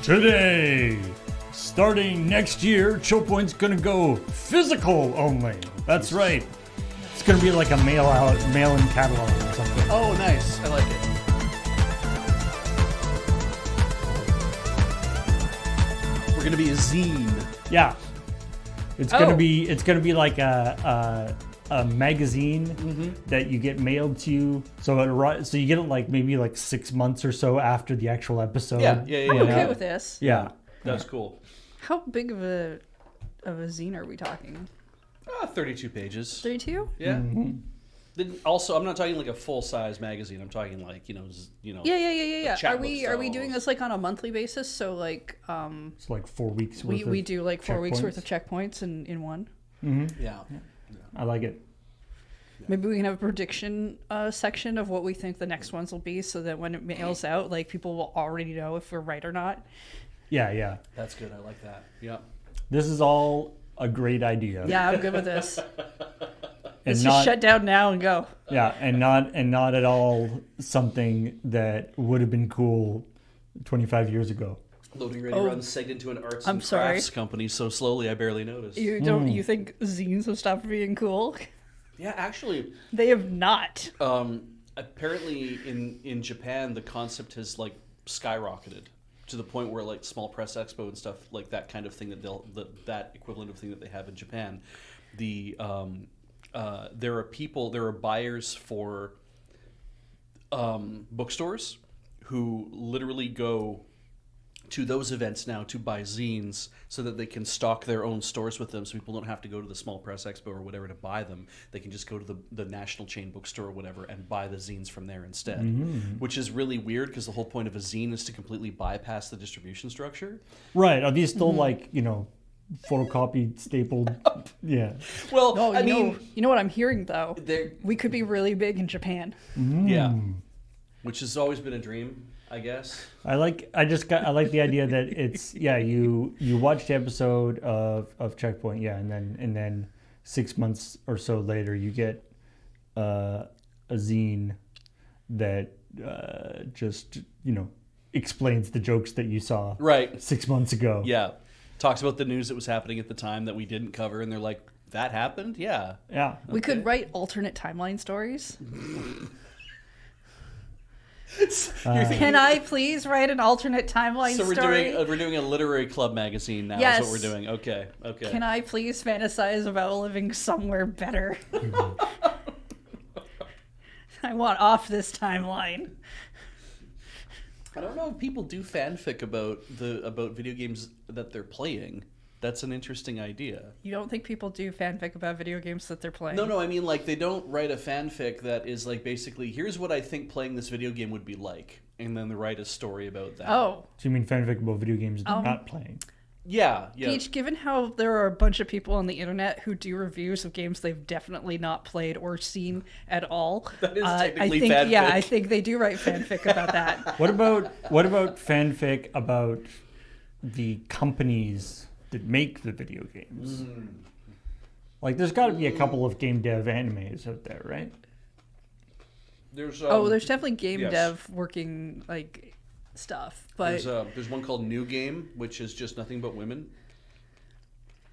Today, starting next year, ChillPoint's gonna go physical only. That's right. It's gonna be like a mail-in catalog or something. Oh, nice. I like it. We're gonna be a zine. Yeah. It's gonna be like a magazine that you get mailed to you. So you get it like maybe like 6 months or so after the actual episode. Yeah. I'm okay with this. Yeah. That's cool. How big of a zine are we talking? 32 pages. 32? Yeah. Mm-hmm. Then also, I'm not talking like a full-size magazine. I'm talking like Yeah. Are we doing this like on a monthly basis? So like It's like 4 weeks worth we do like 4 weeks checkpoints. worth of checkpoints in one. Mm-hmm. Yeah. I like it. Maybe we can have a prediction section of what we think the next ones will be, so that when it mails out, like people will already know if we're right or not. Yeah. That's good. I like that. Yeah. This is all a great idea. Yeah, I'm good with this. And Let's not, just shut down now and go. Yeah, and not at all something that would have been cool 25 years ago. Loading Ready runs segged into an arts I'm and sorry. crafts company so slowly I barely noticed. You think zines have stopped being cool? Yeah, actually, They have not. apparently in Japan the concept has like skyrocketed to the point where like small press expo and stuff like that kind of thing that equivalent of thing that they have in Japan, there are buyers for bookstores who literally go to those events now to buy zines so that they can stock their own stores with them, so people don't have to go to the small press expo or whatever to buy them. They can just go to the national chain bookstore or whatever and buy the zines from there instead, which is really weird because the whole point of a zine is to completely bypass the distribution structure. Right. Are these still like, photocopied, stapled? Yeah. Well, No, I mean, you know what I'm hearing though? they're- We could be really big in Japan. yeah, which has always been a dream, I guess. I like the idea that it's you watch the episode of Checkpoint, and then 6 months or so later you get a zine that just explains the jokes that you saw Right. 6 months ago. Yeah. Talks about the news that was happening at the time that we didn't cover, and they're like, that happened? Yeah. Yeah. We could write alternate timeline stories. Can I please write an alternate timeline So story? we're doing a literary club magazine now. Yes. Is what we're doing. Okay. Can I please fantasize about living somewhere better? I want off this timeline. I don't know if people do fanfic about video games that they're playing. That's an interesting idea. You don't think people do fanfic about video games that they're playing? No, I mean like they don't write a fanfic that is like basically here's what I think playing this video game would be like, and then they write a story about that. Oh. So you mean fanfic about video games that you're not playing? Yeah. Peach, given how there are a bunch of people on the internet who do reviews of games they've definitely not played or seen at all, That is I technically think fanfic. I think they do write fanfic about that. What about fanfic about the companies that make the video games? Like, there's got to be a couple of game dev animes out there, right? There's There's definitely game yes. dev working like stuff, but there's one called New Game, which is just nothing but women,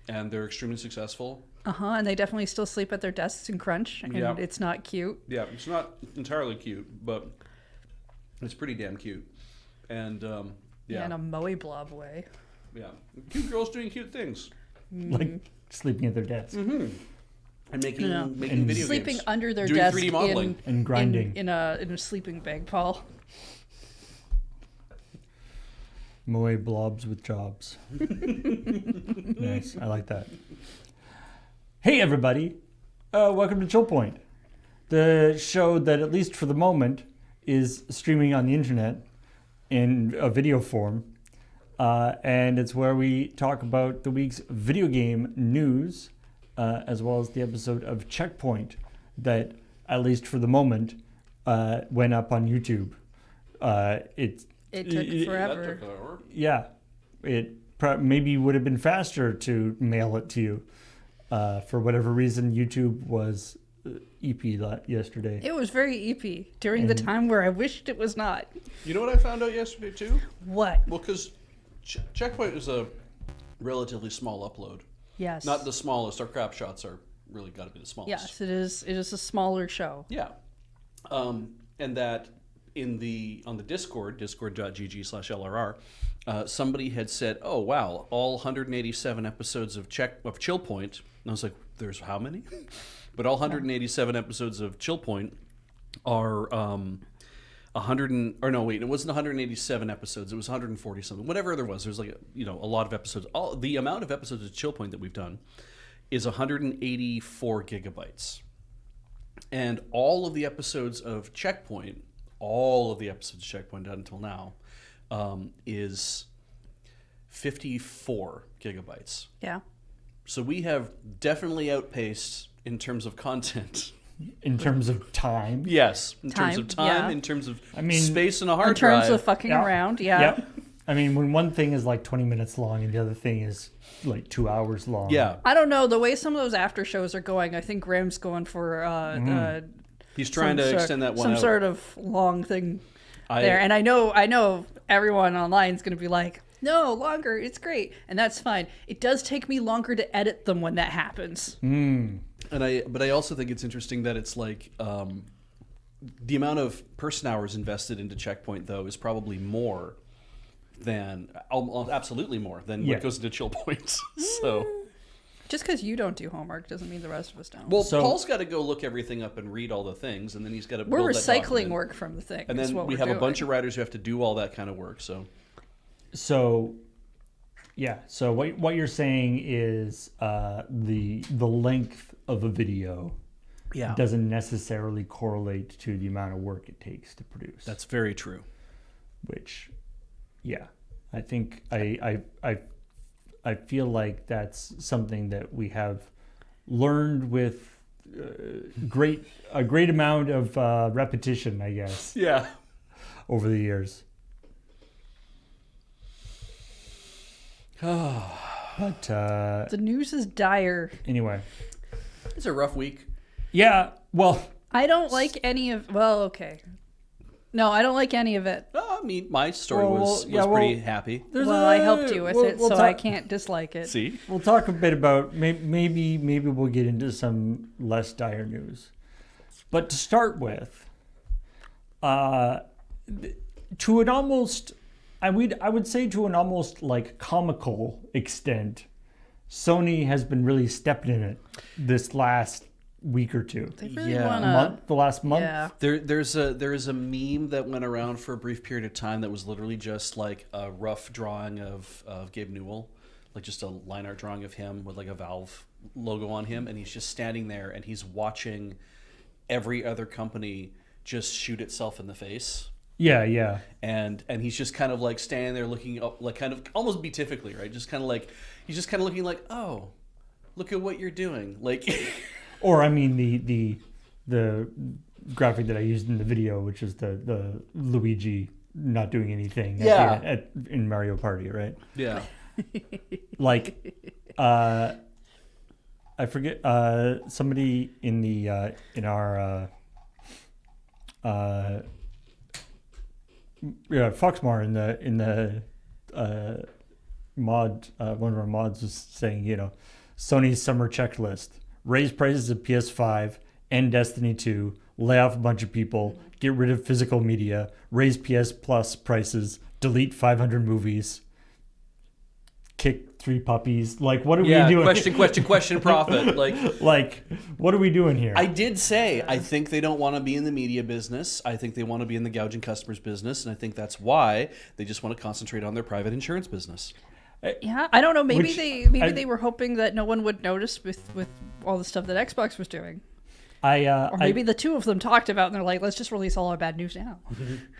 and they're extremely successful. and they definitely still sleep at their desks and crunch, and Yeah. it's not cute. Yeah, it's not entirely cute, but it's pretty damn cute. And In a moe blob way. yeah, cute girls doing cute things Like sleeping at their desk and making Yeah. making video Sleeping games. under their Doing desk 3D modeling. and grinding. in a sleeping bag, Paul. Moe blobs with jobs. Nice. I like that. Hey, everybody. Welcome to ChillPoint, the show that, at least for the moment, is streaming on the internet in a video form. And it's where we talk about the week's video game news, as well as the episode of Checkpoint that, at least for the moment, went up on YouTube. It took forever. That took forever. Yeah, it maybe would have been faster to mail it to you. For whatever reason, YouTube was EP yesterday. It was very EP during the time where I wished it was not. You know what I found out yesterday too? What? Well, because Checkpoint is a relatively small upload. Yes. Not the smallest. Our crap shots are really got to be the smallest. Yes, it is. It is a smaller show. Yeah. And that on the discord.gg/LRR, somebody had said, "Oh wow, all 187 episodes of ChillPoint." And I was like, "There's how many?" But all 187 episodes of ChillPoint are 100 or no, wait, it wasn't 187 episodes. It was 140 something. Whatever there was, there's like a lot of episodes. The amount of episodes of ChillPoint that we've done is 184 gigabytes. And all of the episodes of Checkpoint, done until now, is 54 gigabytes. Yeah. So we have definitely outpaced in terms of content. In terms of time. Yes, in terms of time, yeah. in terms of I mean, space and a hard In terms drive. of fucking Yeah. around, yeah. Yep. I mean, when one thing is like 20 minutes long and the other thing is like 2 hours long. Yeah, I don't know the way some of those after shows are going. I think Graham's going for he's trying to extend that one some out. sort of long thing there. And I know everyone online is going to be like, no, longer. It's great, and that's fine. It does take me longer to edit them when that happens. But I also think it's interesting that it's like the amount of person hours invested into Checkpoint though is probably more than absolutely more than what goes into ChillPoint. So. Just because you don't do homework doesn't mean the rest of us don't. Well, So- Paul's got to go look everything up and read all the things, and then he's got to. we're build that recycling document. work from the thing. And is then what we we're have doing. a bunch of writers who have to do all that kind of work. So, yeah. So what you're saying is the length of a video doesn't necessarily correlate to the amount of work it takes to produce. That's very true. Which, yeah, I think I feel like that's something that we have learned with a great amount of repetition, I guess, Yeah. over the years. But The news is dire. anyway, It's a rough week. yeah. Well, I don't like any of. Well, okay. No, I don't like any of it. I mean, my story Well, was yeah, pretty well- happy. I helped you with it, we'll so I can't dislike it. See? We'll talk a bit about maybe we'll get into some less dire news. But to start with, to an almost, I would say to an almost like comical extent, Sony has been really stepping in it this last week or two. They really Yeah. wanna. The last month. Yeah. There is a meme that went around for a brief period of time that was literally just like a rough drawing of Gabe Newell, like just a line art drawing of him with like a Valve logo on him, and he's just standing there and he's watching every other company just shoot itself in the face. Yeah. And he's just kind of like standing there looking up, like kind of almost beatifically, right? Just kind of like he's just kind of looking like, oh, look at what you're doing, like. Or I mean the graphic that I used in the video, which is the Luigi not doing anything in Mario Party, right? Yeah. Like I forget somebody in the in our Foxmar in the mod one of our mods was saying, Sony's summer checklist: raise prices of PS5, end Destiny 2, lay off a bunch of people, get rid of physical media, raise PS Plus prices, delete 500 movies, kick 3 puppies. Like, what are we doing? Question, profit. Like, what are we doing here? I did say, I think they don't want to be in the media business. I think they want to be in the gouging customers business. And I think that's why they just want to concentrate on their private insurance business. Yeah, I don't know. Maybe Which they were hoping that no one would notice with all the stuff that Xbox was doing. Or maybe the two of them talked about, and they're like, let's just release all our bad news now.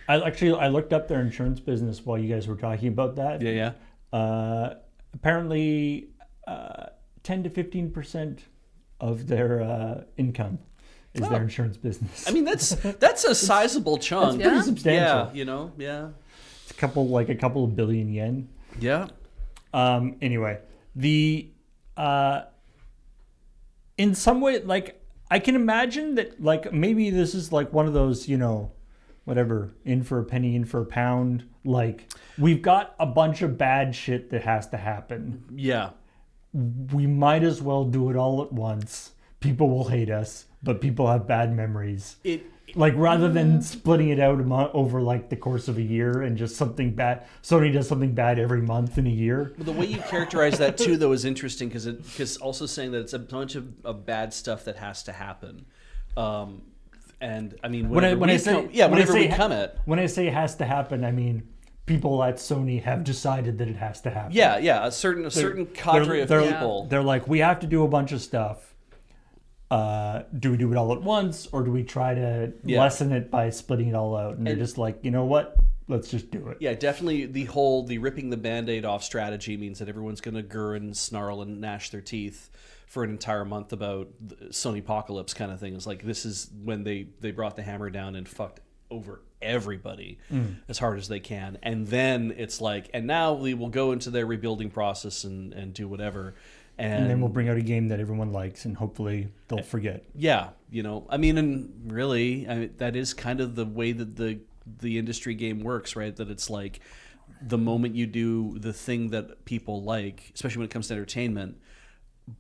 I looked up their insurance business while you guys were talking about that. Yeah. Apparently, 10 to 15% of their income is their insurance business. I mean, that's a sizable chunk. Pretty substantial. Yeah. It's a couple of billion yen. Yeah. Anyway, in some way, like, I can imagine that, like, maybe this is like one of those, whatever, in for a penny, in for a pound. Like, we've got a bunch of bad shit that has to happen. Yeah. We might as well do it all at once. People will hate us, but people have bad memories. Like, rather than splitting it out over like the course of a year and just something bad, Sony does something bad every month in a year. Well, the way you characterize that too, though, is interesting because also saying that it's a bunch of bad stuff that has to happen. And I mean, whenever we come at, when I say has to happen, I mean people at Sony have decided that it has to happen. Yeah, a certain cadre of people. They're like, we have to do a bunch of stuff. Do we do it all at once, or do we try to lessen it by splitting it all out? And they're just like, you know what? Let's just do it. Yeah, definitely the ripping the Band-Aid off strategy means that everyone's going to gurr and snarl and gnash their teeth for an entire month about the Sony apocalypse kind of thing. It's like, this is when they brought the hammer down and fucked over everybody as hard as they can. And then it's like, and now we will go into their rebuilding process and do whatever. And then we'll bring out a game that everyone likes, and hopefully they'll forget. Yeah, I mean, and really, that is kind of the way that the industry game works, right? That it's like the moment you do the thing that people like, especially when it comes to entertainment,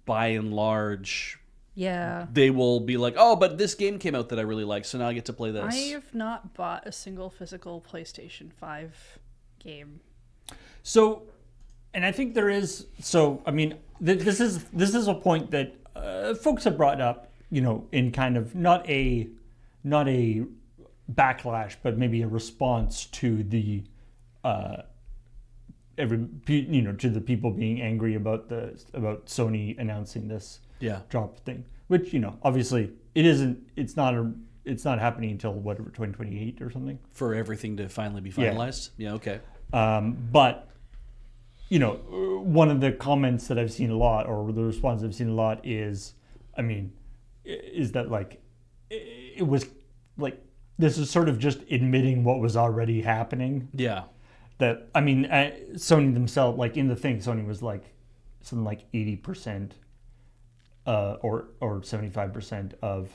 by and large, they will be like, oh, but this game came out that I really like, so now I get to play this. I have not bought a single physical PlayStation 5 game. So, and I think there is. So, I mean, this is a point that folks have brought up, in kind of not a backlash, but maybe a response to the to the people being angry about Sony announcing this drop thing, which obviously it's not happening until whatever 2028 or something for everything to finally be finalized. Yeah okay. But one of the comments that I've seen a lot, or the response I've seen a lot, is that like it was like this is sort of just admitting what was already happening. Yeah. That Sony themselves, like in the thing, Sony was like something like 80% or 75% of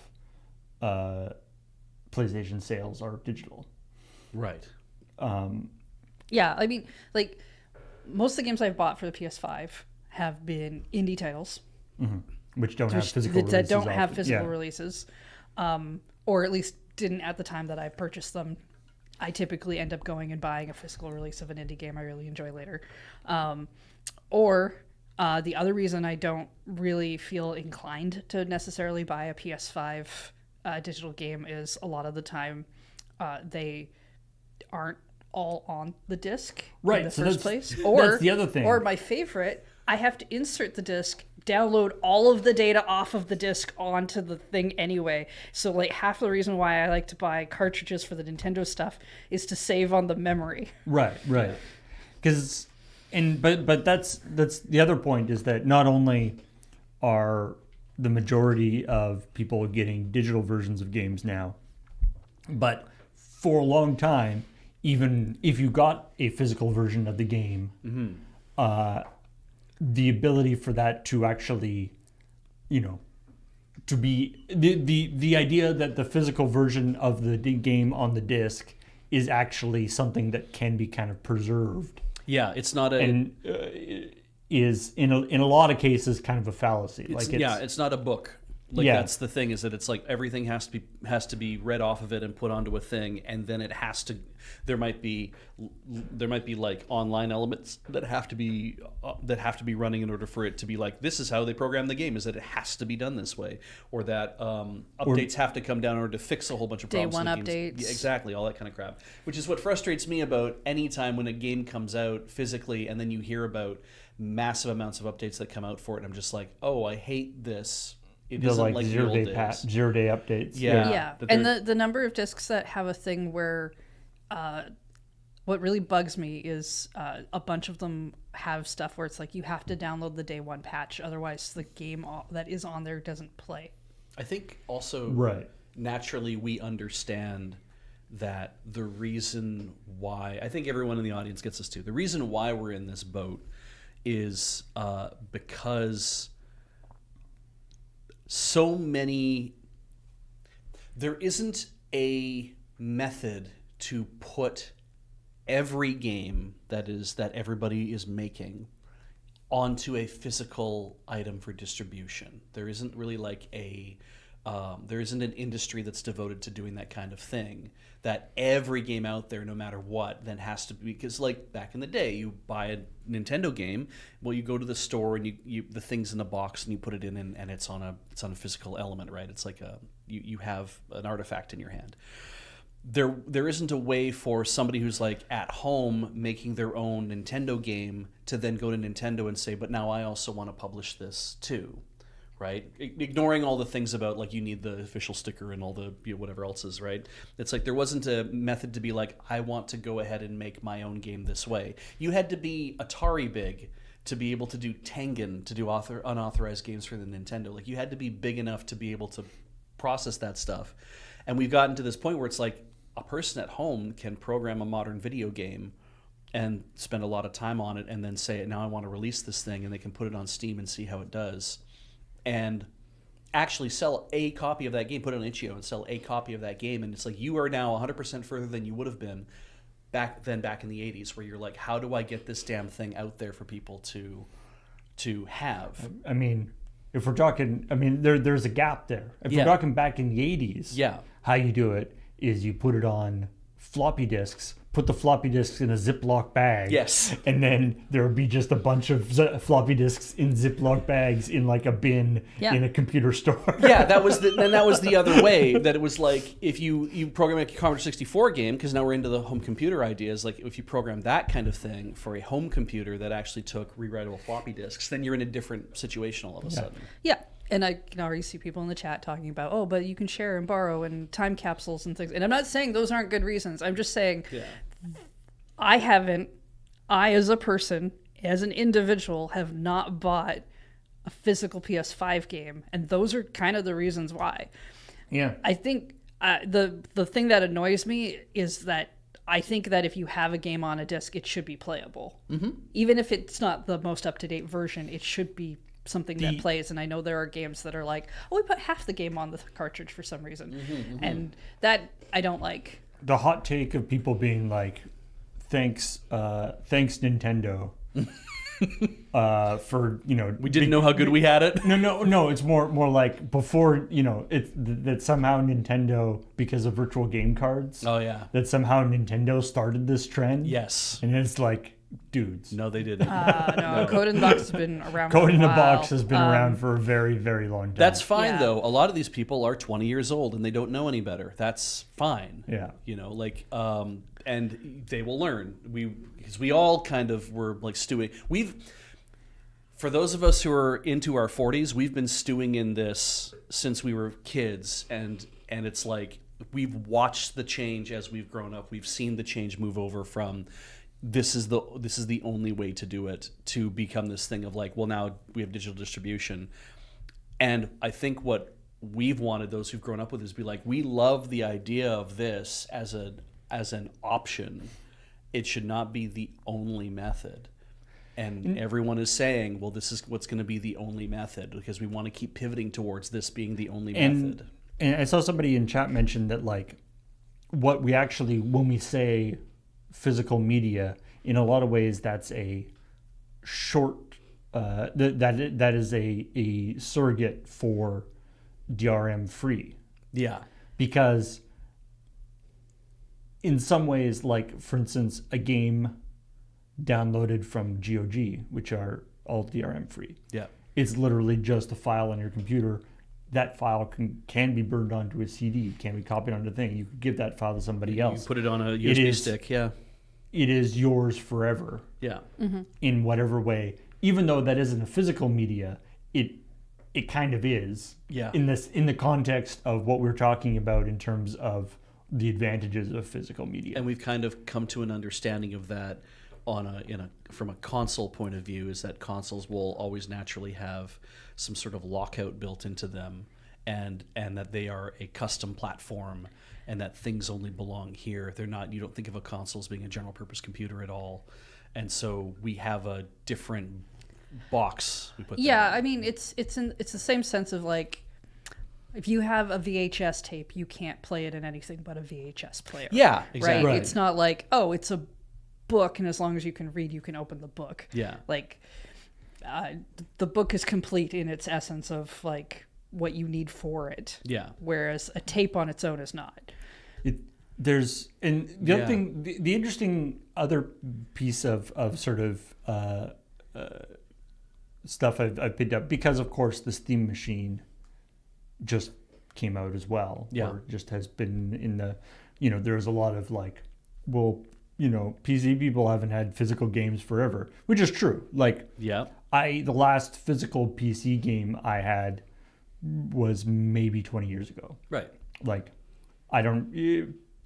PlayStation sales are digital. Right. Yeah, I mean, like most of the games I've bought for the PS5 have been indie titles, which don't have physical releases. That don't have physical releases, or at least didn't at the time that I purchased them. I typically end up going and buying a physical release of an indie game I really enjoy later. Or the other reason I don't really feel inclined to necessarily buy a PS5 digital game is a lot of the time they aren't all on the disc in the first place. Or that's the other thing. Or my favorite, I have to insert the disc, download all of the data off of the disc onto the thing anyway. So like half the reason why I like to buy cartridges for the Nintendo stuff is to save on the memory. Right. Because but that's the other point, is that not only are the majority of people getting digital versions of games now, but for a long time, even if you got a physical version of the game, the ability for that to actually, to be the idea that the physical version of the game on the disc is actually something that can be kind of preserved. Yeah, it's not is in a lot of cases kind of a fallacy. It's not a book. That's the thing, is that it's like everything has to be read off of it and put onto a thing, and then it has to. There might be like online elements that have to be running in order for it to be like, this is how they program the game, is that it has to be done this way, or that updates have to come down in order to fix a whole bunch of problems. Day one updates. Yeah, exactly, all that kind of crap. Which is what frustrates me about any time when a game comes out physically and then you hear about massive amounts of updates that come out for it, and I'm just like, oh, I hate this. It isn't like 0 day updates. Yeah. And the number of discs that have a thing where what really bugs me is a bunch of them have stuff where it's like you have to download the day one patch, otherwise the game that is on there doesn't play. I think also naturally we understand that the reason why, I think everyone in the audience gets this too, the reason why we're in this boat is because there isn't a method to put every game that everybody is making onto a physical item for distribution. There isn't really like there isn't an industry that's devoted to doing that kind of thing. That every game out there, no matter what, then has to be, because like back in the day, you buy a Nintendo game, well, you go to the store and you the thing's in a box and you put it in and it's on a physical element, right? It's like you have an artifact in your hand. There isn't a way for somebody who's like at home making their own Nintendo game to then go to Nintendo and say, but now I also want to publish this too, right? Ignoring all the things about like you need the official sticker and all the whatever else is, right? It's like there wasn't a method to be like, I want to go ahead and make my own game this way. You had to be Atari big to be able to do Tengen, to do unauthorized games for the Nintendo. Like you had to be big enough to be able to process that stuff. And we've gotten to this point where it's like, a person at home can program a modern video game and spend a lot of time on it and then say, now I want to release this thing, and they can put it on Steam and see how it does. And actually sell a copy of that game, put it on itch.io and sell a copy of that game. And it's like you are now 100% further than you would have been back in the 80s, where you're like, how do I get this damn thing out there for people to have? I mean, if we're talking, there's a gap there. If we're talking back in the 80s, how you do it is you put it on floppy disks, put the floppy disks in a Ziploc bag. Yes. And then there would be just a bunch of floppy disks in Ziploc bags in like a bin in a computer store. Yeah, that was the other way, that it was like if you program a Commodore 64 game, because now we're into the home computer ideas, like if you program that kind of thing for a home computer that actually took rewritable floppy disks, then you're in a different situation all of a sudden. Yeah. And I can already see people in the chat talking about, oh, but you can share and borrow and time capsules and things. And I'm not saying those aren't good reasons. I'm just saying I as a person, as an individual, have not bought a physical PS5 game. And those are kind of the reasons why. Yeah. I think the thing that annoys me is that I think that if you have a game on a disc, it should be playable. Mm-hmm. Even if it's not the most up-to-date version, it should be something that plays. And I know there are games that are like, oh, we put half the game on the cartridge for some reason. And that I don't like. The hot take of people being like, thanks Nintendo for we didn't know how good we had it. No, it's more like before, it's that somehow Nintendo, because of virtual game cards, that somehow Nintendo started this trend. Yes. And it's like, dudes. No, they didn't. No, Code in the Box has been around Code for a in the while. Box has been around for a very, very long time. That's fine, though. A lot of these people are 20 years old and they don't know any better. That's fine. Yeah. And they will learn. Because we all kind of were like stewing. For those of us who are into our 40s, we've been stewing in this since we were kids. And it's like we've watched the change as we've grown up. We've seen the change move over from this is the only way to do it, to become this thing of like, well, now we have digital distribution. And I think what we've wanted, those who've grown up with, is be like, we love the idea of this as an option. It should not be the only method. And everyone is saying, well, this is what's going to be the only method, because we want to keep pivoting towards this being the only method. And I saw somebody in chat mention that like what we actually, when we say physical media, in a lot of ways that's a short that is a surrogate for DRM free. Yeah. Because in some ways, like for instance, a game downloaded from GOG, which are all DRM free. Yeah. It's literally just a file on your computer. That file can be burned onto a CD, can be copied onto a thing. You could give that file to somebody else. You put it on a USB stick, yeah. It is yours forever. Yeah. Mm-hmm. In whatever way. Even though that isn't a physical media, it kind of is. Yeah. In the context of what we're talking about in terms of the advantages of physical media. And we've kind of come to an understanding of that from a console point of view, is that consoles will always naturally have some sort of lockout built into them, and that they are a custom platform, and that things only belong here. They're not. You don't think of a console as being a general purpose computer at all, and so we have a different box we put. Yeah, I mean it's the same sense of like If you have a VHS tape, you can't play it in anything but a VHS player. Yeah, exactly. Right? Right. It's not like, oh, it's a book, and as long as you can read, you can open the book. Yeah. Like, the book is complete in its essence of like what you need for it. Yeah. Whereas a tape on its own is not. There's and the other Yeah. thing, the interesting other piece of sort of stuff I've picked up, because of course the Steam machine just came out as well, Yeah. or just has been in the, there's a lot of like, well, PC people haven't had physical games forever, which is true. Like, Yeah. the last physical PC game I had was maybe 20 years ago. Right. Like,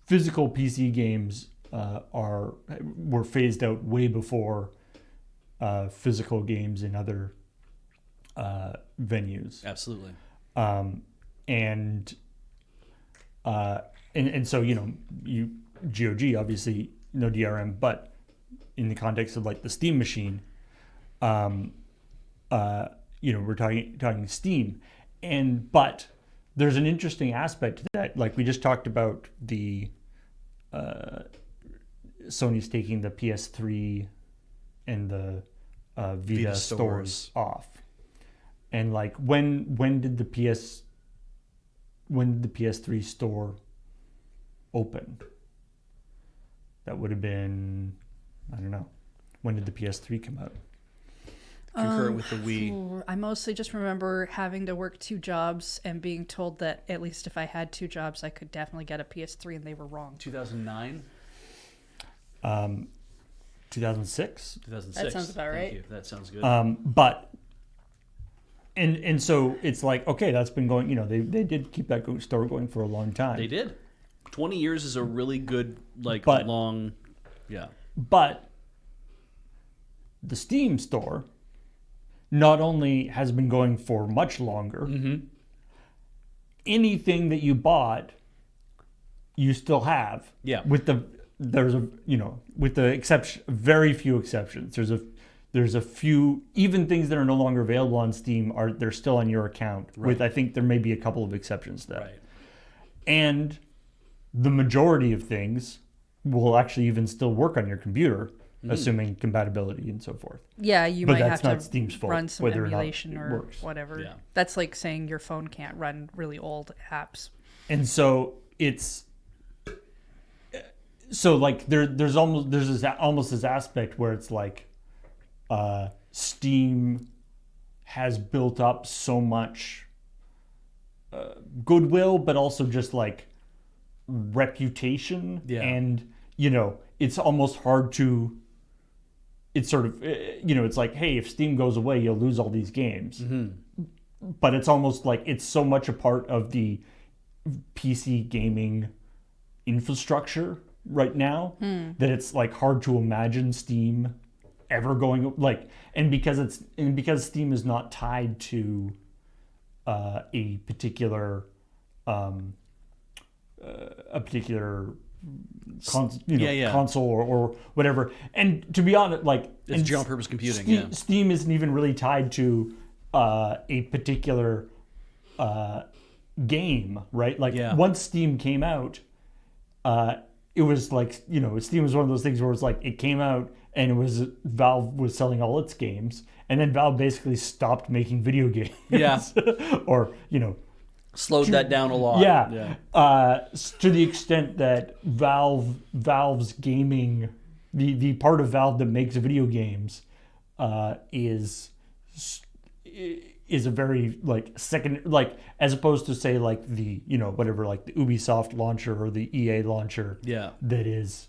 physical PC games were phased out way before physical games in other venues. Absolutely. And so you GOG obviously no DRM, but in the context of like the Steam machine, we're talking Steam, but there's an interesting aspect to that. Like we just talked about the Sony's taking the PS3 and the Vita stores off, and like when did the PS3 store open? That would have been, I don't know, when did the PS3 come out? Concurrent with the Wii. I mostly just remember having to work 2 jobs and being told that at least if I had 2 jobs, I could definitely get a PS3, and they were wrong. 2009? 2006. 2006. That sounds about right. Thank you. That sounds good. But and so it's like, okay, that's been going. They did keep that store going for a long time. They did. 20 years is a really good, But- long. Yeah. But the Steam store not only has been going for much longer, anything that you bought, you still have. Yeah. With the exception, very few exceptions. There's a few, even things that are no longer available on Steam they're still on your account. Right. With I think there may be a couple of exceptions to that. Right. And the majority of things will actually even still work on your computer, assuming compatibility and so forth. Yeah, you But might that's have not to Steam's fault, run some whether or not emulation it or works. whatever. Yeah. That's like saying your phone can't run really old apps. And so like there's almost this aspect where it's like Steam has built up so much goodwill, but also just like reputation. Yeah. And it's almost hard to, it's sort of, it's like, hey, if Steam goes away, you'll lose all these games. But it's almost like it's so much a part of the PC gaming infrastructure right now that it's like hard to imagine Steam ever going and because Steam is not tied to a particular console or whatever. And to be honest, It's general purpose computing. Steam isn't even really tied to a particular game, right? Once Steam came out, it was like, Steam was one of those things where it's like it came out and it was Valve was selling all its games, and then Valve basically stopped making video games. Yeah. Or Slowed that down a lot. Yeah. To the extent that Valve's gaming, the part of Valve that makes video games, is a very second, as opposed to say the whatever, the Ubisoft launcher or the EA launcher. Yeah. That is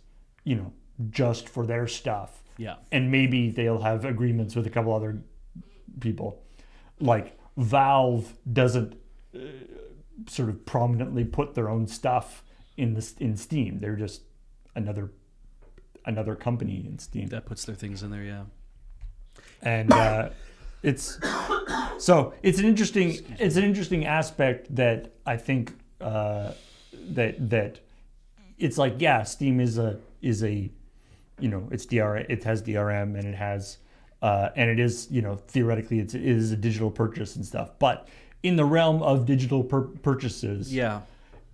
just for their stuff. Yeah. And maybe they'll have agreements with a couple other people. Valve doesn't sort of prominently put their own stuff in Steam. They're just another company in Steam That puts their things in there. Yeah. and it's an interesting aspect that I think that it's like, yeah, Steam is a it's DRM, it has DRM, and it has and it is theoretically it is a digital purchase and stuff, but in the realm of digital purchases, Yeah.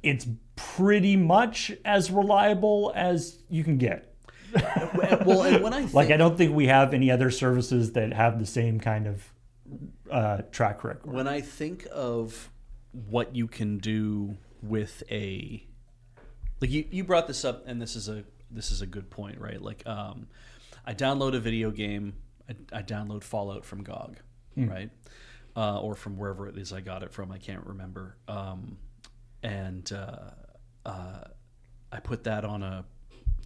it's pretty much as reliable as you can get. Well, and when I think, Like, I don't think we have any other services that have the same kind of track record. when I think of what you can do with a, like you brought this up, and this is a good point, right? Like, I download a video game, I download Fallout from GOG, right? Or from wherever it is I got it from, I can't remember. And I put that on a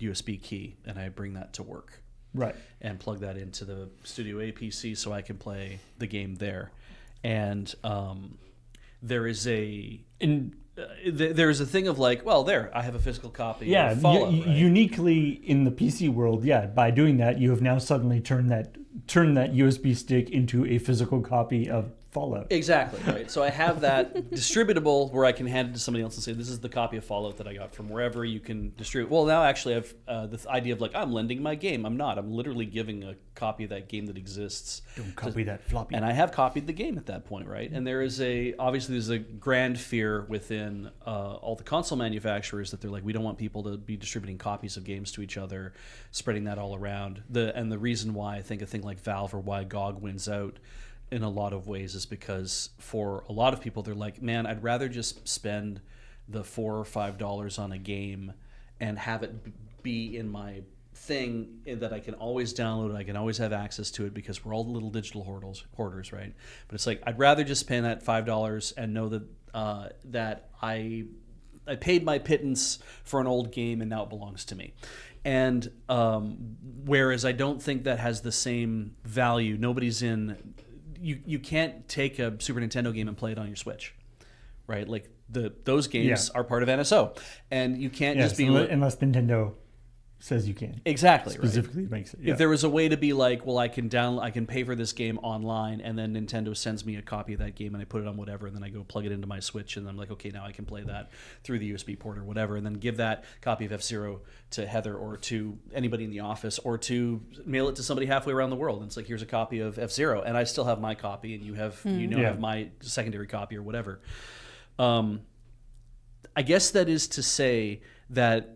USB key, and I bring that to work. Right. And plug that into the Studio A PC so I can play the game there. And there is a there's a thing of like, well, there, I have a physical copy of Fallout. Right? Uniquely in the PC world, by doing that, you have now suddenly turned that USB stick into a physical copy of Fallout. Exactly, right. So I have that distributable where I can hand it to somebody else and say, this is the copy of Fallout that I got from wherever you can distribute. Well, now actually I have this idea of like, I'm lending my game. I'm not. I'm literally giving a copy of that game that exists. Don't copy that floppy. And I have copied the game at that point, right? And there's a grand fear within all the console manufacturers that they're like, we don't want people to be distributing copies of games to each other, spreading that all around. The reason why I think a thing like Valve or why GOG wins out in a lot of ways is because for a lot of people, they're like, man, I'd rather just spend the $4 or $5 on a game and have it be in my thing that I can always download it, I can always have access to it, because we're all little digital hoarders, right? But it's like, I'd rather just spend that $5 and know that that I paid my pittance for an old game and now it belongs to me. And whereas I don't think that has the same value. Nobody's in. You can't take a Super Nintendo game and play it on your Switch, right? Like those games are part of NSO, and you can't just be unless Nintendo says you can. Exactly. Specifically right. makes it. If there was a way to be like, well, I can pay for this game online, and then Nintendo sends me a copy of that game, and I put it on whatever, and then I go plug it into my Switch, and I'm like, okay, now I can play that through the USB port or whatever, and then give that copy of F-Zero to Heather or to anybody in the office, or to mail it to somebody halfway around the world. And it's like, here's a copy of F-Zero, and I still have my copy, and you have have my secondary copy or whatever. I guess that is to say that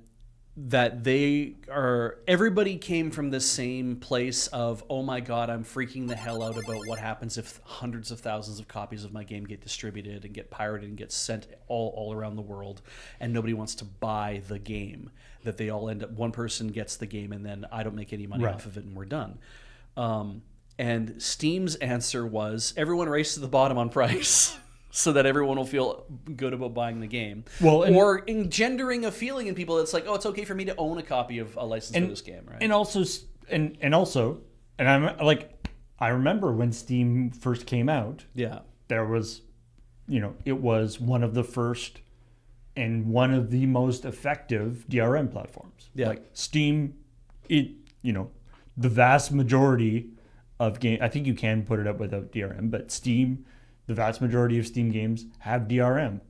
everybody came from the same place of, oh my God, I'm freaking the hell out about what happens if hundreds of thousands of copies of my game get distributed and get pirated and get sent all around the world, and nobody wants to buy the game, that they all end up, one person gets the game and then I don't make any money off of it and we're done. And Steam's answer was, everyone race to the bottom on price. So that everyone will feel good about buying the game, or engendering a feeling in people that's like, oh, it's okay for me to own a copy of a license for this game, right? And also, I'm like, I remember when Steam first came out. Yeah, there was, it was one of the first and one of the most effective DRM platforms. Yeah, like Steam, the vast majority of game. I think you can put it up without DRM, but Steam. The vast majority of Steam games have DRM.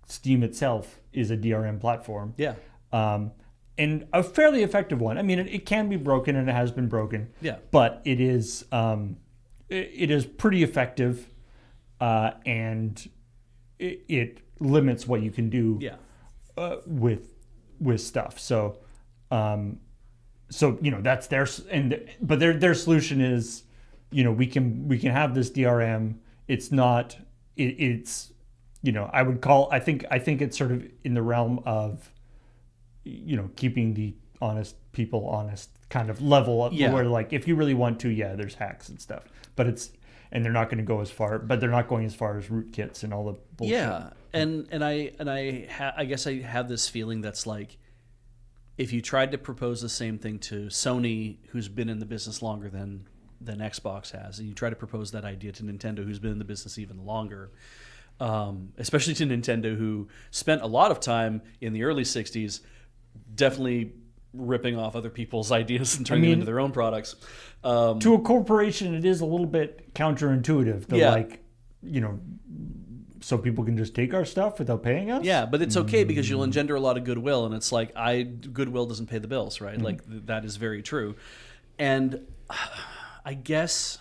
Steam itself is a DRM platform. Yeah. And a fairly effective one. I mean, it can be broken, and it has been broken. Yeah. But it is pretty effective, and it limits what you can do. Yeah. With stuff. So that's but their solution is, we can have this DRM. It's not. It's I think it's sort of in the realm of keeping the honest people honest kind of level where, like, if you really want to, there's hacks and stuff, but they're not going to go as far, but they're not going as far as rootkits and all the bullshit. Yeah, and I guess I have this feeling that's like, if you tried to propose the same thing to Sony, who's been in the business longer than Xbox has, and you try to propose that idea to Nintendo, who's been in the business even longer, especially to Nintendo, who spent a lot of time in the early 60s definitely ripping off other people's ideas and turning them into their own products. To a corporation, it is a little bit counterintuitive to so people can just take our stuff without paying us? Yeah, but it's okay because you'll engender a lot of goodwill, and it's like, goodwill doesn't pay the bills, right? Like, that is very true. And I guess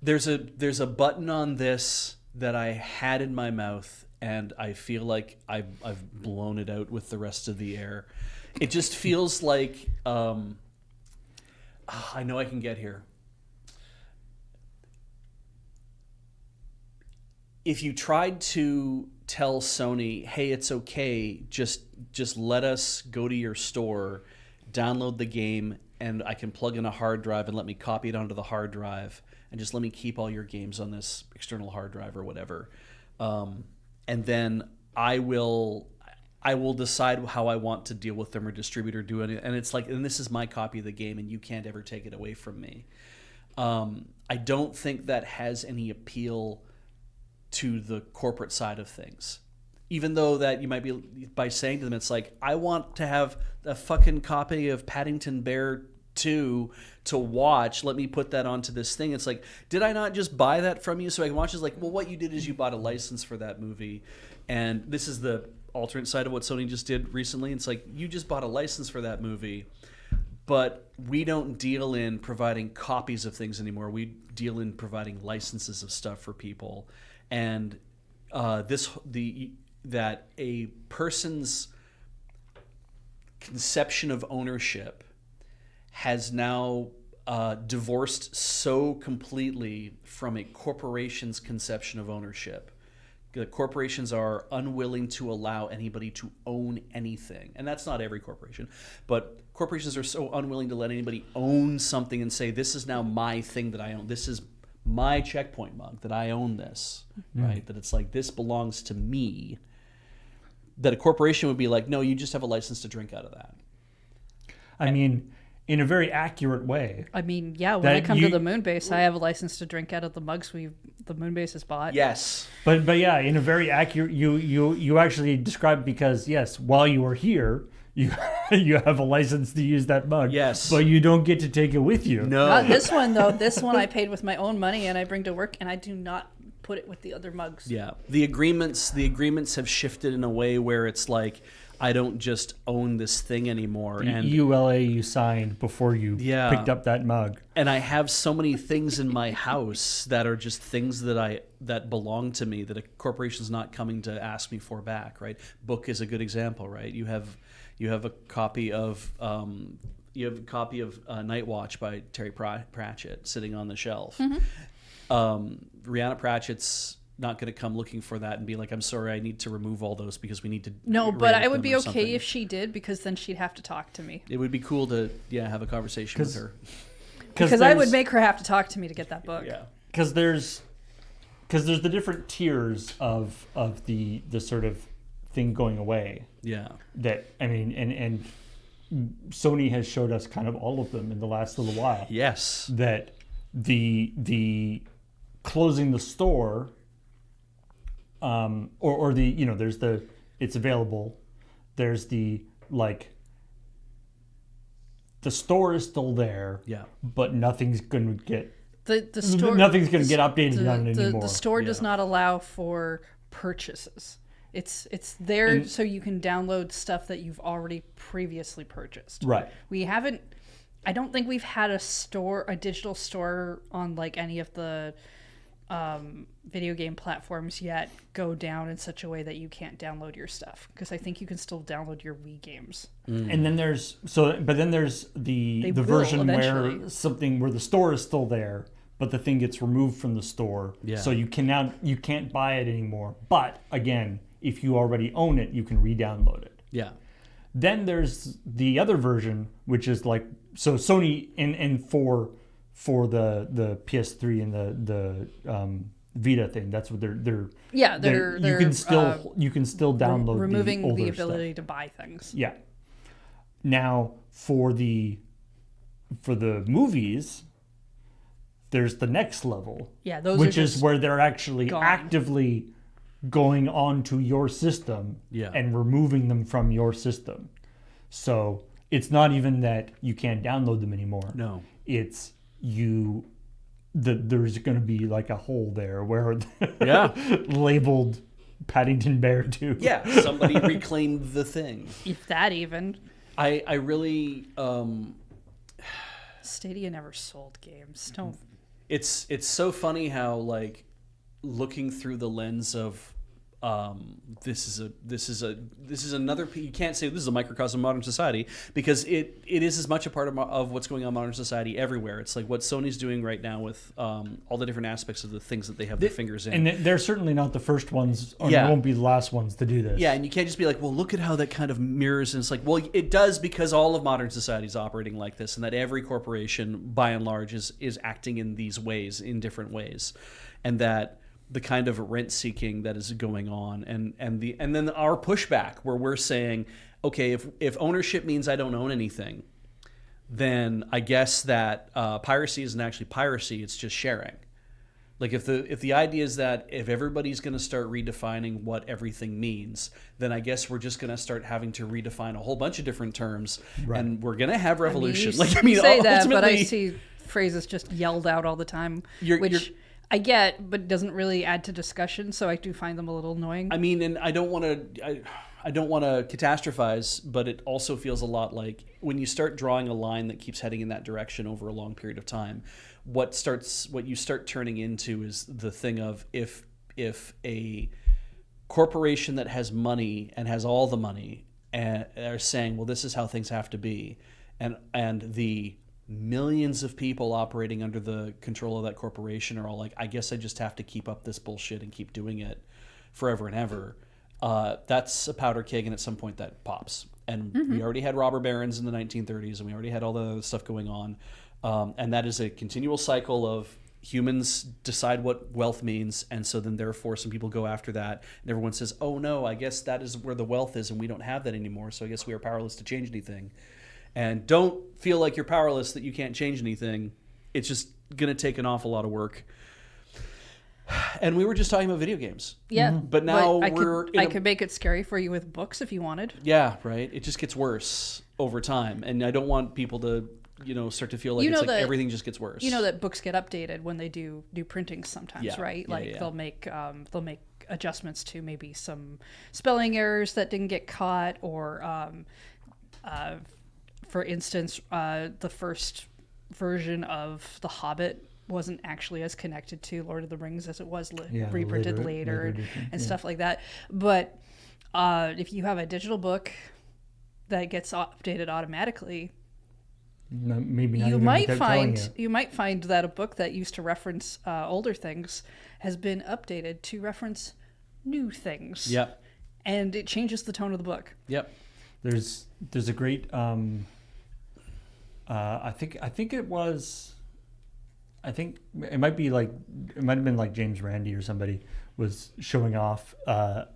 there's a button on this that I had in my mouth, and I feel like I've blown it out with the rest of the air. It just feels like I know I can get here. If you tried to tell Sony, hey, it's okay, just let us go to your store, download the game, and I can plug in a hard drive and let me copy it onto the hard drive, and just let me keep all your games on this external hard drive or whatever, and then I will decide how I want to deal with them or distribute or do it. And it's like, and this is my copy of the game, and you can't ever take it away from me. I don't think that has any appeal to the corporate side of things. Even though that you might be, by saying to them, it's like, I want to have a fucking copy of Paddington Bear 2 to watch. Let me put that onto this thing. It's like, did I not just buy that from you so I can watch? It's like, well, what you did is you bought a license for that movie. And this is the alternate side of what Sony just did recently. It's like, you just bought a license for that movie, but we don't deal in providing copies of things anymore. We deal in providing licenses of stuff for people. And that a person's conception of ownership has now divorced so completely from a corporation's conception of ownership. The corporations are unwilling to allow anybody to own anything. And that's not every corporation, but corporations are so unwilling to let anybody own something and say, this is now my thing that I own. This is my ChillPoint mug, that I own this, right? That it's like, this belongs to me. That a corporation would be like, no, you just have a license to drink out of that. I mean, in a very accurate way. I mean, yeah, when I come to the moon base, I have a license to drink out of the mugs the moon base has bought. Yes. But yeah, in a very accurate, you actually described, because yes, while you were here, you have a license to use that mug. Yes. But you don't get to take it with you. No. Not this one, though. This one I paid with my own money and I bring to work, and I do not put it with the other mugs. Yeah. The agreements have shifted in a way where it's like, I don't just own this thing anymore. The And EULA you signed before you picked up that mug. And I have so many things in my house that are just things that belong to me that a corporation's not coming to ask me for back, right? Book is a good example, right? You have a copy of Night Watch by Terry Pratchett sitting on the shelf. Rihanna Pratchett's not going to come looking for that and be like, I'm sorry, I need to remove all those because we need to. No, but I would be okay something. If she did, because then she'd have to talk to me. It would be cool to have a conversation with her. Because I would make her have to talk to me to get that book. Yeah. Because there's the different tiers of the sort of thing going away. Yeah. That, I mean, and Sony has showed us kind of all of them in the last little while. Yes. That the closing the store, or the, there's the, it's available. There's the, like, the store is still there. Yeah. But nothing's going to get the store. Nothing's going to get updated on it anymore. The store does not allow for purchases. It's there so you can download stuff that you've already previously purchased. Right. I don't think we've had a digital store on like any of the video game platforms yet go down in such a way that you can't download your stuff, because I think you can still download your Wii games. And then there's the version where the store is still there, but the thing gets removed from the store. Yeah. So you can't buy it anymore. But again, if you already own it, you can re-download it. Yeah. Then there's the other version, which is like, so Sony and for the PS3 and the Vita thing, that's what they're you can still download removing the older the ability stuff. to buy things. Yeah. Now for the movies, there's the next level. Yeah, those which are is just where they're actually gone. actively going onto your system and removing them from your system. So it's not even that you can't download them anymore. No. It's there's going to be like a hole there where labeled Paddington Bear 2. Yeah, somebody reclaimed the thing. If that even. I really Stadia never sold games. Don't. It's so funny how, like, looking through the lens of this is another. You can't say this is a microcosm of modern society, because it is as much a part of what's going on in modern society everywhere. It's like what Sony's doing right now with all the different aspects of the things that they have their fingers in. And they're certainly not the first ones, or Yeah. they won't be the last ones to do this. Yeah, and you can't just be like, well, look at how that kind of mirrors. And it's like, well, it does, because all of modern society is operating like this, and that every corporation, by and large, is acting in these ways, in different ways, and that the kind of rent seeking that is going on, and then our pushback, where we're saying, okay, if ownership means I don't own anything, then I guess that piracy isn't actually piracy; it's just sharing. Like if the idea is that if everybody's going to start redefining what everything means, then I guess we're just going to start having to redefine a whole bunch of different terms, Right. and we're going to have revolution. You say that, but I ultimately- see phrases just yelled out all the time, You're- which I get, but doesn't really add to discussion. So I do find them a little annoying. I mean, and I don't want to catastrophize, but it also feels a lot like when you start drawing a line that keeps heading in that direction over a long period of time, what you start turning into is the thing of if a corporation that has money and has all the money and are saying, well, this is how things have to be, and the millions of people operating under the control of that corporation are all like, I guess I just have to keep up this bullshit and keep doing it forever and ever. That's a powder keg, and at some point that pops. And we already had robber barons in the 1930s, and we already had all the other stuff going on. And that is a continual cycle of humans decide what wealth means, and so then therefore some people go after that, and everyone says, oh no, I guess that is where the wealth is, and we don't have that anymore, so I guess we are powerless to change anything. And don't feel like you're powerless, that you can't change anything. It's just going to take an awful lot of work. And we were just talking about video games. yeah, But now I we're... I could make it scary for you with books if you wanted. Yeah, right. It just gets worse over time. And I don't want people to, start to feel like it's like everything just gets worse. You know that books get updated when they do printings sometimes, Yeah, right? yeah, Like yeah. they'll make adjustments to maybe some spelling errors that didn't get caught, or for instance, the first version of The Hobbit wasn't actually as connected to Lord of the Rings as it was reprinted later edition, and yeah. stuff like that. But if you have a digital book that gets updated automatically, Maybe not you even might without telling find that a book that used to reference older things has been updated to reference new things. Yep. And it changes the tone of the book. Yep. There's a great I think it might have been like James Randi or somebody was showing off a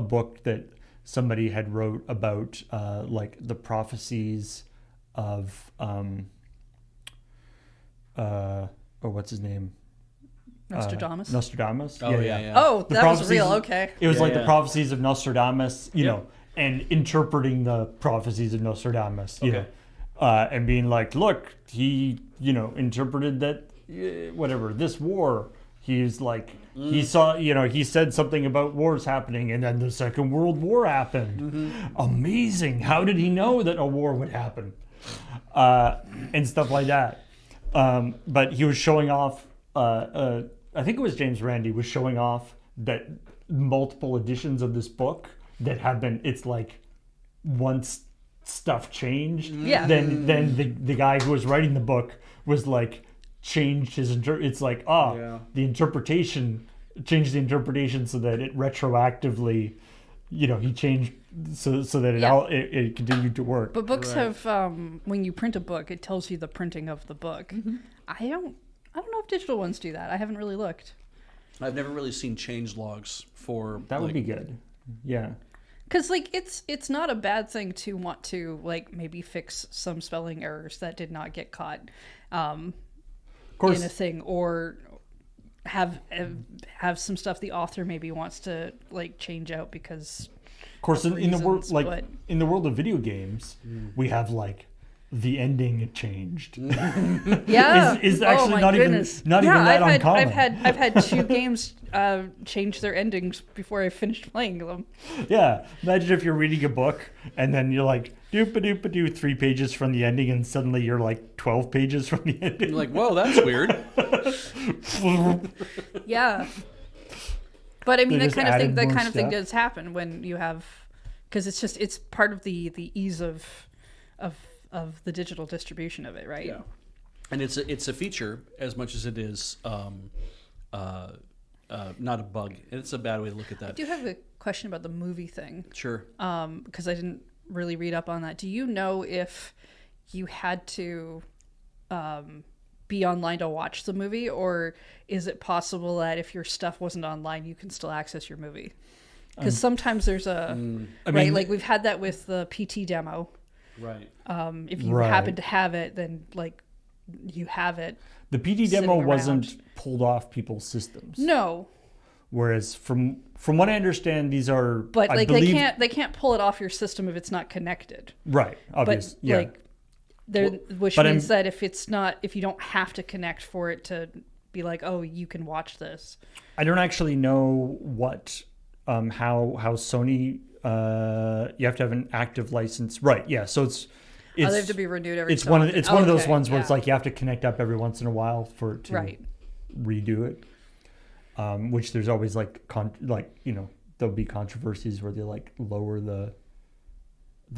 book that somebody had wrote about like the prophecies of what's his name? Nostradamus. Nostradamus. Oh, yeah. Oh, The that was real. prophecies- Okay. It was Yeah, like yeah. the prophecies of Nostradamus, you Yep. know, and interpreting the prophecies of Nostradamus, you Okay. know, and being like, look, he, interpreted that, whatever, this war. He's like, he saw, he said something about wars happening, and then the Second World War happened. Amazing. How did he know that a war would happen? And stuff like that. But he was showing off, I think it was James Randi was showing off that multiple editions of this book that have been, it's like once stuff changed, Yeah. then the guy who was writing the book was like changed his it's like Yeah. the interpretation changed the interpretation so that it retroactively, he changed so that it continued to work. But books Right. have when you print a book, it tells you the printing of the book. I don't know if digital ones do that. I haven't really looked. I've never really seen change logs for... That would be good. Yeah. Because it's not a bad thing to want to maybe fix some spelling errors that did not get caught Of course. in a thing, or have some stuff the author maybe wants to change out because Of course, in the world reasons, but- in the world of video games, we have the ending changed. yeah is Oh actually my not goodness. even not even that uncommon. I've had two games change their endings before I finished playing them. Yeah, imagine if you're reading a book and then you're like doop-a-doop-a-doo 3 pages from the ending, and suddenly you're like 12 pages from the ending. You're like, whoa, that's weird. Yeah, But I mean, They that just kind of thing, added that more kind of thing stuff. does happen when you have, because it's part of the ease of the digital distribution of it, right? Yeah. And it's a feature as much as it is not a bug. It's a bad way to look at I that. do have a question about the movie thing, Sure. because I didn't really read up on that. Do you know if you had to be online to watch the movie, or is it possible that if your stuff wasn't online, you can still access your movie? Because sometimes there's a right, like we've had that with the PT demo. Right. If you happen to have it, then like you have it. The PD sitting demo around. wasn't pulled off people's systems. No, Whereas from what I understand, these are but I like believe, they can't pull it off your system if it's not connected. right. Obvious. But Yeah. like there, which but means that if you don't have to connect for it to be like, oh, you can watch this. I don't actually know what how Sony you have to have an active license. Right. Yeah. So it's They have to be renewed every. it's so one of often. it's one of those Okay, ones where it's yeah. like you have to connect up every once in a while for it to Right. redo it. Which there's always like there'll be controversies where they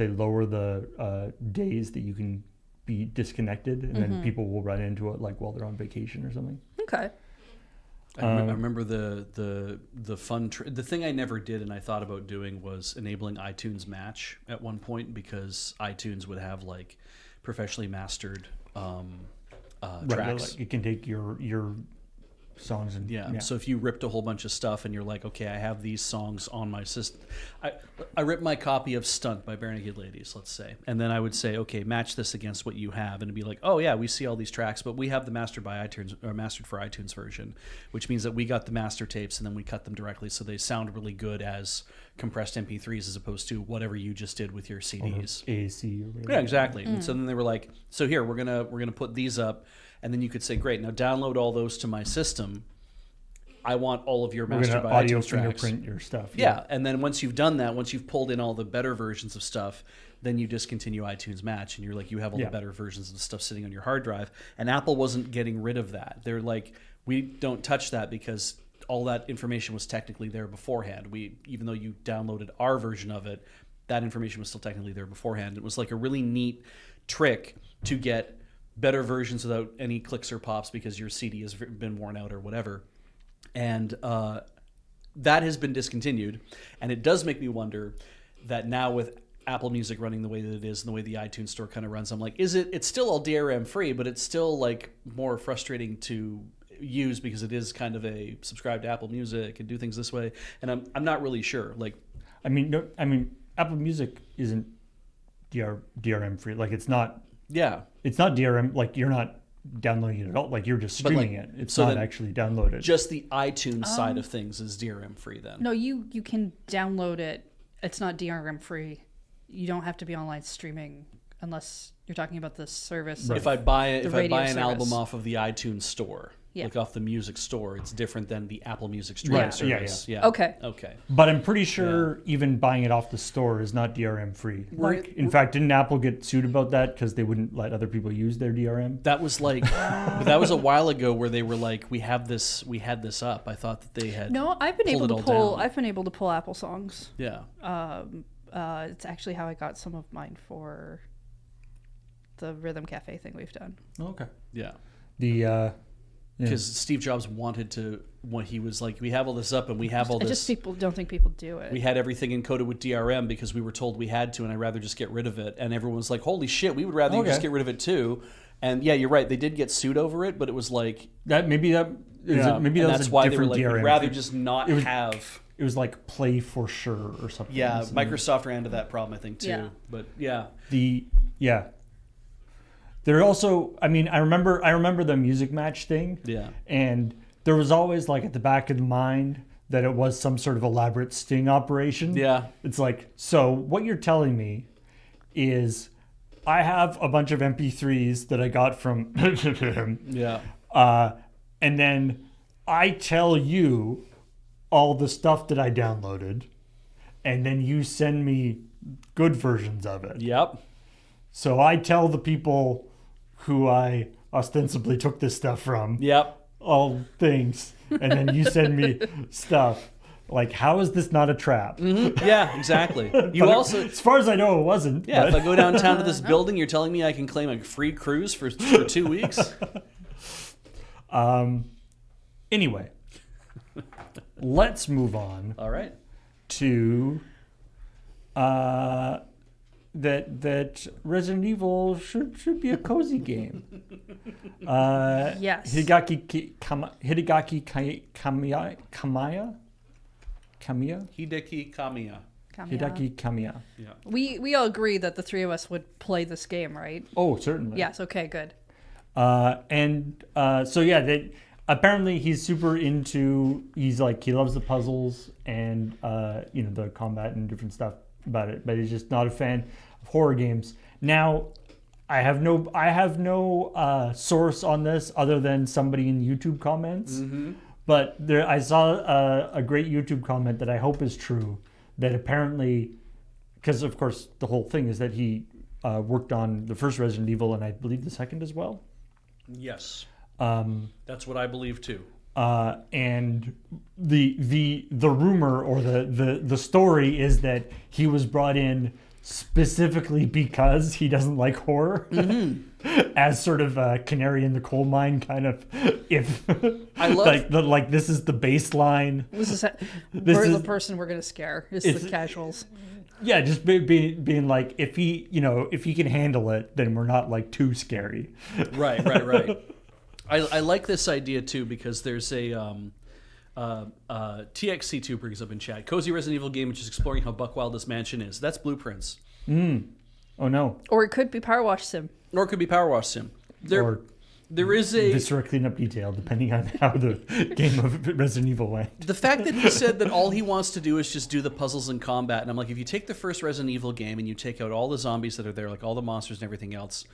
lower the days that you can be disconnected, and then people will run into it like while they're on vacation or something. Okay. I remember the fun the thing I never did and I thought about doing was enabling iTunes Match at one point, because iTunes would have like professionally mastered Right, tracks. like it can take your songs and Yeah. So if you ripped a whole bunch of stuff and you're like, okay, I have these songs on my system. I ripped my copy of Stunt by Bare Naked Ladies, let's say. And then I would say, okay, match this against what you have. And it'd be like, oh yeah, we see all these tracks, but we have the mastered by iTunes or mastered for iTunes version, which means that we got the master tapes and then we cut them directly so they sound really good as compressed MP3s as opposed to whatever you just did with your CDs. AAC or whatever. Yeah, exactly. And so then they were like, so here we're gonna put these up, and then you could say, great, now download all those to my system. I want all of your We're mastered gonna by audio iTunes tracks. fingerprint your stuff. Yeah, and then once you've done that, once you've pulled in all the better versions of stuff, then you discontinue iTunes Match, and you're like, you have all Yeah. the better versions of the stuff sitting on your hard drive. And Apple wasn't getting rid of that. They're like, we don't touch that because all that information was technically there beforehand. Even though you downloaded our version of it, that information was still technically there beforehand. It was like a really neat trick to get better versions without any clicks or pops because your CD has been worn out or whatever. And that has been discontinued. And it does make me wonder that now with Apple Music running the way that it is and the way the iTunes store kind of runs, I'm like, it's still all DRM free, but it's still like more frustrating to use because it is kind of a subscribe to Apple Music and do things this way. And I'm not really sure. Like, I mean, Apple Music isn't DRM free. Like it's not DRM. Like you're not downloading it at all. Like you're just streaming it. It's so not then actually downloaded. just the iTunes side of things is DRM free then. No, you can download it. It's not DRM free. You don't have to be online streaming unless you're talking about the service. Right. If I buy radio an service. album off of the iTunes store, Yeah. like off the music store, it's different than the Apple Music streaming Right, yeah, service. yeah. Okay. Okay. But I'm pretty sure even buying it off the store is not DRM free. Right. In fact, didn't Apple get sued about that because they wouldn't let other people use their DRM? That was like that was a while ago where they were like, we had this up. I thought that they had No, I've been able pulled to it all pull. down. I've been able to pull Apple songs. Yeah. It's actually how I got some of mine for the Rhythm Cafe thing we've done. Okay. Yeah. The Because Steve Jobs wanted to, when he was like, we have all this up and we have all I this. just people don't think people do it. We had everything encoded with DRM because we were told we had to, and I'd rather just get rid of it. And everyone was like, holy shit, we would rather you just get rid of it too. And yeah, you're right. They did get sued over it, but it was like, maybe that was and a that's why they were different like, DRM. we'd rather just not was- have. It was like Play for Sure or something. Yeah, Something. Microsoft ran into that problem, I think, too. Yeah. But yeah. There also, I mean, I remember the Music Match thing. Yeah. And there was always like at the back of the mind that it was some sort of elaborate sting operation. Yeah. It's like, so what you're telling me is I have a bunch of MP3s that I got from Yeah. and then I tell you all the stuff that I downloaded, and then you send me good versions of it. Yep. So I tell the people who I ostensibly took this stuff from Yep. all things, and then you send me stuff. Like, how is this not a trap? Yeah, exactly. You But also, as far as I know, it wasn't. yeah, but- if I go downtown to this building, you're telling me I can claim a free cruise for 2 weeks? Anyway, let's move on All right. to that Resident Evil should be a cozy game. Yes. Hidegaki Kamiya. Hideki Kamiya. Hideki Kamiya. Yeah. We all agree that the three of us would play this game, right? Oh, certainly. Yes. Okay. Good. So yeah, apparently he's super into. He loves the puzzles and the combat and different stuff about it, but he's just not a fan of horror games. Now, I have no source on this other than somebody in YouTube comments. Mm-hmm. But I saw a great YouTube comment that I hope is true. That apparently, because of course the whole thing is that he worked on the first Resident Evil and I believe the second as well. Yes. That's what I believe too. And the rumor or the story is that he was brought in specifically because he doesn't like horror, as sort of a canary in the coal mine kind of. If I love like this is the baseline. This is is- the person we're gonna scare. Is It's- the casuals. Yeah, just being like if he can handle it, then we're not like too scary. Right. I like this idea too because there's a TXC2 brings up in chat. Cozy Resident Evil game which is exploring how buckwild this mansion is. That's Blueprints. Oh no. Or it could be Power Wash Sim. Or it could be Power Wash Sim. Or There is a Viscera cleanup detail, depending on how the game of Resident Evil went. the fact that he said that all he wants to do is just do the puzzles and combat, and I'm like, if you take the first Resident Evil game and you take out all the zombies that are there, like all the monsters and everything else,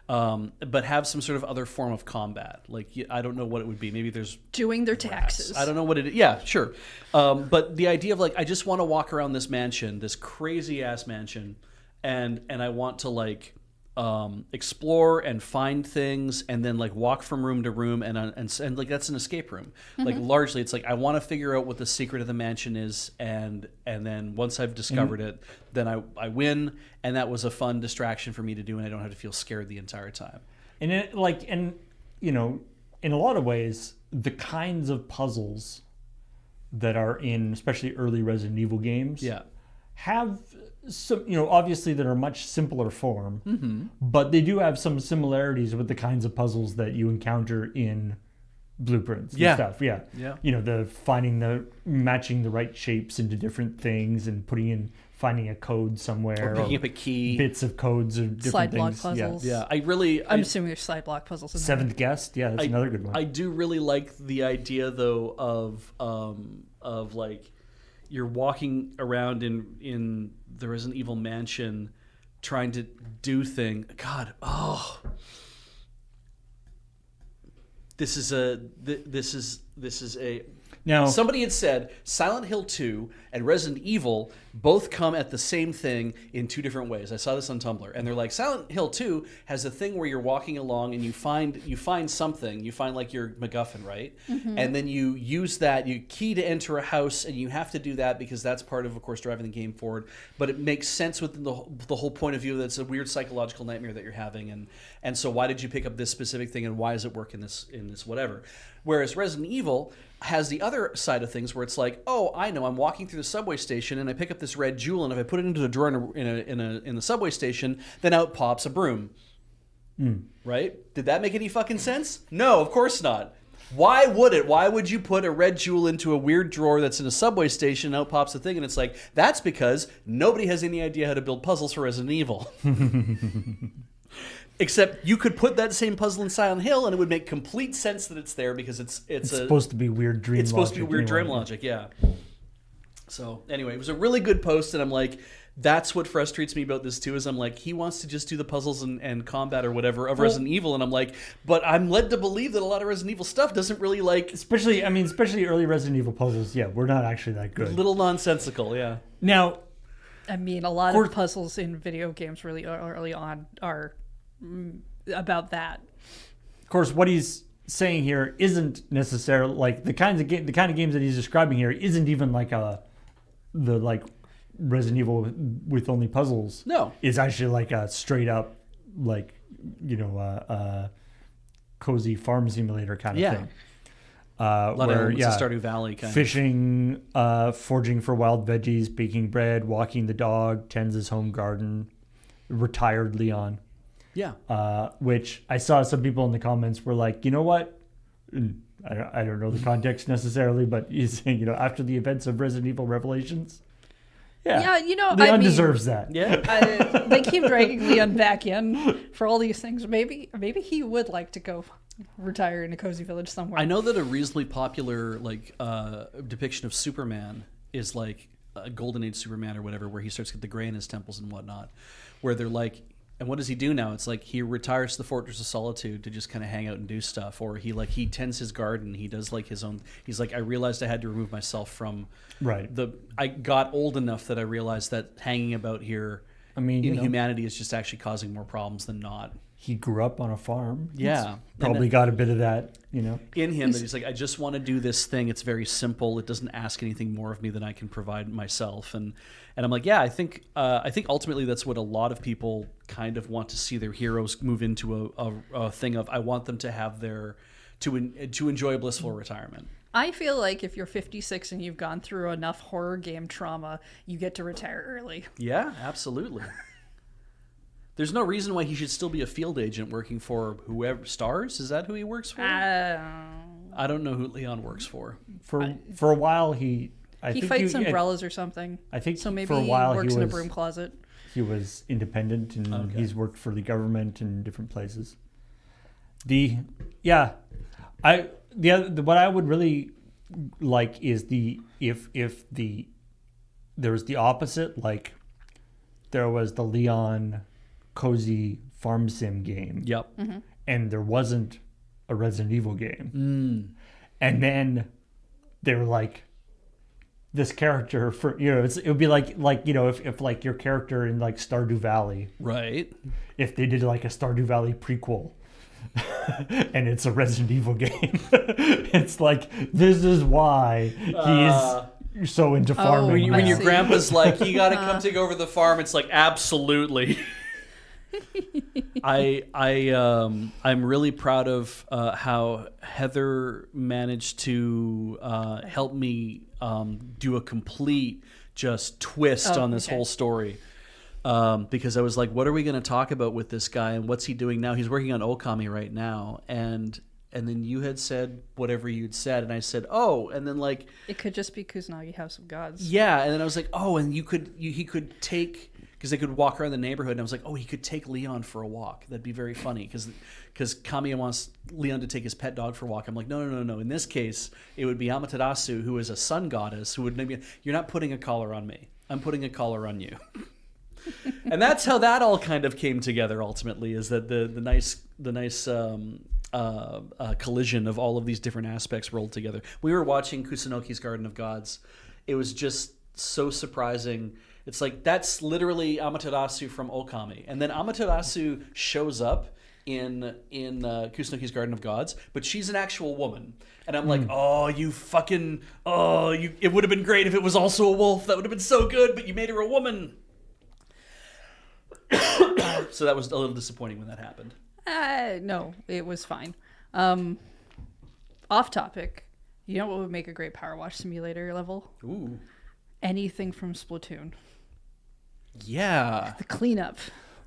but have some sort of other form of combat, like I don't know what it would be. Maybe there's Doing their taxes. I don't know what it is. Yeah, sure. But the idea of like, I just want to walk around this mansion, this crazy ass mansion, and I want to like explore and find things, and then like walk from room to room, and like that's an escape room. Like largely, it's like I want to figure out what the secret of the mansion is, and then once I've discovered it, then I win, and that was a fun distraction for me to do, and I don't have to feel scared the entire time. And in a lot of ways, the kinds of puzzles that are in especially early Resident Evil games Yeah. have some, obviously that are much simpler form, but they do have some similarities with the kinds of puzzles that you encounter in Blueprints and Yeah. stuff. Yeah. Yeah. The matching the right shapes into different things and finding a code somewhere, Or picking up a key. bits of codes of different Slide block things. puzzles. Yeah, I'm assuming there's slide block puzzles in there. Seventh Guest, yeah, that's another good one. I do really like the idea though of like you're walking around in the Resident Evil mansion trying to do thing. God, this is a Now, somebody had said Silent Hill 2 and Resident Evil both come at the same thing in two different ways. I saw this on Tumblr, and they're like, Silent Hill 2 has a thing where you're walking along and you find something, you find like your MacGuffin, right? And then you use that, you key to enter a house, and you have to do that because that's part of course, driving the game forward. But it makes sense within the whole point of view that it's a weird psychological nightmare that you're having, and so why did you pick up this specific thing, and why does it work in this whatever? Whereas Resident Evil has the other side of things where it's like, oh, I know, I'm walking through the subway station and I pick up this red jewel, and if I put it into the drawer in the subway station, then out pops a broom. Right? Did that make any fucking sense? No, of course not. Why would it? Why would you put a red jewel into a weird drawer that's in a subway station and out pops a thing? And it's like, that's because nobody has any idea how to build puzzles for Resident Evil. Except you could put that same puzzle in Silent Hill and it would make complete sense that it's there because it's supposed to be weird dream. It's supposed to be weird dream anyway. logic, yeah. So anyway, it was a really good post, and I'm like, that's what frustrates me about this too. Is I'm like, he wants to just do the puzzles and combat or whatever of Resident Evil, and I'm like, but I'm led to believe that a lot of Resident Evil stuff doesn't really like Especially early Resident Evil puzzles. Yeah, we're not actually that good. little nonsensical, yeah. Now, I mean, a lot of puzzles in video games really early on are about that. of course, what he's saying here isn't necessarily like the kind of games that he's describing here isn't even like the like Resident Evil with only puzzles. No. Is actually like a straight up like cozy farm simulator kind of thing. A lot where, of Stardew Valley kind fishing, foraging for wild veggies, baking bread, walking the dog, tends his home garden, retired Leon. Yeah. Which I saw some people in the comments were like, you know what? I don't know the context necessarily, but he's saying, after the events of Resident Evil Revelations. Yeah, Leon deserves that. Yeah. They keep dragging Leon back in for all these things. Maybe he would like to go retire in a cozy village somewhere. I know that a reasonably popular depiction of Superman is like a Golden Age Superman or whatever, where he starts to get the gray in his temples and whatnot, where they're like, and what does he do now? It's like he retires to the Fortress of Solitude to just kind of hang out and do stuff, or he tends his garden. He does like his own. He's like, I realized I had to remove myself from I got old enough that I realized that hanging about here, humanity is just actually causing more problems than not. He grew up on a farm. Yeah. Probably got a bit of that, in him, that he's like, I just want to do this thing. It's very simple. It doesn't ask anything more of me than I can provide myself. And I'm like, yeah, I think ultimately that's what a lot of people kind of want to see their heroes move into a thing of, I want them to have to enjoy a blissful retirement. I feel like if you're 56 and you've gone through enough horror game trauma, you get to retire early. Yeah, absolutely. There's no reason why he should still be a field agent working for whoever. Stars? Is that who he works for? I don't know who Leon works for. For a while, he fights umbrellas or something. I think so. Maybe for a while he works in a broom closet. He was independent, and he's worked for the government in different places. What I would really like is if there was the opposite, like there was the Leon cozy farm sim game. Yep. Mm-hmm. And there wasn't a Resident Evil game. And then they were like, this character for it would be like if like your character in like Stardew Valley, right? If they did like a Stardew Valley prequel, and it's a Resident Evil game, it's like, this is why he's so into farming. When your grandpa's like, you got to come take over the farm, it's like, absolutely. I'm really proud of how Heather managed to help me do a complete just twist on this whole story. Because I was like, what are we going to talk about with this guy, and what's he doing now? He's working on Okami right now, and then you had said whatever you'd said, and I said, oh, and then like it could just be Kusanagi House of Gods. Yeah, and then I was like, oh, and he could take. Because they could walk around the neighborhood, and I was like, oh, he could take Leon for a walk. That'd be very funny, because Kamiya wants Leon to take his pet dog for a walk. I'm like, no. In this case, it would be Amaterasu, who is a sun goddess, who would maybe, you're not putting a collar on me. I'm putting a collar on you. And that's how that all kind of came together, ultimately, is that the nice collision of all of these different aspects rolled together. We were watching Kusanoki's Garden of Gods. It was just so surprising. It's like, that's literally Amaterasu from Okami. And then Amaterasu shows up in Kusanoki's Garden of Gods, but she's an actual woman. And I'm like, oh, it would have been great if it was also a wolf. That would have been so good, but you made her a woman. So that was a little disappointing when that happened. No, it was fine. Off topic. You know what would make a great Power Wash Simulator level? Ooh. Anything from Splatoon. Yeah. The cleanup.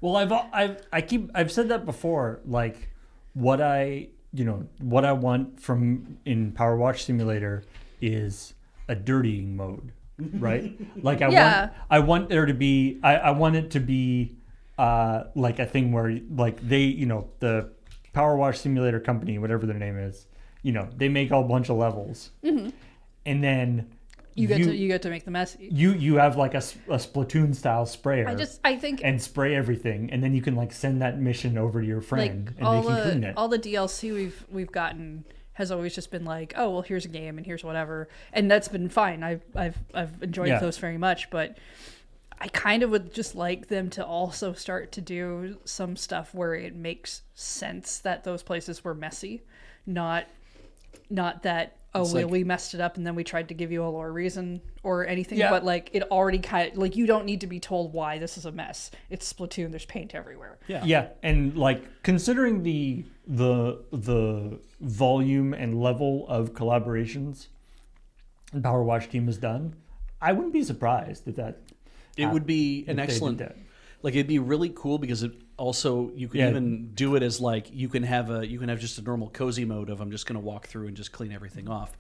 Well, I've said that before. Like, what I want from in Power Wash Simulator is a dirtying mode, right? Like I want there to be. I want it to be like a thing where like they the Power Wash Simulator company, whatever their name is, they make a bunch of levels, and then. You get to make the messy. You have like a Splatoon style sprayer. I think and spray everything, and then you can like send that mission over to your friend, and they can clean it. All the DLC we've gotten has always just been like, oh well, here's a game and here's whatever, and that's been fine. I've enjoyed those very much, but I kind of would just like them to also start to do some stuff where it makes sense that those places were messy, not that we messed it up and then we tried to give you a lore reason or anything, but like it already kind of like you don't need to be told why this is a mess. It's Splatoon. There's paint everywhere. Yeah, and like considering the volume and level of collaborations the Power Wash team has done, I wouldn't be surprised if that. It would be an if they excellent. did that. Like it'd be really cool because it also you could even do it as like you can have just a normal cozy mode of I'm just going to walk through and just clean everything off.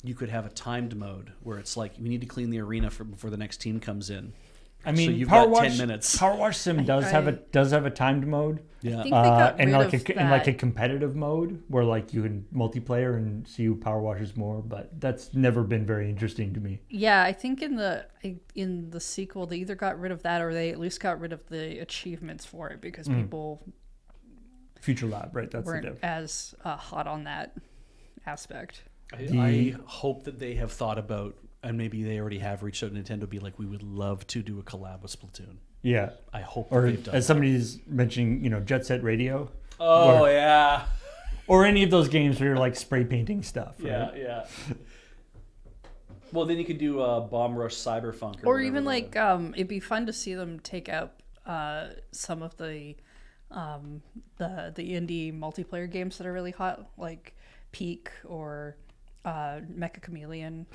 You could have a timed mode where it's like we need to clean the arena before the next team comes in. I mean, so you've Power got Wash, 10 minutes. Power Wash Sim does have a timed mode. Yeah. I think they got and rid like of and like a that. competitive mode where like you can multiplayer and see who power washes more, but that's never been very interesting to me. Yeah, I think in the sequel they either got rid of that or they at least got rid of the achievements for it because people Future Lab, right? That's the weren't diff. as hot on that aspect. I hope that they have thought about, and maybe they already have reached out to Nintendo, be like, we would love to do a collab with Splatoon. Yeah. I hope Or they've done as somebody's mentioning, Jet Set Radio. Oh, Or- yeah. Or any of those games where you're like spray painting stuff, right? Yeah. Well, then you could do Bomb Rush Cyberpunk. Or even like it'd be fun to see them take up some of the indie multiplayer games that are really hot, like Peak or Mecha Chameleon.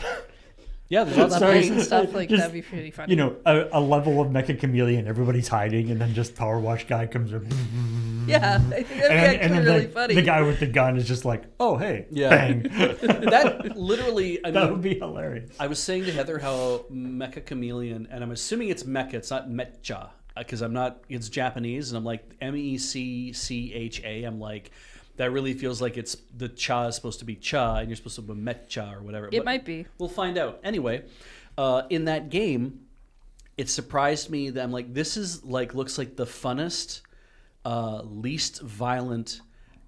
Yeah, there's lots of Levels Sorry. and stuff like Just, that'd be pretty funny. A level of Mecha Chameleon, everybody's hiding, and then just Power Wash guy comes up. Yeah, I think that'd be actually really funny. The guy with the gun is just like, oh, hey, Yeah. bang. that literally. I That mean, would be hilarious. I was saying to Heather how Mecha Chameleon, and I'm assuming it's Mecha, it's not Mecha, because it's Japanese, and I'm like Meccha. I'm like, that really feels like it's the cha is supposed to be cha, and you're supposed to be Mecha or whatever. It might be. We'll find out. Anyway, in that game, it surprised me that I'm like, this is like looks like the funnest, least violent,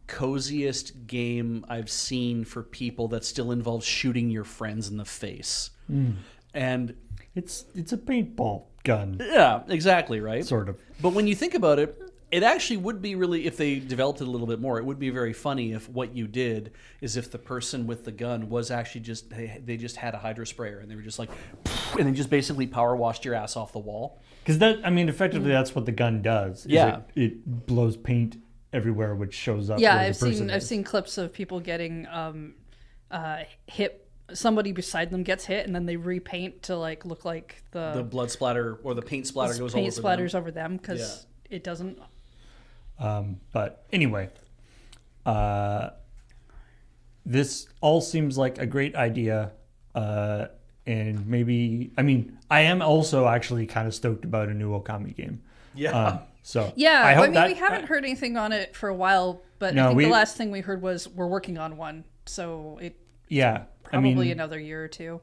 coziest game I've seen for people that still involves shooting your friends in the face. And It's a paintball gun, yeah, exactly, right? sort of. But when you think about it, it actually would be really, if they developed it a little bit more, it would be very funny if what you did is if the person with the gun was actually just, they just had a hydro sprayer and they were just like, and they just basically power washed your ass off the wall. Because effectively, that's what the gun does. Is Yeah. It blows paint everywhere, which shows up. Yeah, where the I've person seen is. clips of people getting hit. Somebody beside them gets hit, and then they repaint to like look like The blood splatter or the paint splatter goes all paint over splatters them. over them because it doesn't. But anyway, this all seems like a great idea. And maybe, I am also actually kind of stoked about a new Okami game. Yeah. So Yeah, I hope we haven't heard anything on it for a while, but No, I think the we- last thing we heard was we're working on one, so it Yeah, probably another year or two.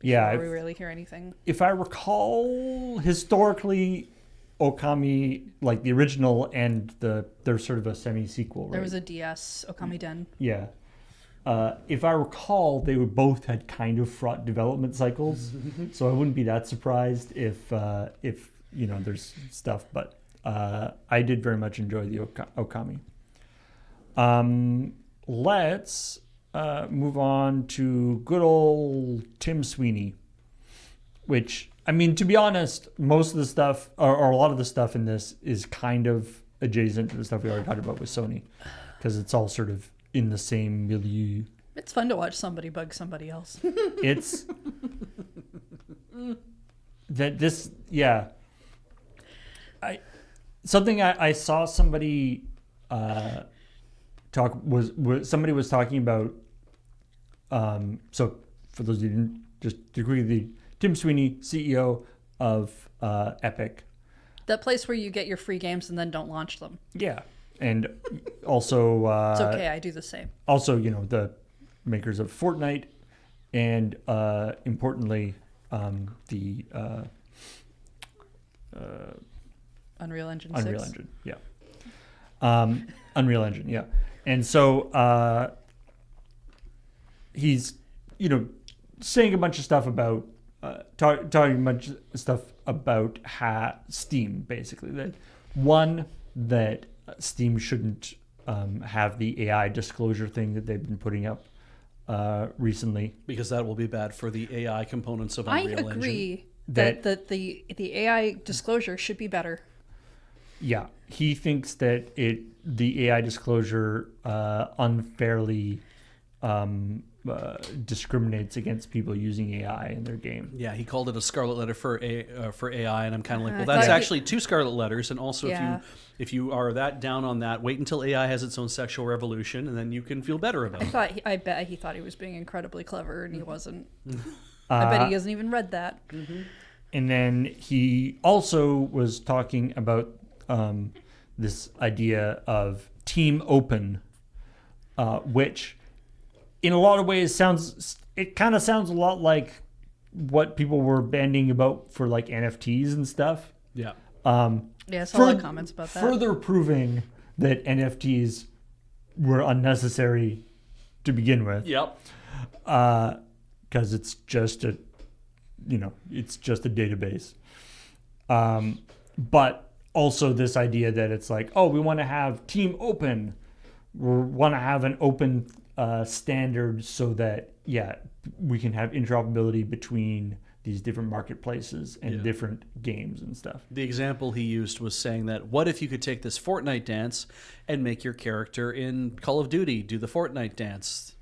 Yeah, Before we really hear anything. if I recall, historically, Okami, like the original and they're sort of a semi-sequel, right? There was a DS Okami Den. Yeah. If I recall, they were both had kind of fraught development cycles, so I wouldn't be that surprised if there's stuff. But I did very much enjoy the Okami. Let's move on to good old Tim Sweeney, which, to be honest, most of the stuff, or a lot of the stuff in this is kind of adjacent to the stuff we already talked about with Sony, because it's all sort of in the same milieu. It's fun to watch somebody bug somebody else. It's that this, yeah. I saw somebody somebody was talking about. So for those who didn't, just to quickly, Tim Sweeney, CEO of Epic. That place where you get your free games and then don't launch them. Yeah, and also It's okay, I do the same. also, the makers of Fortnite, and importantly, the Unreal Engine 6. Unreal Engine, yeah. Unreal Engine, yeah. And so he's, saying a bunch of stuff about, talking a bunch of stuff about Steam, basically. That one, that Steam shouldn't have the AI disclosure thing that they've been putting up recently. Because that will be bad for the AI components of Unreal Engine. I agree that the AI disclosure should be better. Yeah, he thinks that the AI disclosure unfairly discriminates against people using AI in their game. Yeah, he called it a scarlet letter for AI, and I'm kind of like, well, that's actually 2 scarlet letters. And also, if you are that down on that, wait until AI has its own sexual revolution, and then you can feel better about it. I bet he thought he was being incredibly clever, and he wasn't. I bet he hasn't even read that. Mm-hmm. And then he also was talking about this idea of team open, which in a lot of ways kind of sounds a lot like what people were banding about for like NFTs and stuff. Yeah. Yeah, I saw a lot of comments about that. Further proving that NFTs were unnecessary to begin with. Yep. Because it's just a database. But also this idea that it's like, oh, we want to have team open. We want to have an open standard so that, we can have interoperability between these different marketplaces and different games and stuff. The example he used was saying that, what if you could take this Fortnite dance and make your character in Call of Duty do the Fortnite dance?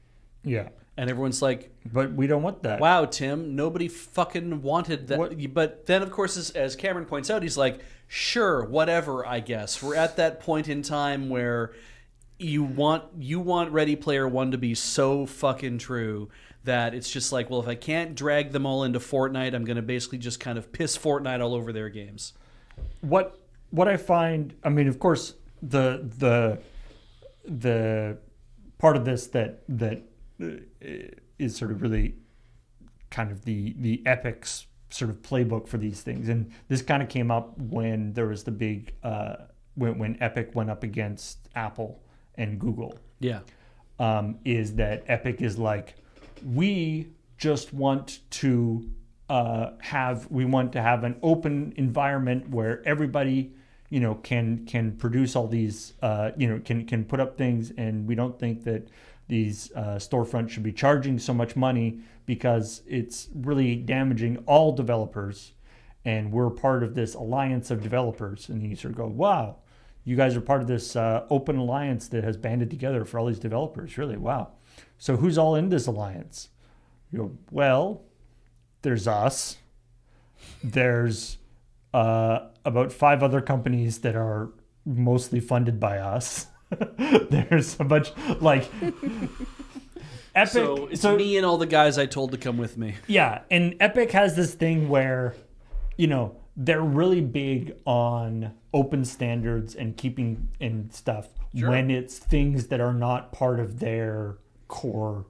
Yeah. And everyone's like, but we don't want that. Wow, Tim, nobody fucking wanted that. What? But then, of course, as Cameron points out, he's like, sure, whatever, I guess. We're at that point in time where you want Ready Player One to be so fucking true that it's just like, well, if I can't drag them all into Fortnite, I'm going to basically just kind of piss Fortnite all over their games. What I find, I mean, of course, the part of this that is sort of really kind of the Epic's sort of playbook for these things, and this kind of came up when there was the big when Epic went up against Apple and Google. Yeah, is that Epic is like, we just want to have an open environment where everybody can produce all these can put up things, and we don't think that these storefronts should be charging so much money because it's really damaging all developers, and we're part of this alliance of developers. And you sort of go, wow, you guys are part of this open alliance that has banded together for all these developers. Really, wow. So who's all in this alliance? You go, well, there's us. There's about 5 other companies that are mostly funded by us. There's a bunch like Epic. So it's me and all the guys I told to come with me. Yeah, and Epic has this thing where, they're really big on open standards and keeping and stuff when it's things that are not part of their core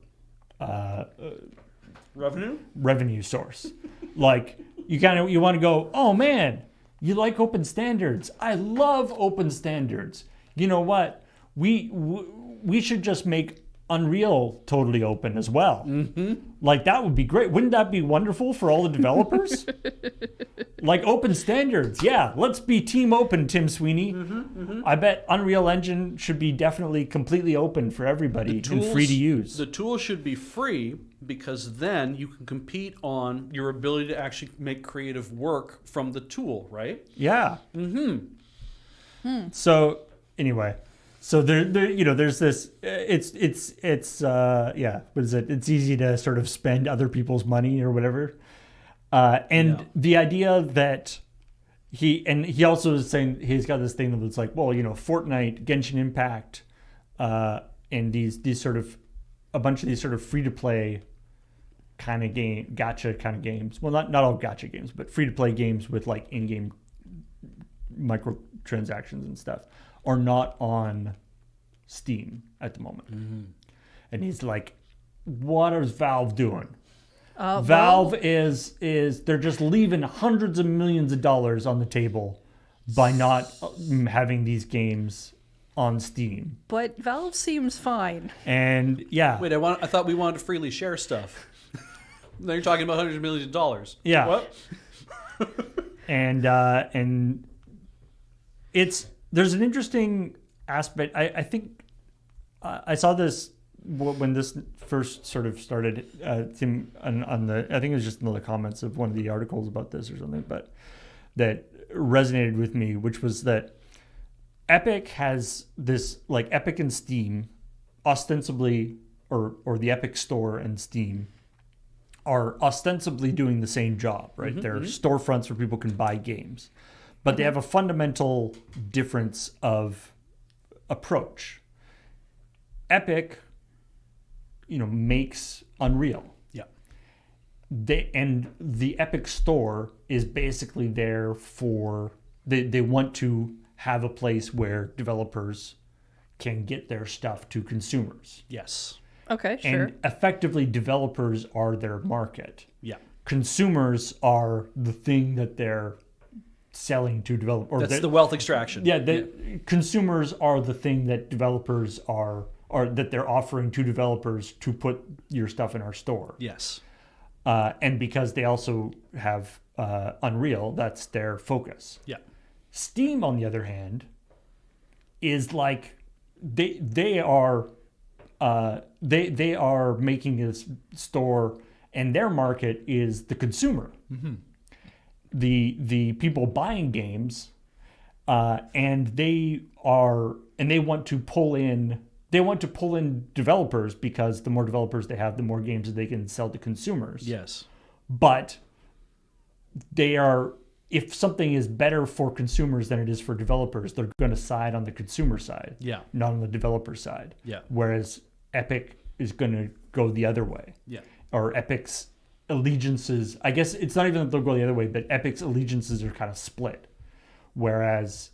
revenue source. Like you want to go, oh man, you like open standards. I love open standards. You know what? We should just make Unreal totally open as well. Mm-hmm. Like, that would be great. Wouldn't that be wonderful for all the developers? Like, open standards. Yeah, let's be team open, Tim Sweeney. Mm-hmm, mm-hmm. I bet Unreal Engine should be definitely completely open for everybody and free to use. The tool should be free, because then you can compete on your ability to actually make creative work from the tool, right? Yeah. Mm-hmm. So, anyway... So there's this. What is it? It's easy to sort of spend other people's money or whatever. The idea that he also is saying he's got this thing that's like, well, Fortnite, Genshin Impact, and these sort of a bunch of these sort of free to play kind of gacha kind of games. Well, not all gacha games, but free to play games with like in-game microtransactions and stuff are not on Steam at the moment. Mm-hmm. And he's like, what is Valve doing? Valve is they're just leaving hundreds of millions of dollars on the table by not having these games on Steam. But Valve seems fine. And yeah. Wait, I thought we wanted to freely share stuff. Now you're talking about hundreds of millions of dollars. Yeah. What? and there's an interesting aspect. I think I saw this when this first sort of started. Tim on the I think it was just in the comments of one of the articles about this or something, but that resonated with me, which was that Epic has this, like, Epic and Steam ostensibly, or the Epic Store and Steam are ostensibly doing the same job, right? They're storefronts where people can buy games, but they have a fundamental difference of approach. Epic, makes Unreal. Yeah. And the Epic Store is basically there for they want to have a place where developers can get their stuff to consumers. Yes. Okay, sure. And effectively, developers are their market. Yeah. Consumers are the thing that they're selling to developers. That's the wealth extraction. Yeah, consumers are the thing that developers are that they're offering to developers to put your stuff in our store. Yes. And because they also have Unreal, that's their focus. Yeah. Steam, on the other hand, is like they are making this store, and their market is the consumer, the people buying games, and they want to pull in developers, because the more developers they have, the more games that they can sell to consumers. Yes. But if something is better for consumers than it is for developers, they're going to side on the consumer side, not on the developer side. Yeah. Whereas Epic is going to go the other way. Yeah. Or Epic's allegiances, I guess it's not even that they'll go the other way, but Epic's allegiances are kind of split. Whereas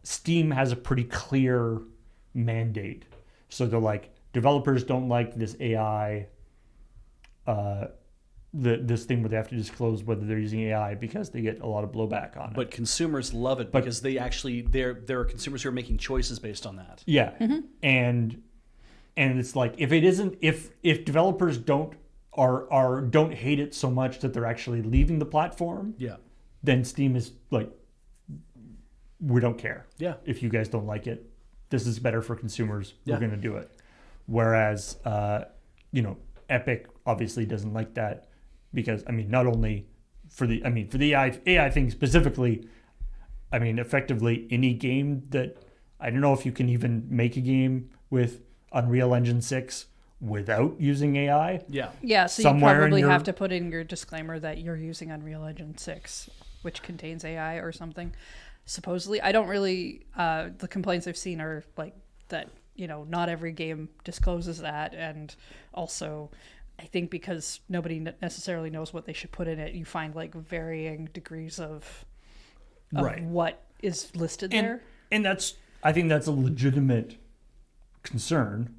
Steam has a pretty clear mandate. So they're like, developers don't like this AI, this thing where they have to disclose whether they're using AI, because they get a lot of blowback on it. But consumers love it because there are consumers who are making choices based on that. Yeah. And it's like, if developers don't hate it so much that they're actually leaving the platform, then Steam is like, we don't care. Yeah. If you guys don't like it, this is better for consumers. We're going to do it. Whereas, Epic obviously doesn't like that, because, not only for the AI thing specifically, effectively any game that, I don't know if you can even make a game with Unreal Engine 6 without using AI. Yeah. Yeah, so you probably have to put in your disclaimer that you're using Unreal Engine 6, which contains AI or something. Supposedly, I don't really, the complaints I've seen are like that, not every game discloses that. And also, I think because nobody necessarily knows what they should put in it, you find like varying degrees of what is listed there. And I think that's a legitimate concern.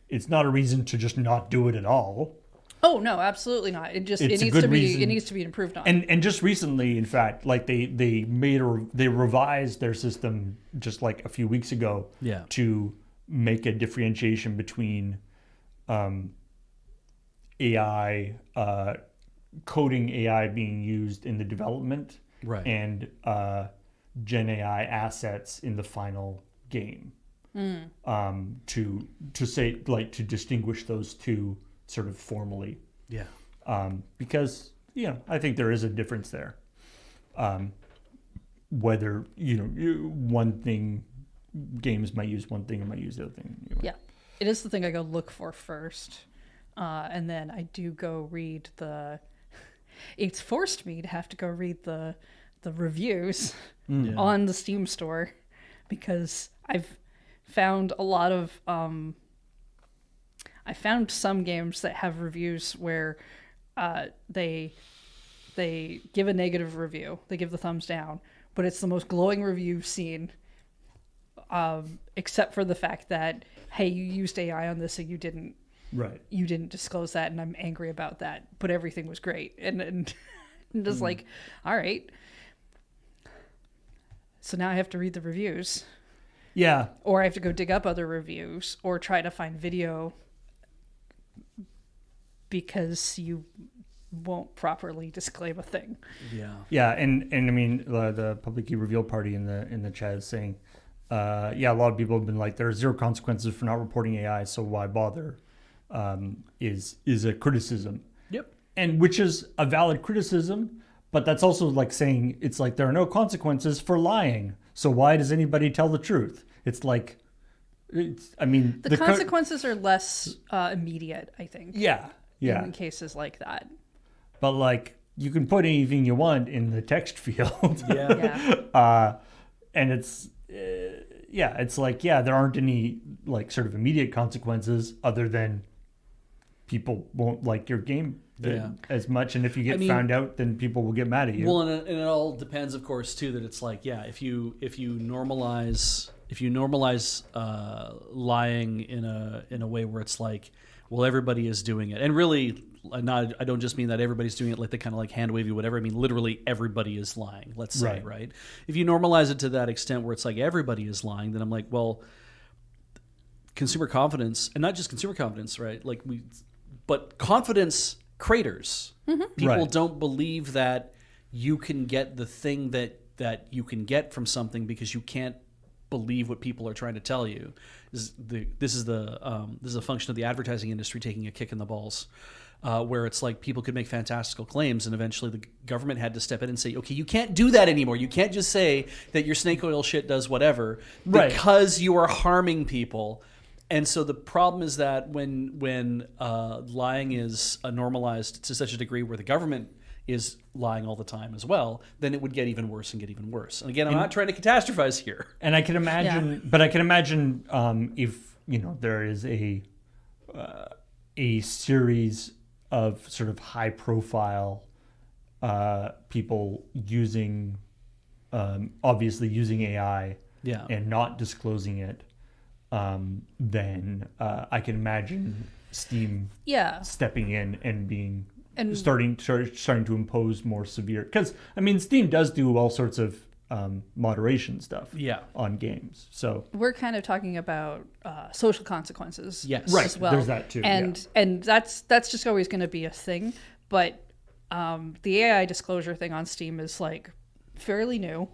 It's not a reason to just not do it at all. Oh no, absolutely not. It needs to be improved on. And just recently, in fact, like they revised their system just like a few weeks ago to make a differentiation between AI, coding AI being used in the development, and Gen AI assets in the final game. To say, like, to distinguish those two sort of formally. Yeah. Because, I think there is a difference there. Whether, one thing, games might use one thing or might use the other thing. Anyway. Yeah. It is the thing I go look for first. And then I do go read it's forced me to have to go read the reviews on the Steam store, because I've found a lot of, I found some games that have reviews where they give a negative review. They give the thumbs down, but it's the most glowing review you've seen, except for the fact that, hey, you used AI on this, so you didn't disclose that, and I'm angry about that, but everything was great. And just like, all right. So now I have to read the reviews. Yeah. Or I have to go dig up other reviews, or try to find video, because won't properly disclaim a thing. Yeah. Yeah, and I mean the public key reveal party in the chat is saying, yeah, a lot of people have been like, there are zero consequences for not reporting AI, so why bother? Is a criticism. Yep. And which is a valid criticism, but that's also like saying it's like there are no consequences for lying, so why does anybody tell the truth? It's like, I mean, The consequences are less immediate, I think. Yeah. In cases like that. But like, you can put anything you want in the text field. Yeah. And it's it's like, yeah, there aren't any like sort of immediate consequences other than people won't like your game as much, and if you get found out, then people will get mad at you. Well, and it all depends, of course, too. That it's like, yeah, if you normalize lying in a way where it's like, well, everybody is doing it, and really, I don't just mean that everybody's doing it like they kind of like hand wavy whatever. I mean literally everybody is lying. Let's say, right? If you normalize it to that extent where it's like everybody is lying, then I'm like, well, consumer confidence, and not just consumer confidence, right? But confidence craters. Mm-hmm. People don't believe that you can get the thing that you can get from something because you can't believe what people are trying to tell you. This is a function of the advertising industry taking a kick in the balls, where it's like people could make fantastical claims, and eventually the government had to step in and say, okay, you can't do that anymore. You can't just say that your snake oil shit does whatever because you are harming people. And so the problem is that when lying is normalized to such a degree where the government is lying all the time as well, then it would get even worse and get even worse. And again, I'm not trying to catastrophize here. And I can imagine, but I can imagine if there is a series of sort of high profile people using, obviously using AI, and not disclosing it. Then I can imagine Steam stepping in and starting to impose more severe, because I mean Steam does do all sorts of moderation stuff on games. So we're kind of talking about social consequences, as well. There's that too, and that's just always going to be a thing. But the AI disclosure thing on Steam is like fairly new,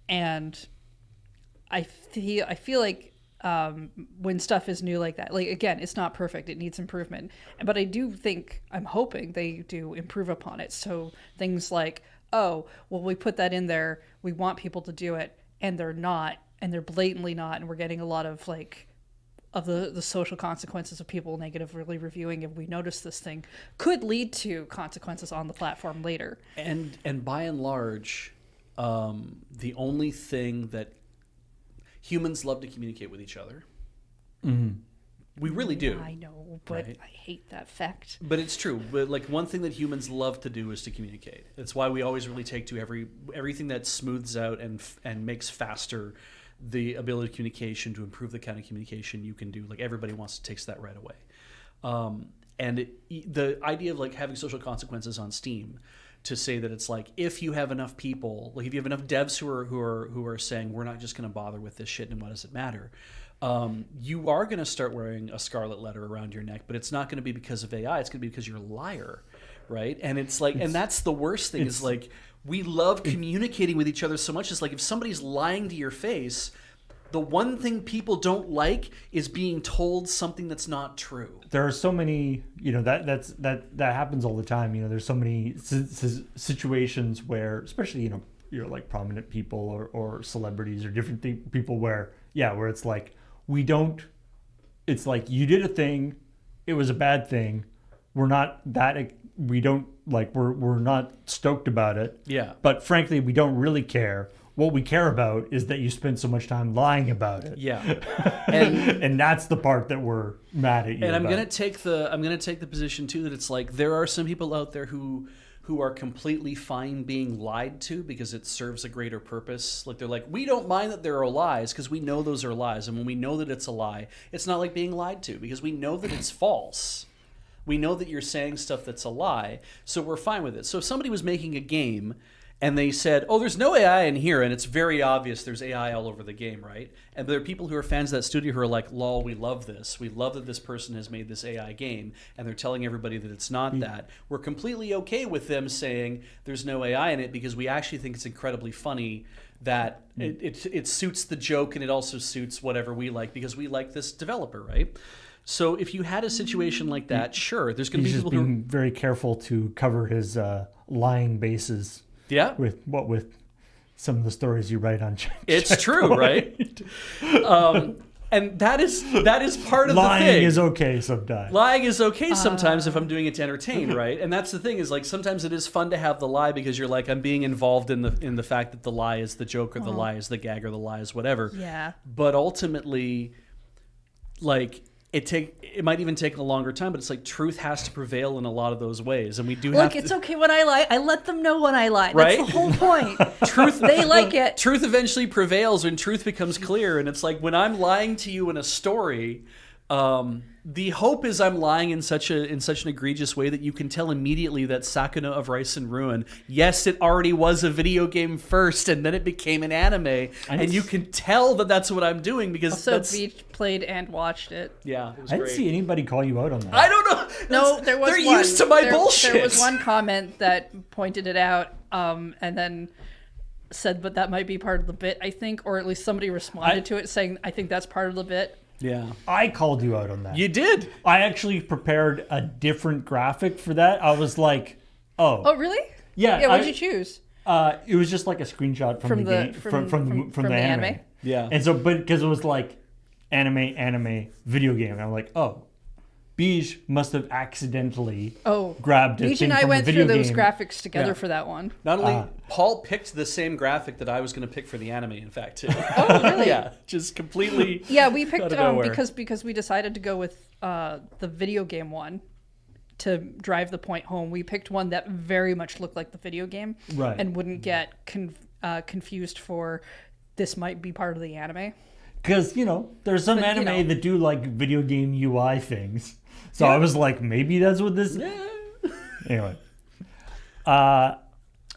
and I feel like when stuff is new like that, like again, it's not perfect, it needs improvement, but I'm hoping they do improve upon it. So things like, oh, well, we put that in there, we want people to do it, and they're not, and they're blatantly not, and we're getting a lot of like of the social consequences of people negatively reviewing if we notice this thing could lead to consequences on the platform later. And by and large, the only thing that humans love to communicate with each other. Mm-hmm. We really do. I know, but I hate that fact. But it's true. But like one thing that humans love to do is to communicate. That's why we always really take to everything that smooths out and makes faster the ability of communication to improve the kind of communication you can do. Like everybody wants to take that right away. And the idea of like having social consequences on Steam, to say that it's like, if you have enough people, like if you have enough devs who are saying we're not just going to bother with this shit and what does it matter, you are going to start wearing a scarlet letter around your neck, but it's not going to be because of AI. It's going to be because you're a liar, right? And it's like, and that's the worst thing is like, we love communicating with each other so much. It's like if somebody's lying to your face, the one thing people don't like is being told something that's not true. There are so many, that happens all the time. There's so many situations where, especially, you're like prominent people or celebrities or different people where it's like, it's like you did a thing, it was a bad thing. We're not stoked about it. Yeah. But frankly, we don't really care. What we care about is that you spend so much time lying about it. Yeah. And that's the part that we're mad at you and I'm about. gonna take the position too that it's like there are some people out there who are completely fine being lied to because it serves a greater purpose. Like they're like, we don't mind that there are lies because we know those are lies, and when we know that it's a lie, it's not like being lied to because we know that it's false. We know that you're saying stuff that's a lie, so we're fine with it. So if somebody was making a game and they said, "Oh, there's no AI in here," and it's very obvious there's AI all over the game, right? And there are people who are fans of that studio who are like, "Lol, we love this. We love that this person has made this AI game," and they're telling everybody that it's not that. We're completely okay with them saying there's no AI in it because we actually think it's incredibly funny that it suits the joke and it also suits whatever we like because we like this developer, right? So if you had a situation like that, sure, there's going to be He's people just who being very careful to cover his lying bases with some of the stories you write on It's true, right? And that is part of the thing. Lying is okay sometimes. Lying is okay sometimes if I'm doing it to entertain, right? And that's the thing is like sometimes it is fun to have the lie because you're like I'm being involved in the fact that the lie is the joke or the lie is the gag or the lie is whatever. Yeah. But ultimately, like it might even take a longer time, but it's like truth has to prevail in a lot of those ways, and we do. Look, it's okay when I lie. I let them know when I lie. Right? That's the whole point. Truth, they like it. Truth eventually prevails when truth becomes clear, and it's like when I'm lying to you in a story. The hope is I'm lying in such an egregious way that you can tell immediately that Sakuna of Rice and Ruin, yes, it already was a video game first, and then it became an anime, and you can tell that that's what I'm doing because Also, Beach played and watched it. Yeah, it was I great. didn't see anybody call you out on that. I don't know. No, there was They're one. used to my bullshit. There was one comment that pointed it out, and then said, "But that might be part of the bit, I think," or at least somebody responded to it saying, "I think that's part of the bit." Yeah. I called you out on that. You did. I actually prepared a different graphic for that. I was like, Oh, really? Yeah. Yeah, what'd you choose? It was just like a screenshot from the game, from the anime. Yeah. And so, but because it was like anime, video game, and I'm like, oh, Beige must have accidentally grabbed it. Beach and I went through those graphics together for that one. Not only Paul picked the same graphic that I was going to pick for the anime, in fact, too. Oh, really? Yeah, just completely. Yeah, we picked because we decided to go with the video game one to drive the point home. We picked one that very much looked like the video game, right, and wouldn't get confused for this might be part of the anime. Because there's some anime that do like video game UI things. So I was like, maybe that's what this. Anyway. Oh,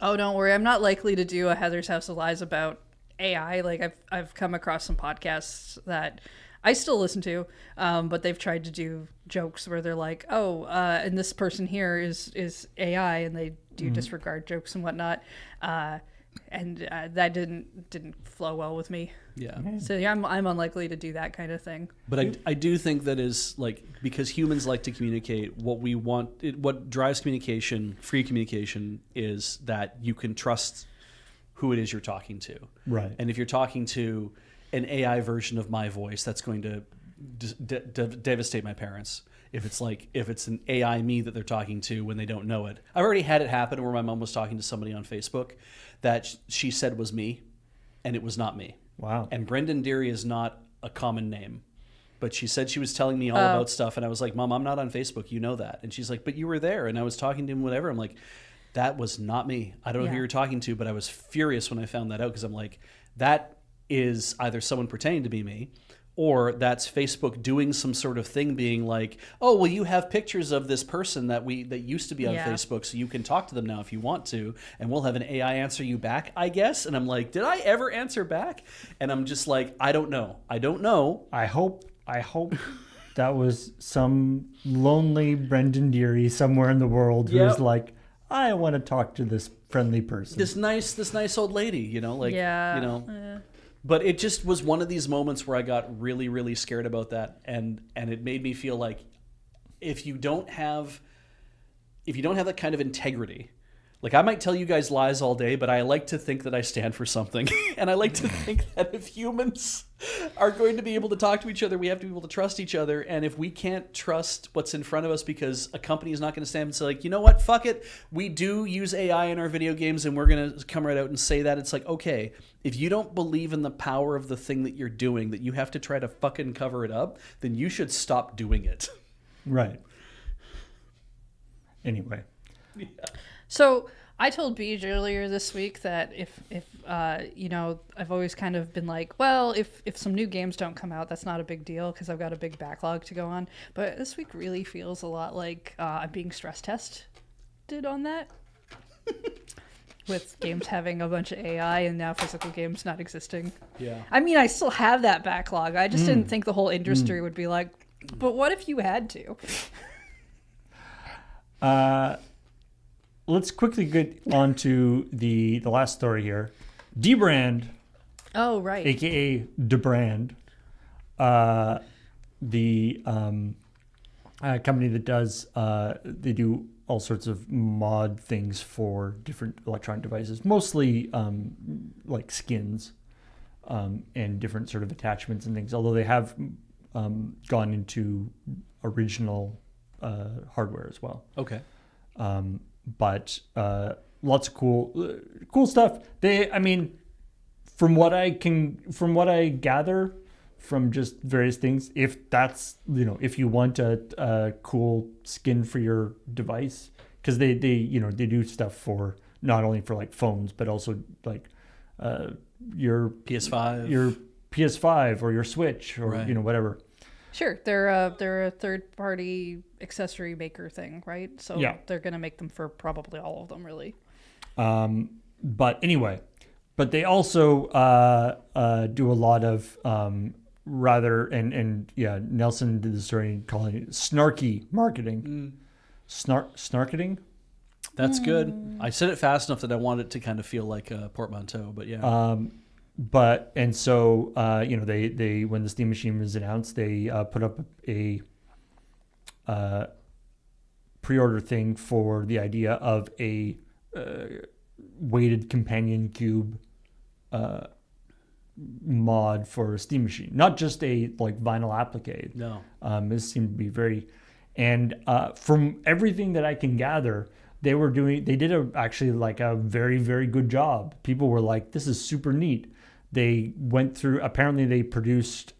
don't worry. I'm not likely to do a Heather's House of Lies about AI. Like I've come across some podcasts that I still listen to, but they've tried to do jokes where they're like, and this person here is AI, and they do disregard jokes and whatnot. And that didn't flow well with me. Yeah. So yeah, I'm unlikely to do that kind of thing. But I do think that is like because humans like to communicate. What we want, what drives communication, free communication, is that you can trust who it is you're talking to. Right. And if you're talking to an AI version of my voice, that's going to devastate my parents. If it's an AI me that they're talking to when they don't know it. I've already had it happen where my mom was talking to somebody on Facebook that she said was me, and it was not me. Wow. And Brendan Deary is not a common name. But she said she was telling me all about stuff, and I was like, Mom, I'm not on Facebook. You know that. And she's like, but you were there, and I was talking to him, whatever. I'm like, that was not me. I don't know who you're talking to, but I was furious when I found that out because I'm like, that is either someone pretending to be me, or that's Facebook doing some sort of thing being like, oh, well, you have pictures of this person that used to be on Facebook, so you can talk to them now if you want to, and we'll have an AI answer you back, I guess. And I'm like, did I ever answer back? And I'm just like, I don't know. I hope that was some lonely Brendan Deary somewhere in the world who's like, I want to talk to this friendly person. This nice old lady, But it just was one of these moments where I got really, really scared about that, and it made me feel like if you don't have that kind of integrity, like I might tell you guys lies all day, but I like to think that I stand for something, and I like to think that if humans are going to be able to talk to each other, we have to be able to trust each other, and if we can't trust what's in front of us because a company is not going to stand and say like, you know what, fuck it, we do use AI in our video games, and we're going to come right out and say that, it's like, okay, if you don't believe in the power of the thing that you're doing, that you have to try to fucking cover it up, then you should stop doing it. Right. Anyway. Yeah. So I told Beej earlier this week that if I've always kind of been like, well, if some new games don't come out, that's not a big deal because I've got a big backlog to go on. But this week really feels a lot like I'm being stress tested on that. with games having a bunch of AI and now physical games not existing. Yeah. I mean, I still have that backlog. I just didn't think the whole industry would be like, but what if you had to? Let's quickly get on to the last story here. Dbrand, Oh, right. aka Dbrand, the company that does they do all sorts of mod things for different electronic devices, mostly like skins and different sort of attachments and things. Although they have gone into original hardware as well. Okay. But lots of cool stuff. I mean, from what I gather from just various things, if that's, if you want a cool skin for your device, because they do stuff for not only for like phones, but also like your PS5 or your Switch or Right. Whatever. Sure, they're a third-party accessory maker thing, right? So Yeah. they're going to make them for probably all of them, really. But anyway, they also do a lot of Nelson did the story calling it snarky marketing. Snarketing? That's good. I said it fast enough that I want it to kind of feel like a portmanteau, but yeah. They when the Steam Machine was announced, they put up a pre-order thing for the idea of a weighted companion cube mod for a Steam Machine, not just a like vinyl applique. No. This seemed to be very, and from everything that I can gather, they did actually like a very, very good job. People were like, this is super neat. They went through, apparently they produced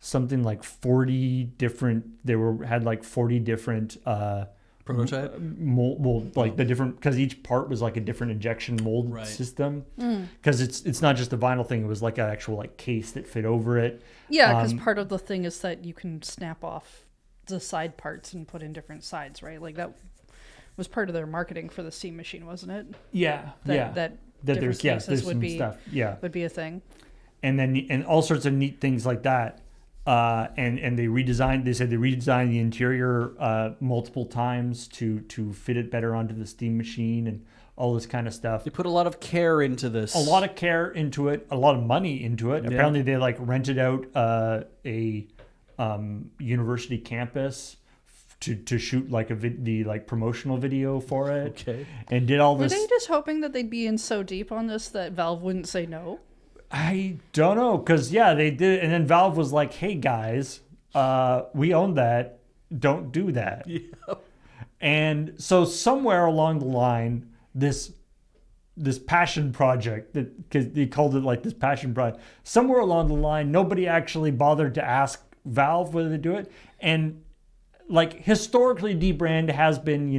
something like 40 different, had like 40 different Prototype? mold, like the different, because each part was like a different injection mold Right. system. Because it's not just a vinyl thing, it was like an actual like case that fit over it. Yeah, because part of the thing is that you can snap off the side parts and put in different sides, right? Like that was part of their marketing for the Steam Machine, wasn't it? Yeah, That there's cases there's would some be stuff. Yeah, would be a thing. and all sorts of neat things like that. And they redesigned. They said they redesigned the interior multiple times to fit it better onto the Steam Machine and all this kind of stuff. They put a lot of care into this. A lot of care into it, a lot of money into it. Yeah. Apparently, they like rented out a university campus to shoot like the like promotional video for it. Okay. And did all Were this. they just hoping that they'd be in so deep on this that Valve wouldn't say no? I don't know, because they did, and then Valve was like, "Hey guys, we own that. Don't do that." Yep. And so somewhere along the line, this passion project, because they called it like this passion project, somewhere along the line, nobody actually bothered to ask Valve whether they do it. And like historically, Dbrand has been,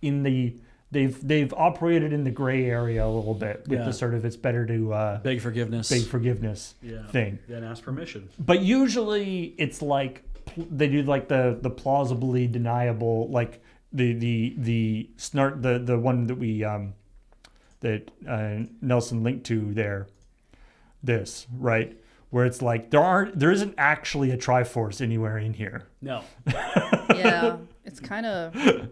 in the they've operated in the gray area a little bit with Yeah. the sort of it's better to Beg forgiveness. thing. Then ask permission. But usually it's like they do like the plausibly deniable, like the one that we that Nelson linked to there. This, right? Where it's like there isn't actually a Triforce anywhere in here. No. Yeah, it's kind of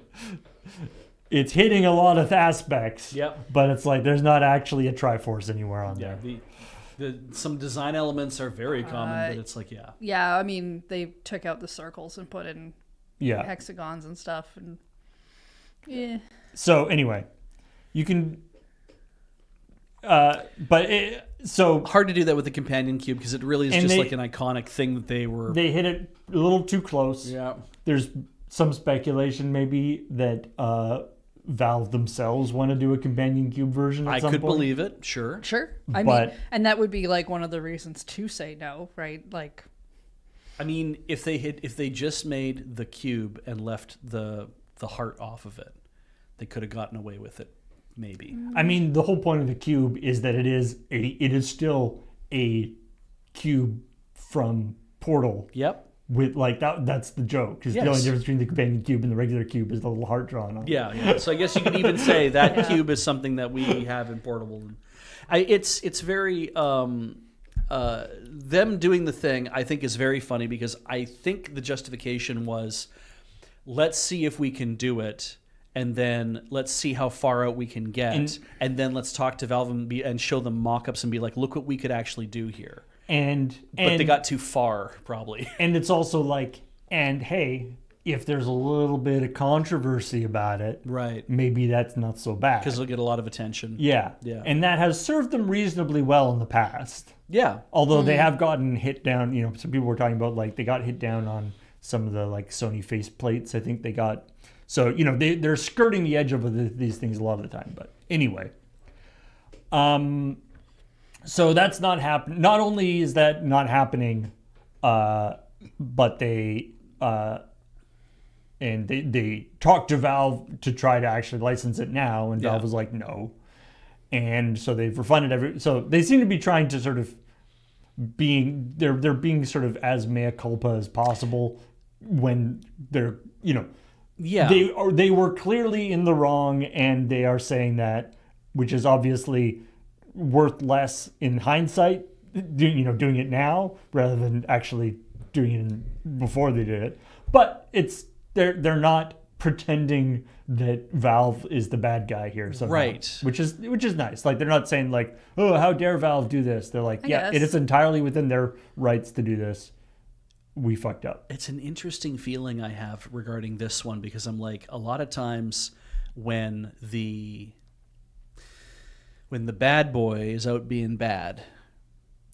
It's hitting a lot of aspects. Yep. But it's like there's not actually a Triforce anywhere on Yeah. there. Some design elements are very common, but it's like, yeah. yeah. I mean, they took out the circles and put in Yeah. hexagons and stuff, and yeah. So anyway, you can. So Hard to do that with the companion cube because it really is And just they- like an iconic thing that they were. they hit it a little too close. Yeah. There's some speculation maybe that Valve themselves want to do a companion cube version at I some could point. believe it. Sure. Sure. I But- mean, and that would be like one of the reasons to say no, right? Like, I mean, if they just made the cube and left the heart off of it, they could have gotten away with it. Maybe. I mean, the whole point of the cube is that it is still a cube from Portal Yep. with like that's the joke, because the only Yes. difference between the companion cube and the regular cube is the little heart drawn on it. Yeah. So I guess you could even say that cube is something that we have in portable. It's very them doing the thing. I think is very funny, because I think the justification was, let's see if we can do it, and then let's see how far out we can get, and then let's talk to Valve and show them mock-ups and be like, look what we could actually do here. But they got too far, probably. And it's also like, and hey, if there's a little bit of controversy about it, Right. maybe that's not so bad. Because they'll get a lot of attention. Yeah. And that has served them reasonably well in the past. Yeah. Although they have gotten hit down, some people were talking about like they got hit down on some of the like Sony face plates. I think they got, so they're skirting the edge of these things a lot of the time. But anyway, so that's not happening. Not only is that not happening, but they talked to Valve to try to actually license it now, and Valve was like, no. And so they've refunded so they seem to be trying to sort of they're being sort of as mea culpa as possible when they're, they were clearly in the wrong, and they are saying that, which is obviously worth less in hindsight, doing it now rather than actually doing it before they did it. But they're not pretending that Valve is the bad guy here somehow, Right. which is nice. Like, they're not saying like, oh, how dare Valve do this. They're like, it is entirely within their rights to do this. We fucked up. It's an interesting feeling I have regarding this one, because I'm like, a lot of times when the bad boy is out being bad,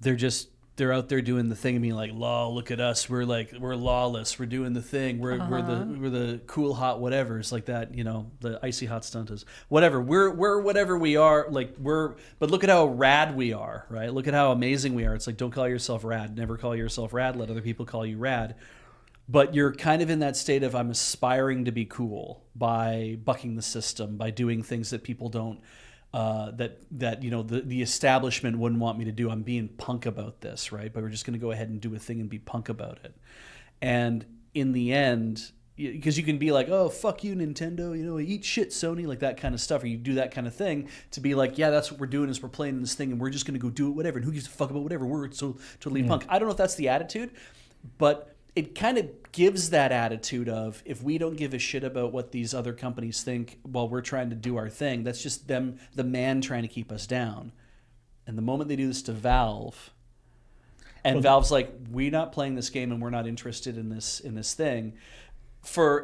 they're out there doing the thing and being like, "Law, look at us. We're lawless. We're doing the thing. We're the cool hot whatever's like that. The icy hot stuntas. Whatever. We're whatever we are. But look at how rad we are, right? Look at how amazing we are. It's like, don't call yourself rad. Never call yourself rad. Let other people call you rad. But you're kind of in that state of, I'm aspiring to be cool by bucking the system, by doing things that people don't. The establishment wouldn't want me to do. I'm being punk about this, right? But we're just going to go ahead and do a thing and be punk about it. And in the end, because you can be like, oh, fuck you, Nintendo, eat shit, Sony, like that kind of stuff, or you do that kind of thing to be like, yeah, that's what we're doing, is we're playing this thing and we're just going to go do it, whatever. And who gives a fuck about whatever? We're so totally punk. I don't know if that's the attitude, but it kind of gives that attitude of, if we don't give a shit about what these other companies think while we're trying to do our thing, that's just them, the man trying to keep us down. And the moment they do this to Valve, and Valve's like, we're not playing this game and we're not interested in this thing,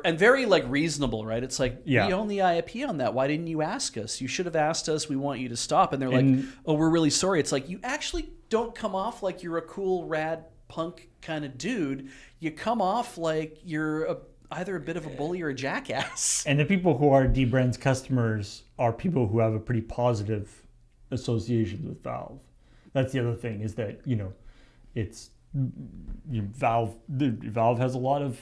and very like reasonable, right? It's like, we own the IP on that. Why didn't you ask us? You should have asked us. We want you to stop. And they're like, oh, we're really sorry. It's like, you actually don't come off like you're a cool, rad, punk kind of dude. You come off like you're either a bit of a bully or a jackass. And the people who are dbrand's customers are people who have a pretty positive association with Valve. That's the other thing, is that it's Valve has a lot of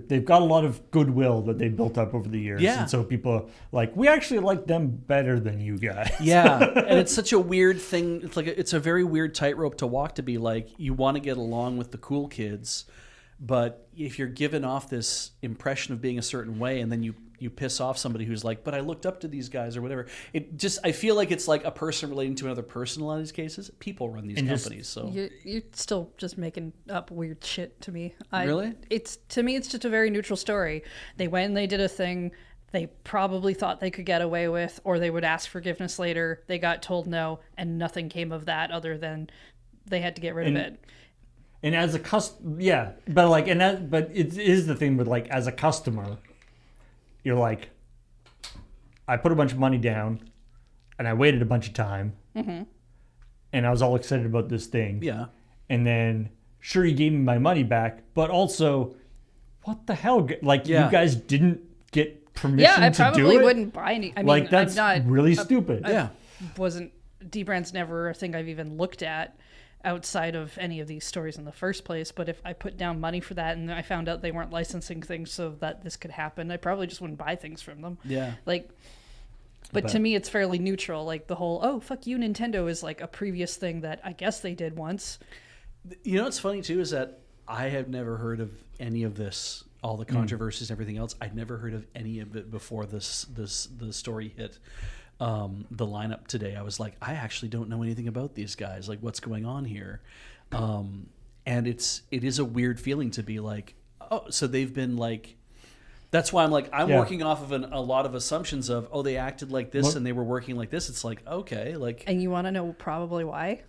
they've got a lot of goodwill that they've built up over the years. Yeah. And so people are like, we actually like them better than you guys. Yeah. And it's such a weird thing. It's like, it's a very weird tightrope to walk, to be like, you want to get along with the cool kids, but if you're given off this impression of being a certain way, and then you piss off somebody who's like, but I looked up to these guys or whatever. I feel like it's like a person relating to another person in a lot of these cases. People run these companies, so you're still just making up weird shit to me. Really? To me, it's just a very neutral story. They went and they did a thing they probably thought they could get away with, or they would ask forgiveness later. They got told no, and nothing came of that other than they had to get rid of it. And as a but it is the thing with, like, as a customer, you're like, I put a bunch of money down, and I waited a bunch of time, and I was all excited about this thing. Yeah. And then, sure, you gave me my money back, but also, what the hell? Like, you guys didn't get permission to do it? Yeah, I probably wouldn't buy any. I mean, like, that's I'm not really stupid. dbrand's never a thing I've even looked at outside of any of these stories in the first place. But if I put down money for that and I found out they weren't licensing things so that this could happen, I probably just wouldn't buy things from them. Yeah. But to me, it's fairly neutral. Like, the whole, oh, fuck you, Nintendo, is like a previous thing that I guess they did once. You know what's funny, too, is that I have never heard of any of this, all the controversies and everything else. I'd never heard of any of it before the story hit the lineup today. I was like, I actually don't know anything about these guys. Like, what's going on here? And it is a weird feeling to be like, oh, so they've been like. That's why I'm like, I'm working off of a lot of assumptions of, oh, they acted like this and they were working like this. It's like, okay, like. And you want to know probably why?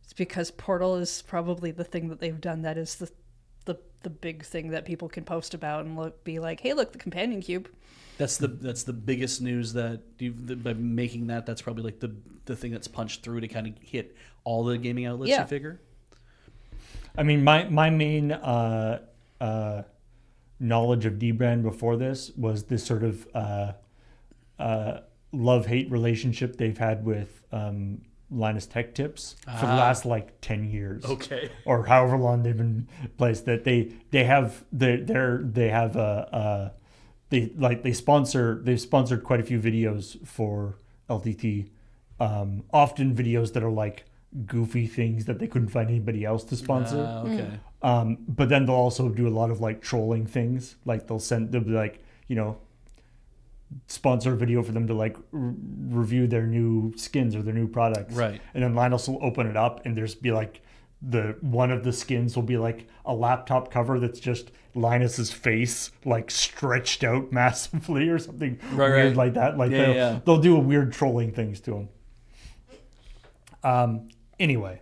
It's because Portal is probably the thing that they've done that is the big thing that people can post about and be like, hey, look, the companion cube. That's the biggest news that by making that's probably like the thing that's punched through to kind of hit all the gaming outlets. You figure. I mean, my main knowledge of Dbrand before this was this sort of love-hate relationship they've had with Linus Tech Tips for the last like 10 years, or however long they've been placed. That they've sponsored quite a few videos for LTT, often videos that are like goofy things that they couldn't find anybody else to sponsor. But then they'll also do a lot of like trolling things. Like they'll be like, sponsor a video for them to like review their new skins or their new products. Right. And then Linus will open it up and there's be like one of the skins will be like a laptop cover that's just Linus's face like stretched out massively or something weird like that. Like they'll do a weird trolling things to him. Anyway,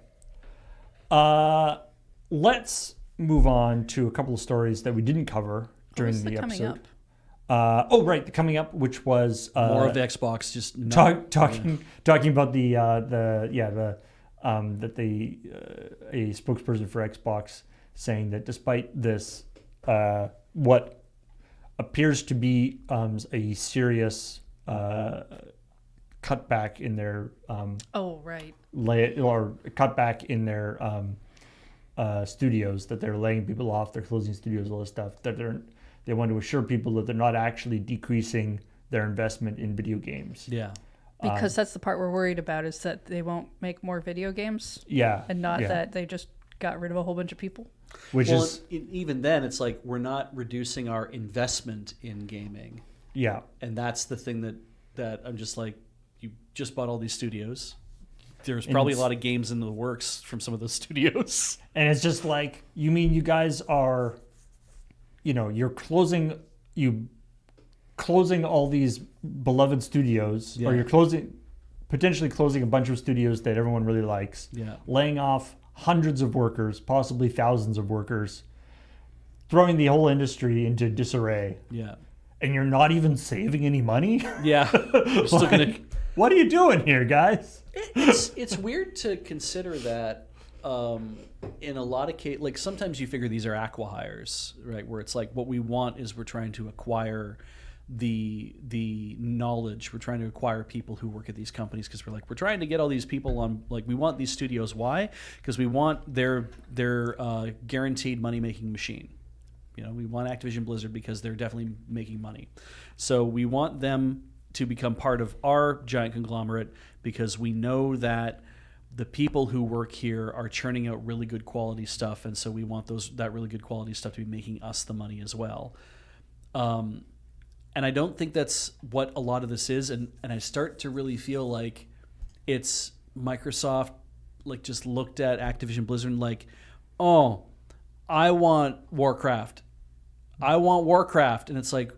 let's move on to a couple of stories that we didn't cover during the episode. The coming up, which was more of the Xbox. Just talking about a spokesperson for Xbox saying that despite this, what appears to be a serious cutback in their cutback in their studios, that they're laying people off, they're closing studios, all this stuff, that they want to assure people that they're not actually decreasing their investment in video games. Yeah. Because that's the part we're worried about, is that they won't make more video games. Yeah. And not that they just got rid of a whole bunch of people. Even then, it's like we're not reducing our investment in gaming. Yeah. And that's the thing that I'm just like, you just bought all these studios. There's probably a lot of games in the works from some of those studios. And it's just like, you mean you guys are... you're closing all these beloved studios, or you're potentially closing a bunch of studios that everyone really likes, laying off hundreds of workers, possibly thousands of workers, throwing the whole industry into disarray. Yeah. And you're not even saving any money? Yeah. You're still what are you doing here, guys? It's weird to consider that. In a lot of cases, like sometimes you figure these are acqui-hires, right? Where it's like what we want is we're trying to acquire the knowledge. We're trying to acquire people who work at these companies because we're trying to get all these people on. Like we want these studios. Why? Because we want their guaranteed money-making machine. We want Activision Blizzard because they're definitely making money. So we want them to become part of our giant conglomerate because we know that the people who work here are churning out really good quality stuff, and so we want that really good quality stuff to be making us the money as well. And I don't think that's what a lot of this is, and I start to really feel like it's Microsoft like just looked at Activision Blizzard and like, oh, I want Warcraft. And it's like,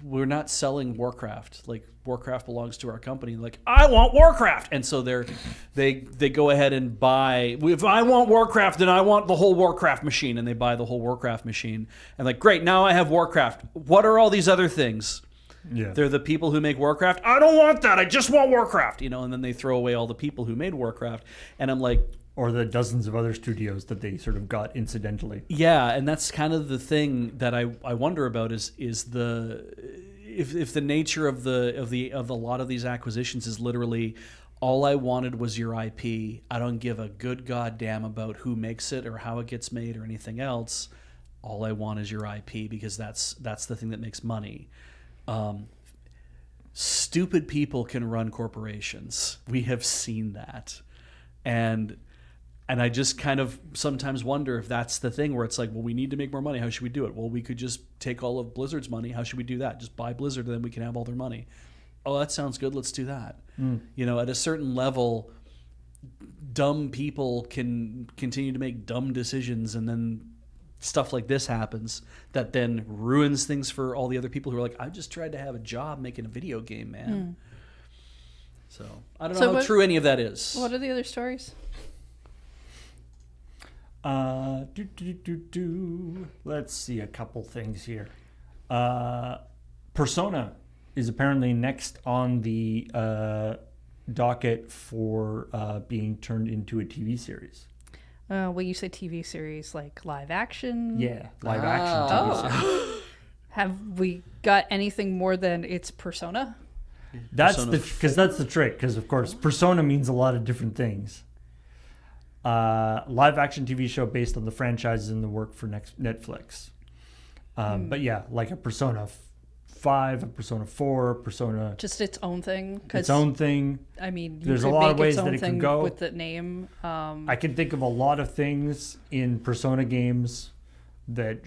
we're not selling Warcraft. Like Warcraft belongs to our company. Like, I want Warcraft, and so they go ahead and buy. If I want Warcraft, then I want the whole Warcraft machine, and they buy the whole Warcraft machine. And like, great, now I have Warcraft. What are all these other things? Yeah, they're the people who make Warcraft. I don't want that. I just want Warcraft. And then they throw away all the people who made Warcraft. And I'm like, or the dozens of other studios that they sort of got incidentally. Yeah, and that's kind of the thing that I wonder about is if the nature of a lot of these acquisitions is literally all I wanted was your IP. I don't give a good goddamn about who makes it or how it gets made or anything else. All I want is your IP because that's the thing that makes money. Stupid people can run corporations. We have seen that, and And I just kind of sometimes wonder if that's the thing where it's like, well, we need to make more money. How should we do it? Well, we could just take all of Blizzard's money. How should we do that? Just buy Blizzard and then we can have all their money. Oh, that sounds good. Let's do that. You know, at a certain level, dumb people can continue to make dumb decisions, and then stuff like this happens that then ruins things for all the other people who are like, I just tried to have a job making a video game, man. So I don't know how true any of that is. What are the other stories? Let's see a couple things here. Persona is apparently next on the docket for being turned into a TV series. When you say TV series, like live action? Yeah, live action TV series. Have we got anything more than it's Persona? That's the trick. Because of course, Persona means a lot of different things. Live action TV show based on the franchises in the work for Netflix. But yeah, like a Persona 5, a Persona 4, Persona. Just its own thing. Its own thing. I mean, there's a lot of ways that it can go with the name. I can think of a lot of things in Persona games that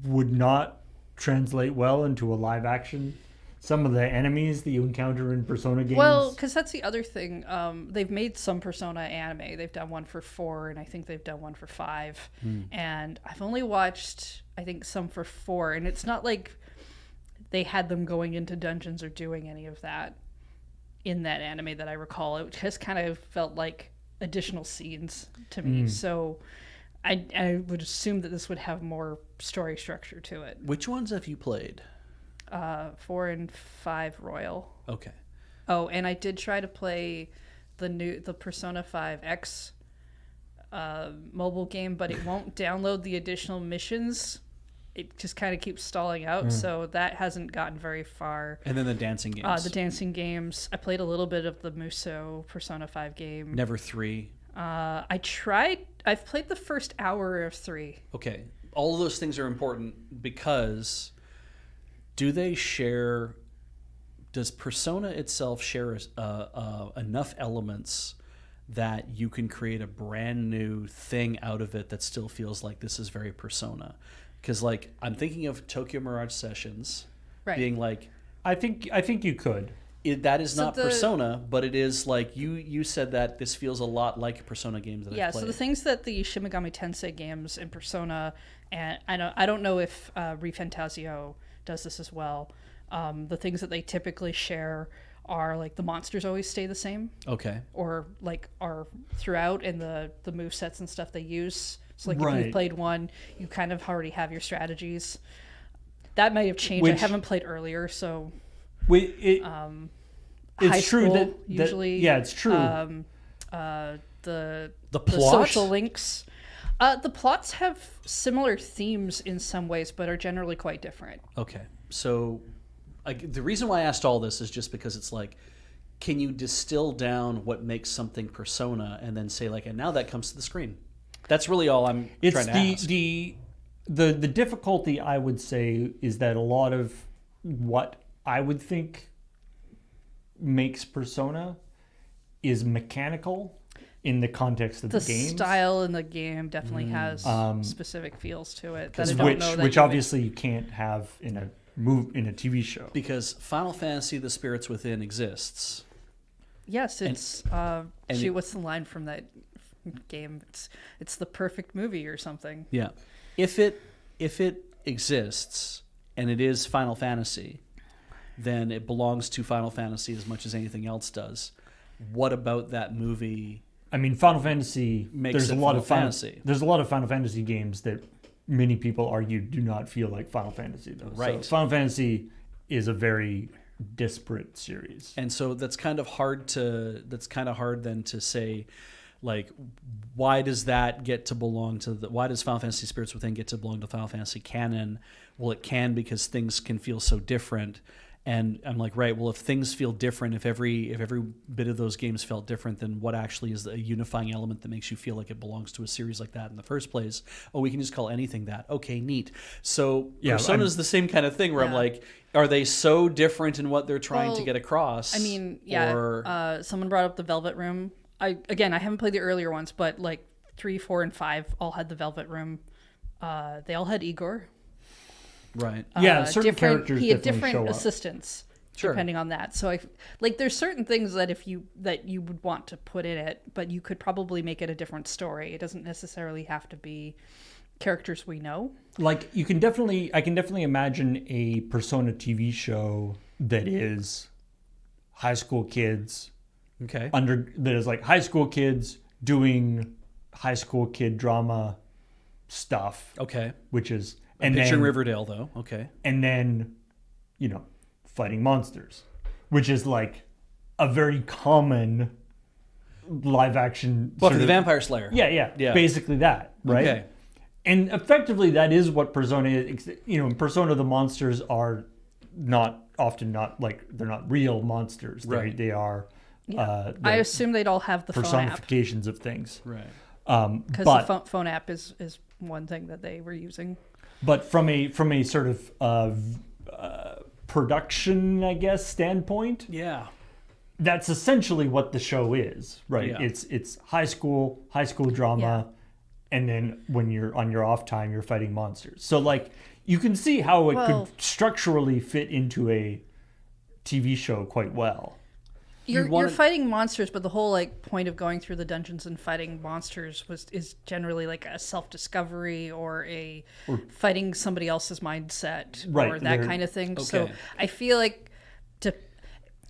would not translate well into a live action. Some of the enemies that you encounter in Persona games. Well, because that's the other thing. They've made some Persona anime. They've done one for 4, and I think they've done one for 5. And I've only watched, I think, some for 4. And it's not like they had them going into dungeons or doing any of that in that anime that I recall. It just kind of felt like additional scenes to me. So I would assume that this would have more story structure to it. Which ones have you played? 4 and 5 Royal. Okay. Oh, and I did try to play the Persona 5 X mobile game, but it won't download the additional missions. It just kind of keeps stalling out, so that hasn't gotten very far. And then the dancing games. The dancing games. I played a little bit of the Muso Persona 5 game. Never 3. I tried. I've played the first hour of 3. Okay. All of those things are important because does Persona itself share enough elements that you can create a brand new thing out of it that still feels like this is very Persona? Because like I'm thinking of Tokyo Mirage Sessions being like, I think you could. That is not Persona, but it is like you said that this feels a lot like Persona games that I've played. Yeah, so the things that the Shin Megami Tensei games in Persona, and I don't know if ReFantazio does this as well. The things that they typically share are like the monsters always stay the same. Okay. Or like are throughout, and the movesets and stuff they use. So like if you've played one, you kind of already have your strategies. That may have changed. I haven't played earlier, so it's true that usually it's true. The plot? social links. The plots have similar themes in some ways, but are generally quite different. Okay. So the reason why I asked all this is just because it's like, can you distill down what makes something Persona and then say like, and now that comes to the screen? That's really all I'm trying to ask. The difficulty, I would say, is that a lot of what I would think makes Persona is mechanical in the context of the game. The style in the game definitely has specific feels to it that which obviously you can't have in a TV show. Because Final Fantasy: The Spirits Within exists. Yes, it's what's the line from that game? It's the perfect movie or something. Yeah. If it exists and it is Final Fantasy, then it belongs to Final Fantasy as much as anything else does. What about that movie? I mean, Final Fantasy There's a lot of Final Fantasy games that many people argue do not feel like Final Fantasy though. Right. So Final Fantasy is a very disparate series. And so that's kind of hard then to say, like, why does that get to belong to why does Final Fantasy Spirits Within get to belong to Final Fantasy canon? Well, it can because things can feel so different. And I'm like, right, well, if things feel different, if every bit of those games felt different, then what actually is the unifying element that makes you feel like it belongs to a series like that in the first place? Oh, we can just call anything that. Okay, neat. So Persona is the same kind of thing where I'm like, are they so different in what they're trying to get across? I mean, someone brought up the Velvet Room. I haven't played the earlier ones, but like 3, 4, and 5 all had the Velvet Room. They all had Igor. Right. Yeah, certain characters he had definitely show different up. assistants Sure. depending on that. So there's certain things that you would want to put in it, but you could probably make it a different story. It doesn't necessarily have to be characters we know. Like I can definitely imagine a Persona TV show that is high school kids Okay. that is like high school kids doing high school kid drama stuff, Okay. which is I'm picturing Riverdale, though. Okay. and then fighting monsters, which is like a very common live action Buffy sort the of- Vampire Slayer. yeah, basically that, right? Okay. And effectively, that is what Persona is. In Persona, the monsters are often not like they're not real monsters. Right. They are. I they're assume they'd all have the phone app, personifications of things. Right. because But the phone app is one thing that they were using. but from a sort of production, I guess, standpoint, Yeah. that's essentially what the show is, right? Yeah. It's high school drama, and then when you're on your off time, you're fighting monsters. So like you can see how it Well- could structurally fit into a TV show quite well. You're fighting monsters, but the whole like point of going through the dungeons and fighting monsters is generally like a self-discovery or fighting somebody else's mindset Right, or that they're- kind of thing. So Okay. I feel like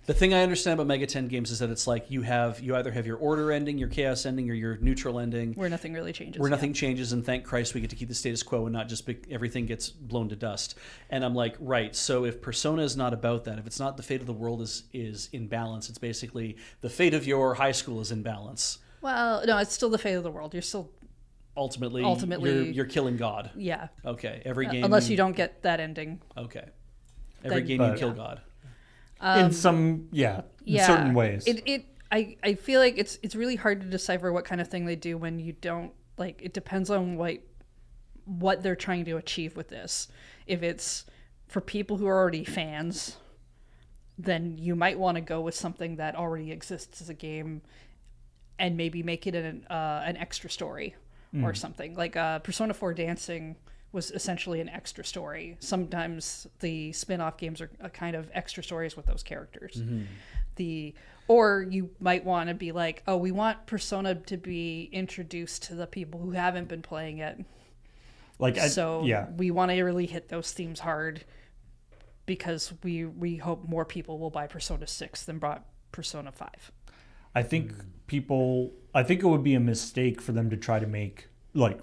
The thing I understand about Mega 10 games is that it's like you either have your order ending, your chaos ending, or your neutral ending. where nothing really changes. Where yeah. nothing changes, and thank Christ we get to keep the status quo and not just everything gets blown to dust. And I'm like, right, so if Persona is not about that, if it's not the fate of the world is in balance, it's basically the fate of your high school is in balance. Well, no, it's still the fate of the world. You're still Ultimately, Ultimately- you're killing God. yeah. Okay, every game. Unless you don't get that ending. Okay, every Then- game you But- kill God. In some, in certain ways. I feel like it's really hard to decipher what kind of thing they do when you don't like. It depends on what they're trying to achieve with this. If it's for people who are already fans, then you might want to go with something that already exists as a game, and maybe make it an extra story or something like Persona 4 Dancing was essentially an extra story. Sometimes the spin-off games are a kind of extra stories with those characters. Or you might want to be like, oh, we want Persona to be introduced to the people who haven't been playing it. We want to really hit those themes hard because we hope more people will buy Persona 6 than bought Persona 5. I think it would be a mistake for them to try to make like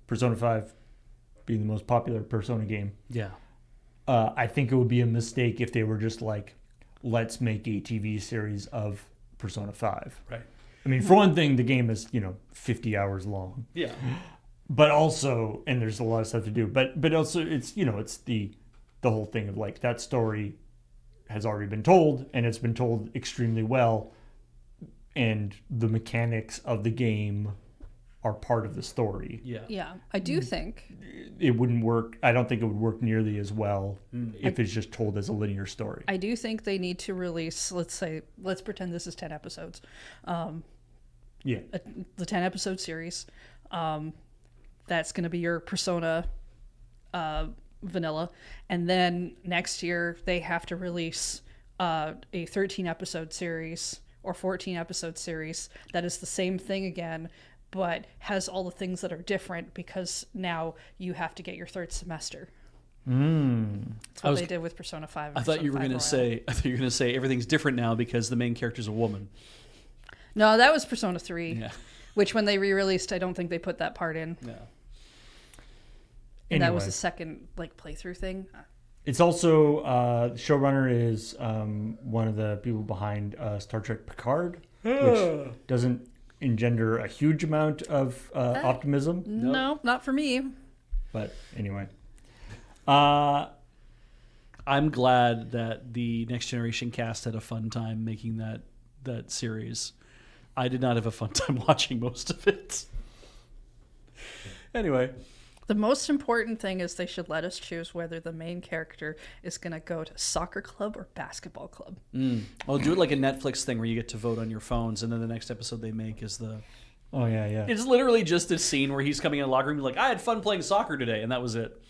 Persona 5 being the most popular Persona game. Yeah. I think it would be a mistake if they were just like, let's make a TV series of Persona 5. Right. I mean, for one thing, the game is, 50 hours long. Yeah. But also, and there's a lot of stuff to do, but also it's, it's the whole thing of like that story has already been told and it's been told extremely well. And the mechanics of the game are part of the story. Yeah. Yeah, I do think It wouldn't work. I don't think it would work nearly as well if it's just told as a linear story. I do think they need to release. Let's pretend this is 10 episodes. Yeah. The 10 episode series. That's going to be your Persona vanilla, and then next year they have to release a 13 episode series or 14 episode series that is the same thing again, but has all the things that are different because now you have to get your third semester. That's what they did with Persona 5. And I thought Persona you were 5 going to Royal. say everything's different now because the main character's a woman. No, that was Persona 3, Yeah. which when they re-released, I don't think they put that part in. Yeah. And that was Anyway. the second playthrough thing. It's also the showrunner is one of the people behind Star Trek Picard, which doesn't engender a huge amount of optimism. No, not for me. But anyway, I'm glad that the Next Generation cast had a fun time making that series. I did not have a fun time watching most of it. Anyway, The most important thing is they should let us choose whether the main character is going to go to soccer club or basketball club. Well, do it like a Netflix thing where you get to vote on your phones, and then the next episode they make is the... Oh, yeah. It's literally just a scene where he's coming in the locker room like, I had fun playing soccer today, and that was it.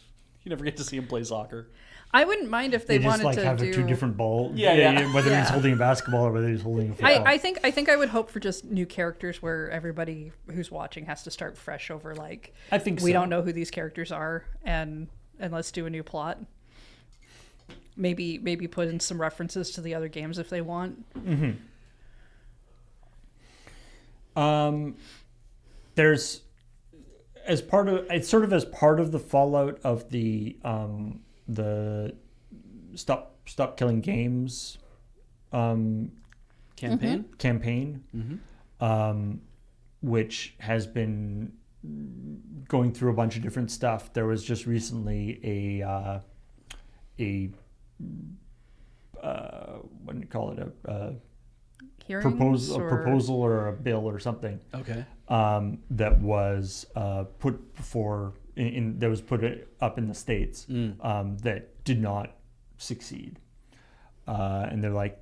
You never get to see him play soccer. I wouldn't mind if they They just wanted like to have do... two different balls. Yeah. Whether Yeah. he's holding a basketball or whether he's holding a football. I think I would hope for just new characters where everybody who's watching has to start fresh over like I think we so. don't know who these characters are and let's do a new plot. Maybe put in some references to the other games if they want. There's as part of the fallout of the Stop Killing Games Campaign? campaign, which has been going through a bunch of different stuff. There was just recently a what do you call it, a Hearings proposal or a bill or something Okay. that was put before that was put up in the States that did not succeed, and they're like,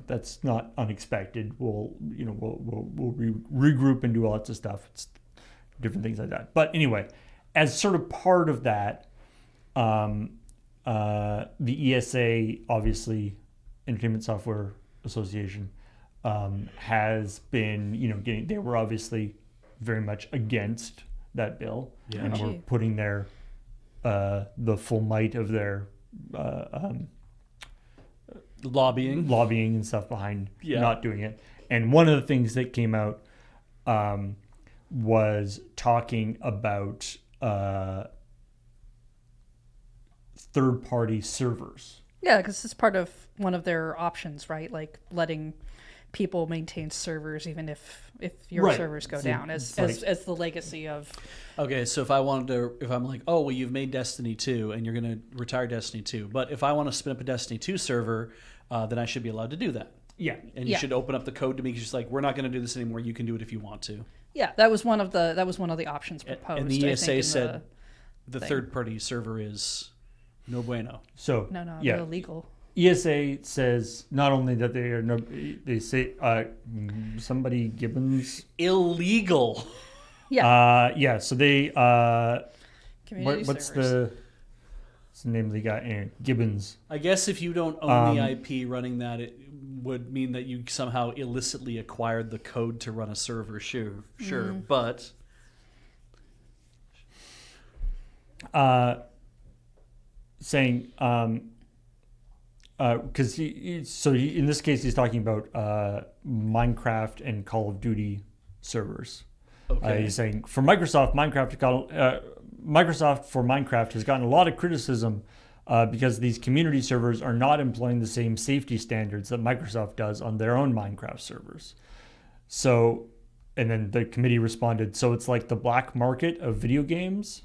that's not unexpected. We'll regroup and do lots of stuff. It's different things like that. But anyway, as sort of part of that, the ESA, obviously, Entertainment Software Association, has been, they were obviously very much against that bill, and were putting their the full might of their lobbying and stuff behind not doing it. And one of the things that came out was talking about third-party servers. Yeah, because it's part of one of their options, right? Like letting people maintain servers even if your servers go down as the legacy of... Okay, so if I'm like, oh, well, you've made Destiny 2 and you're going to retire Destiny 2, but if I want to spin up a Destiny 2 server, then I should be allowed to do that. Yeah. And you should open up the code to me, because it's like, we're not going to do this anymore. You can do it if you want to. Yeah, that was one of the options proposed. And the ESA I think, said the third-party server is no bueno. So No, yeah. they're illegal. ESA says not only that they say somebody Gibbons illegal. Yeah. So they Community what's servers. what's the name of the guy? Gibbons. I guess if you don't own the IP running that, it would mean that you somehow illicitly acquired the code to run a server. Sure, but saying because in this case he's talking about Minecraft and Call of Duty servers. okay. He's saying for Microsoft, Microsoft for Minecraft has gotten a lot of criticism because these community servers are not employing the same safety standards that Microsoft does on their own Minecraft servers. So, and then the committee responded, so it's like the black market of video games?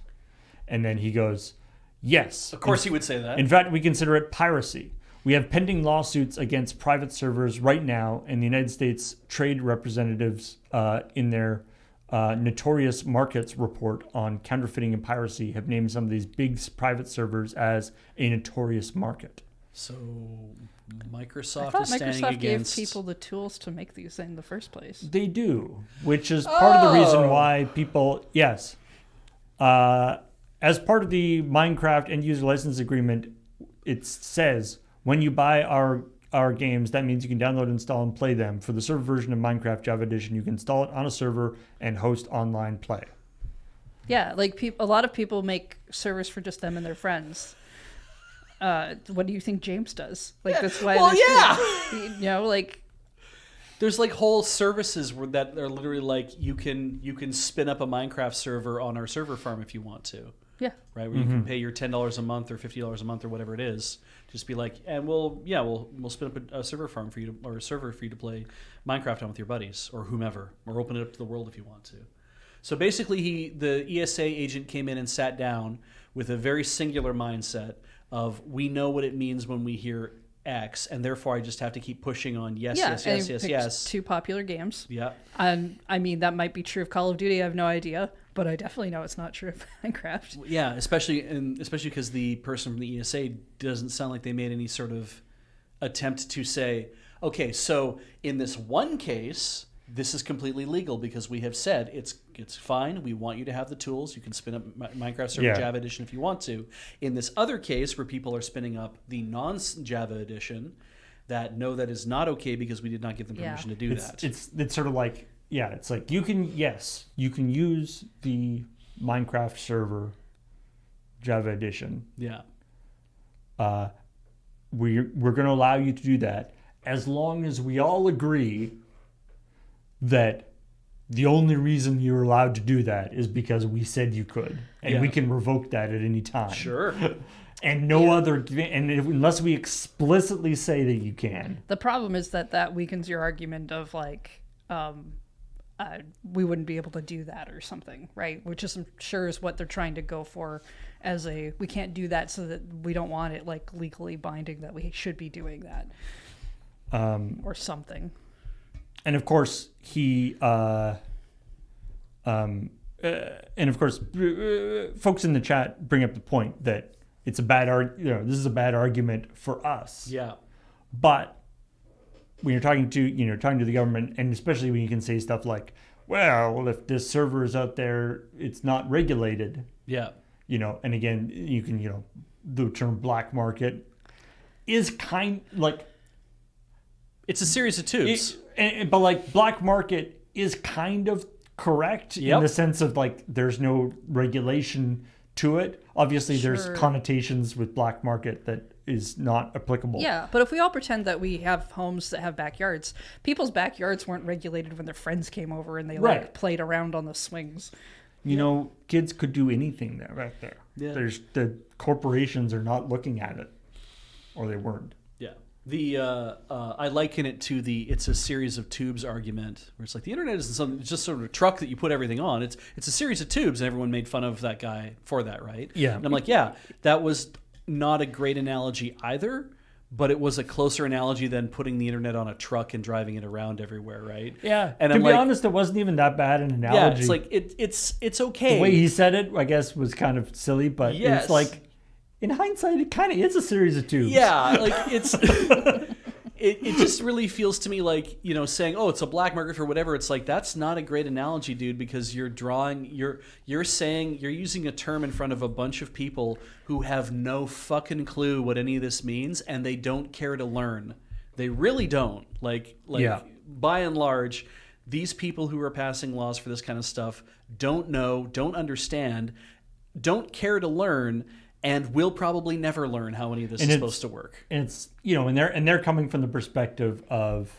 And then he goes, yes. Of course he would say that. In fact, we consider it piracy. We have pending lawsuits against private servers right now, and the United States trade representatives in their Notorious Markets report on counterfeiting and piracy have named some of these big private servers as a notorious market. So I Microsoft thought is standing Microsoft against... gave people the tools to make these in the first place. They do, which is part of the reason why people, yes. As part of the Minecraft end user license agreement, it says when you buy our games, that means you can download, install, and play them. For the server version of Minecraft Java Edition, you can install it on a server and host online play. Yeah, like a lot of people make servers for just them and their friends. What do you think James does? Like that's why. Well, like there's like whole services that are literally like you can spin up a Minecraft server on our server farm if you want to. yeah, Right, where you can pay your $10 a month or $50 a month or whatever it is. Just be like, and we'll spin up a server farm for you to, or a server for you to play Minecraft on with your buddies or whomever, or open it up to the world if you want to. So basically, the ESA agent came in and sat down with a very singular mindset of we know what it means when we hear X, and therefore I just have to keep pushing on yes. Two popular games. Yeah. And I mean that might be true of Call of Duty. I have no idea, but I definitely know it's not true of Minecraft. Yeah, especially because the person from the ESA doesn't sound like they made any sort of attempt to say, okay, so in this one case, this is completely legal because we have said it's fine. We want you to have the tools. You can spin up Minecraft Server Java Edition if you want to. In this other case, where people are spinning up the non-Java edition, that is not okay because we did not give them permission to do that. It's sort of like, it's like you can use the Minecraft Server Java Edition. Yeah. We're going to allow you to do that as long as we all agree that the only reason you're allowed to do that is because we said you could, and we can revoke that at any time. Sure. And unless we explicitly say that you can. The problem is that weakens your argument of like, we wouldn't be able to do that or something, right? Which is, I'm sure, is what they're trying to go for as we can't do that, so that we don't want it like legally binding that we should be doing that, or something. And of course, folks in the chat bring up the point that it's a bad this is a bad argument for us. Yeah. But when you're talking to the government, and especially when you can say stuff like, well, if this server is out there, it's not regulated. Yeah. And again, you can, the term black market is it's a series of tubes. But like black market is kind of correct in the sense of like there's no regulation to it. Obviously, there's connotations with black market that is not applicable. Yeah, but if we all pretend that we have homes that have backyards, people's backyards weren't regulated when their friends came over and they like played around on the swings. Kids could do anything there, right there. Yeah. The corporations are not looking at it, or they weren't. Yeah. I liken it to it's a series of tubes argument, where it's like the internet isn't something, it's just sort of a truck that you put everything on. It's a series of tubes, and everyone made fun of that guy for that, right? Yeah. And I'm like, that was not a great analogy either, but it was a closer analogy than putting the internet on a truck and driving it around everywhere, right? Yeah. And to be honest, it wasn't even that bad an analogy. Yeah, it's like it's okay. The way he said it, I guess, was kind of silly, but it's like, in hindsight, it kind of is a series of tubes. Yeah, like it's it just really feels to me like, saying, oh, it's a black market for whatever. It's like, that's not a great analogy, dude, because you're using a term in front of a bunch of people who have no fucking clue what any of this means, and they don't care to learn. They really don't. By and large, these people who are passing laws for this kind of stuff don't know, don't understand, don't care to learn, and will probably never learn how any of this is supposed to work. And it's, and they're coming from the perspective of,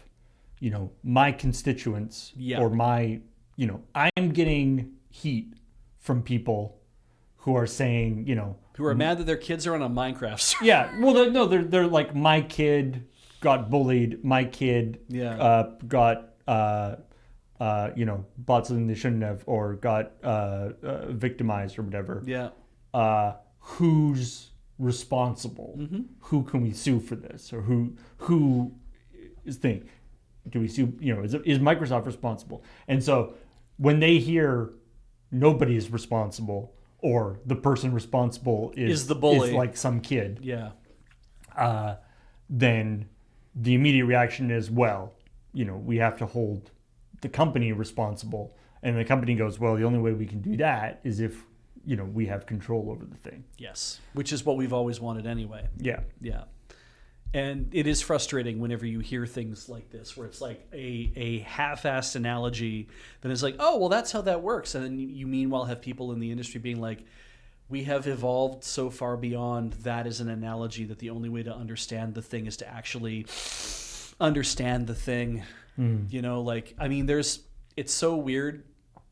my constituents or my, I'm getting heat from people who are saying, who are mad that their kids are on a Minecraft server. Yeah. Well, they're like, my kid got bullied. My kid got, bought something they shouldn't have, or got victimized or whatever. Yeah. Who's responsible? Mm-hmm. Who can we sue for this? Or who is thing? Do we sue? Is Microsoft responsible? And so when they hear nobody is responsible, or the person responsible is the bully, is like some kid, then the immediate reaction is, well, we have to hold the company responsible. And the company goes, well, the only way we can do that is if we have control over the thing. Yes, which is what we've always wanted anyway. Yeah. Yeah. And it is frustrating whenever you hear things like this, where it's like a half-assed analogy that is like, oh, well, that's how that works. And then you meanwhile have people in the industry being like, we have evolved so far beyond that as an analogy that the only way to understand the thing is to actually understand the thing. It's so weird.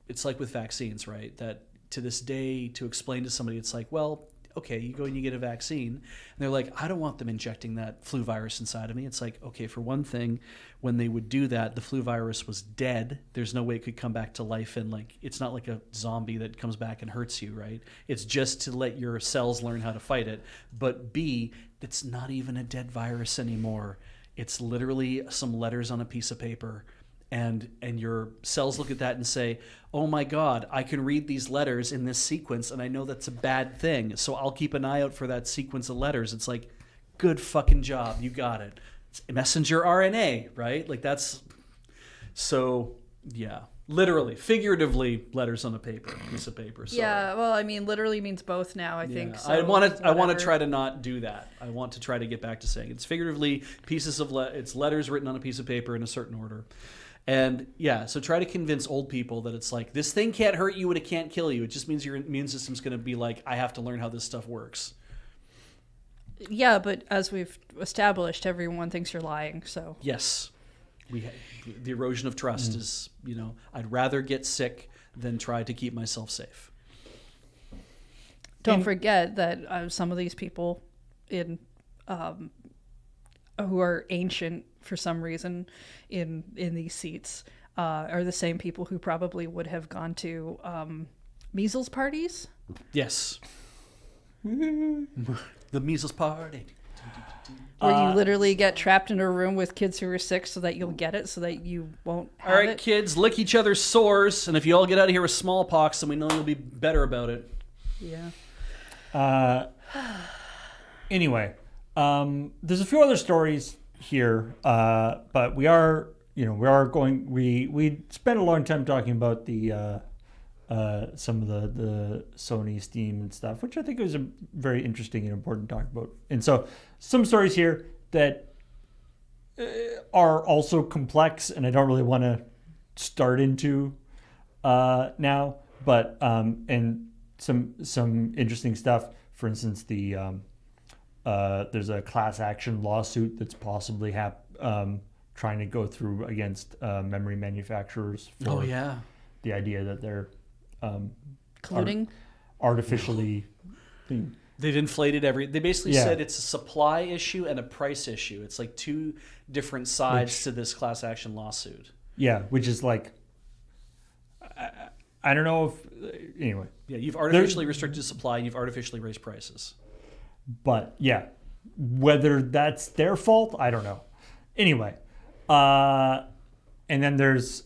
It's like with vaccines, right? That to this day, to explain to somebody, it's like, well, okay, you go and you get a vaccine, and they're like, I don't want them injecting that flu virus inside of me. It's like, okay, for one thing, when they would do that, the flu virus was dead. There's no way it could come back to life, and like, it's not like a zombie that comes back and hurts you, right? It's just to let your cells learn how to fight it. But B, it's not even a dead virus anymore. It's literally some letters on a piece of paper, and your cells look at that and say, oh my God, I can read these letters in this sequence, and I know that's a bad thing, so I'll keep an eye out for that sequence of letters. It's like, good fucking job, you got it. It's messenger RNA, right? Like that's so yeah. Literally, figuratively, letters on a piece of paper. Sorry. Yeah, well, I mean, literally means both now, I think. So I want to whatever. try to not do that. I want to try to get back to saying it's figuratively pieces of it's letters written on a piece of paper in a certain order. And yeah, so try to convince old people that it's like, this thing can't hurt you and it can't kill you. It just means your immune system's going to be like, I have to learn how this stuff works. Yeah, but as we've established, everyone thinks you're lying, so. Yes. The erosion of trust is, I'd rather get sick than try to keep myself safe. Don't forget that some of these people in who are ancient for some reason in these seats are the same people who probably would have gone to measles parties. Yes. The measles party. Where you literally get trapped in a room with kids who are sick so that you'll get it, so that you won't have all right, it. kids, lick each other's sores, and if you all get out of here with smallpox, then we know you'll be better about it. Yeah. Anyway, there's a few other stories here, but we spent a long time talking about the some of the Sony Steam and stuff, which I think was a very interesting and important to talk about. And so some stories here that are also complex, and I don't really want to start into now, but and some interesting stuff. For instance, there's a class action lawsuit that's possibly trying to go through against memory manufacturers for the idea that they're Colluding? artificially. They've inflated they basically said it's a supply issue and a price issue. It's like two different sides to this class action lawsuit. Yeah, which is like, I don't know if, anyway. Yeah, you've artificially restricted supply and you've artificially raised prices. But yeah, whether that's their fault, I don't know. Anyway, and then there's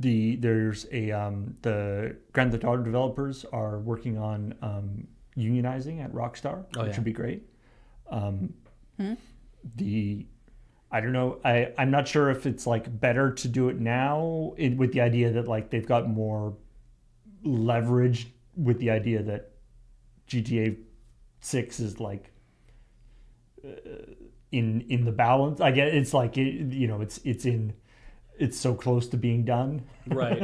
the Grand Theft Auto developers are working on unionizing at Rockstar, which would be great. I don't know. I'm not sure if it's like better to do it now with the idea that like they've got more leverage with the idea that GTA 6 is like in the balance. I get it's like it's so close to being done. Right.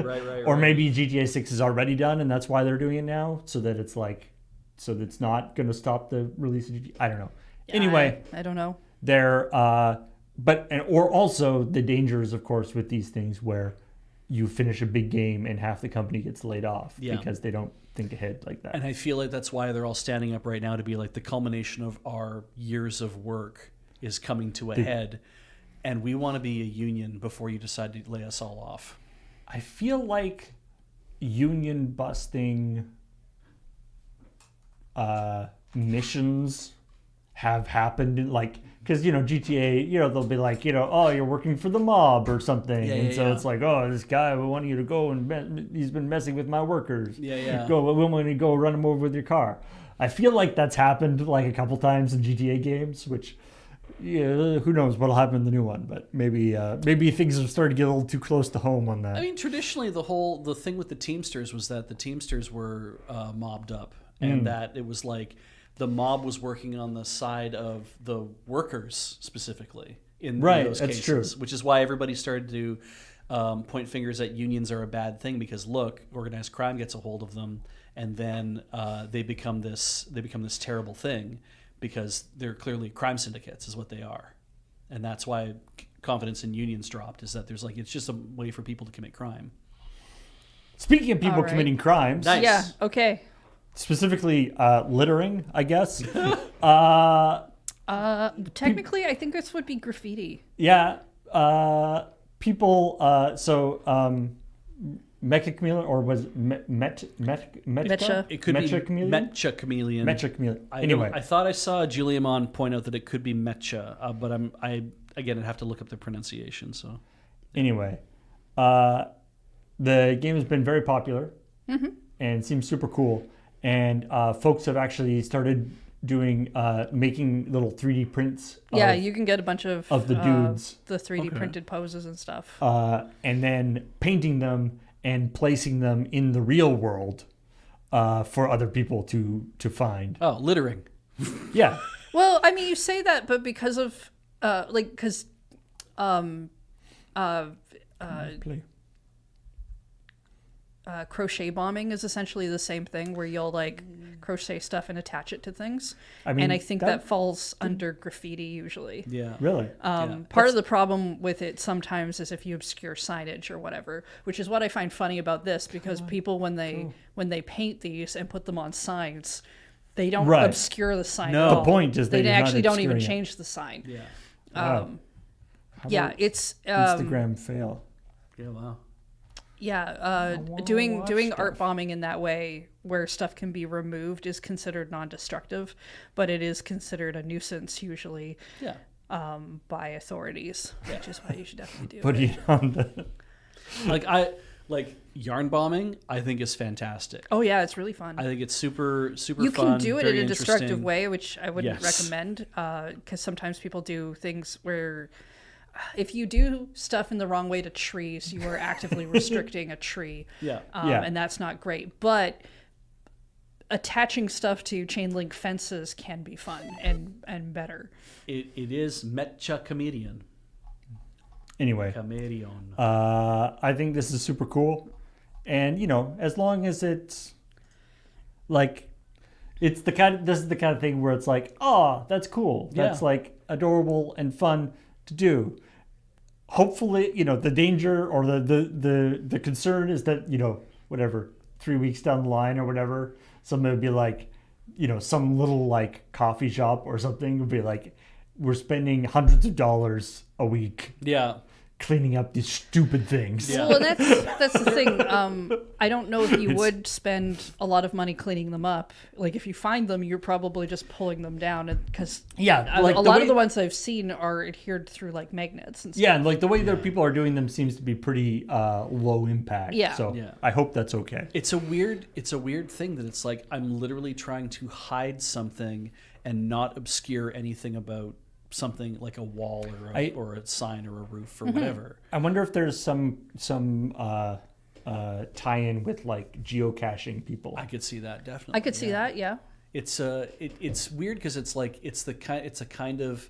Or maybe GTA 6 is already done and that's why they're doing it now, so that it's like so that it's not going to stop the release of GTA. I don't know. Anyway, I don't know. They're or also the dangers, of course, with these things where you finish a big game and half the company gets laid off because they don't think ahead like that. And I feel like that's why they're all standing up right now to be like, the culmination of our years of work is coming to a head, and we want to be a union before you decide to lay us all off. I feel like union busting missions have happened, like, because GTA, they'll be like, oh, you're working for the mob or something, it's like, oh, this guy, we want you to go and he's been messing with my workers. We want you to go run him over with your car. I feel like that's happened like a couple times in GTA games, which, who knows what'll happen in the new one, but maybe things have started to get a little too close to home on that. I mean, traditionally the thing with the Teamsters was that the Teamsters were mobbed up, and that it was like the mob was working on the side of the workers specifically in those cases, true. Which is why everybody started to point fingers at unions are a bad thing, because look, organized crime gets a hold of them, and then they become this terrible thing, because they're clearly crime syndicates is what they are, and that's why confidence in unions dropped. Is that there's like, it's just a way for people to commit crime. Speaking of people committing crimes, nice. Yeah. Okay. Specifically, littering, I guess. Technically, I think this would be graffiti. Yeah. People. Mecha Chameleon, or was it Mecha? It could Mecha be Chameleon? Mecha Chameleon. Mecha Chameleon. I Anyway, thought I saw Juliamon point out that it could be Mecha, but I'd have to look up the pronunciation. So anyway, the game has been very popular and seems super cool. And folks have actually started doing making little 3D prints. Yeah, you can get a bunch of the dudes, the 3D printed poses and stuff. and then painting them and placing them in the real world for other people to find. Oh, littering. Yeah. Well, I mean, you say that, but because of Play. crochet bombing is essentially the same thing, where you'll like crochet stuff and attach it to things. I mean, and I think that falls under graffiti usually. Yeah. Really? Part of the problem with it sometimes is if you obscure signage or whatever, which is what I find funny about this, because people when they paint these and put them on signs, they don't Right. obscure the sign. No. at The all. point is that they you're not actually don't even obscuring it. change the sign. Yeah. Wow. How Yeah, about it's Instagram fail. Yeah. Wow. yeah. wanna Doing watch doing stuff. art bombing in that way, where stuff can be removed, is considered non-destructive, but it is considered a nuisance usually Yeah. by authorities, which is why you should definitely do. Put it. it on the. Like yarn bombing, I think is fantastic. Oh yeah, it's really fun. I think it's super You fun. can do it in very a destructive interesting. way, which I wouldn't Yes. recommend, because sometimes people do things where if you do stuff in the wrong way to trees, you are actively restricting a tree. Yeah. Yeah. And that's not great. But attaching stuff to chain link fences can be fun and better. It is Mecha Chameleon. Anyway, Chameleon. I think this is super cool, and as long as it's like, this is the kind of thing where it's like, oh, that's cool. That's Yeah. like adorable and fun to do. Hopefully, the danger or the concern is that, whatever, 3 weeks down the line or whatever, somebody would be like, some little like coffee shop or something would be like, we're spending hundreds of dollars a week Yeah. cleaning up these stupid things. Yeah. Well, and that's the thing. I don't know if you would spend a lot of money cleaning them up. Like if you find them, you're probably just pulling them down, because Yeah, a like lot of the ones I've seen are adhered through like magnets and stuff. Yeah, and like the way that people are doing them seems to be pretty low impact. Yeah. So Yeah. I hope that's okay. It's a weird thing that it's like I'm literally trying to hide something and not obscure anything about something like a wall or a sign or a roof or whatever. I wonder if there's some tie-in with like geocaching people. I could see that definitely. I could see that. Yeah. It's it's weird because it's like it's a kind of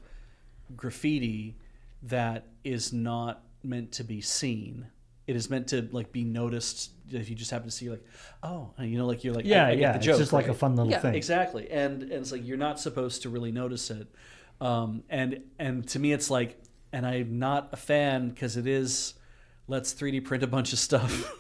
graffiti that is not meant to be seen. It is meant to like be noticed if you just happen to see like, oh, like you're like, I get the joke. It's just like a fun little Yeah, thing. Exactly, and it's like you're not supposed to really notice it, and to me it's like, and I'm not a fan because it is, let's 3D print a bunch of stuff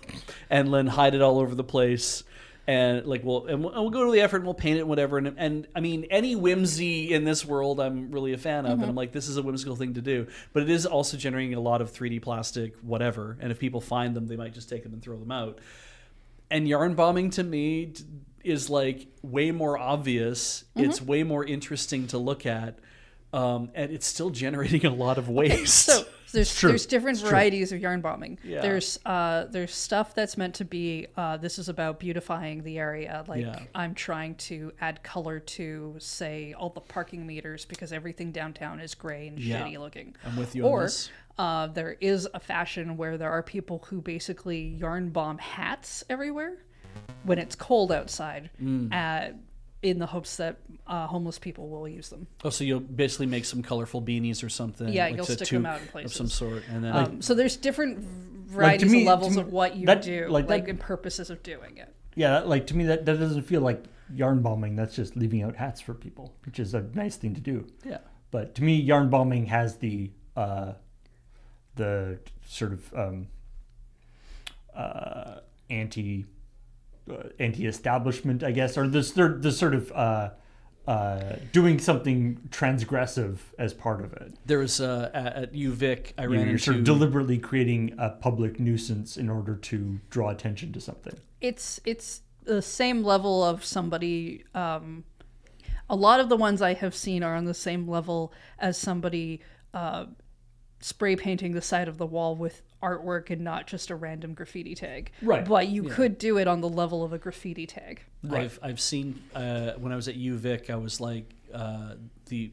and then hide it all over the place, and like we'll go to the effort and we'll paint it and whatever, and I mean any whimsy in this world I'm really a fan of, and I'm like, this is a whimsical thing to do, but it is also generating a lot of 3D plastic whatever, and if people find them they might just take them and throw them out. And yarn bombing to me is like way more obvious. It's way more interesting to look at, and it's still generating a lot of waste. So there's different It's true. varieties of yarn bombing. Yeah. There's stuff that's meant to be this is about beautifying the area. Like Yeah. I'm trying to add color to, say, all the parking meters because everything downtown is gray and Yeah. shitty looking. I'm with you on Or this. there is a fashion where there are people who basically yarn bomb hats everywhere when it's cold outside, in the hopes that homeless people will use them. Oh, so you'll basically make some colorful beanies or something. Yeah, like you'll to stick them toque out in places. of some sort, and then So there's different varieties me- and levels to of what you that- do, like like that- and purposes of doing it. Yeah, like to me that doesn't feel like yarn bombing. That's just leaving out hats for people, which is a nice thing to do. yeah, But to me, yarn bombing has the sort of anti-establishment, I guess, or the sort of doing something transgressive as part of it. There was at UVic, I ran You're into sort of deliberately creating a public nuisance in order to draw attention to something. It's the same level of somebody. A lot of the ones I have seen are on the same level as somebody spray painting the side of the wall with artwork and not just a random graffiti tag. Right. But you could do it on the level of a graffiti tag. Right. I've seen when I was at UVic, I was like the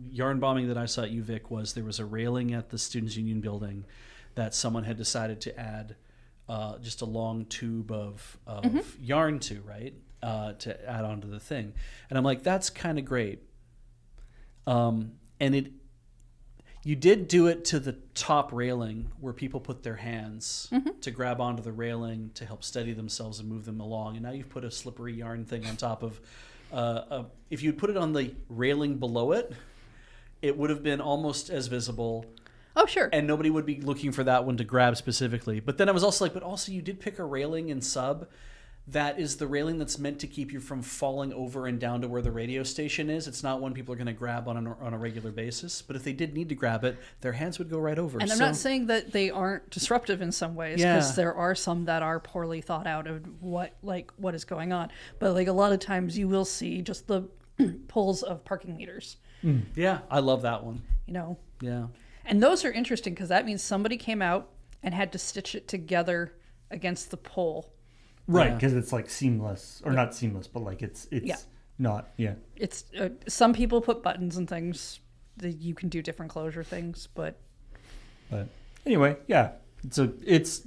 yarn bombing that I saw at UVic was there was a railing at the Students' Union building that someone had decided to add just a long tube of yarn to, right? To add onto the thing. And I'm like, that's kind of great. And you did do it to the top railing where people put their hands to grab onto the railing to help steady themselves and move them along. And now you've put a slippery yarn thing on top of, if you'd put it on the railing below it, it would have been almost as visible. Oh, sure. And nobody would be looking for that one to grab specifically. But then I was also like, but also you did pick a railing in sub that is the railing that's meant to keep you from falling over and down to where the radio station is. It's not one people are going to grab on a regular basis. But if they did need to grab it, their hands would go right over. And I'm not saying that they aren't disruptive in some ways, because there are some that are poorly thought out of what is going on. But like a lot of times you will see just the pulls of parking meters. Yeah, I love that one. You know. Yeah. And those are interesting because that means somebody came out and had to stitch it together against the pole. Right, because it's like seamless, or not seamless, but like it's not. Yeah. It's some people put buttons and things that you can do different closure things, but anyway, yeah. So it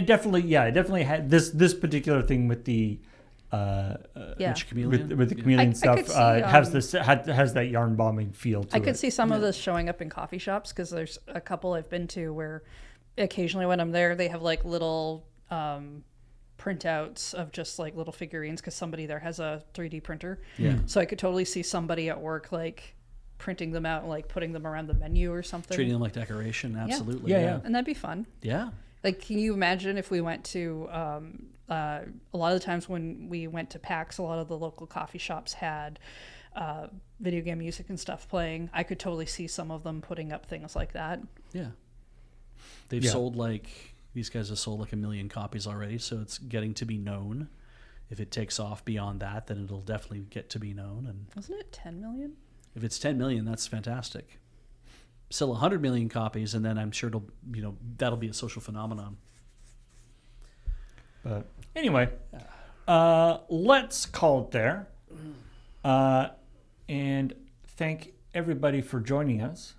definitely had this particular thing with the chameleon? with the chameleon I stuff could see, has that yarn bombing feel to it. I could see some of this showing up in coffee shops because there's a couple I've been to where occasionally when I'm there they have like little printouts of just like little figurines because somebody there has a 3D printer. Yeah. So I could totally see somebody at work like printing them out and like putting them around the menu or something. Treating them like decoration, absolutely. Yeah. And that'd be fun. Yeah. Like, can you imagine if we went to a lot of the times when we went to PAX, a lot of the local coffee shops had video game music and stuff playing. I could totally see some of them putting up things like that. Yeah. They've sold these guys have sold like 1 million copies already, so it's getting to be known. If it takes off beyond that, then it'll definitely get to be known. And wasn't it 10 million? If it's 10 million, that's fantastic. Sell 100 million copies, and then I'm sure that'll be a social phenomenon. But anyway, let's call it there. And thank everybody for joining us.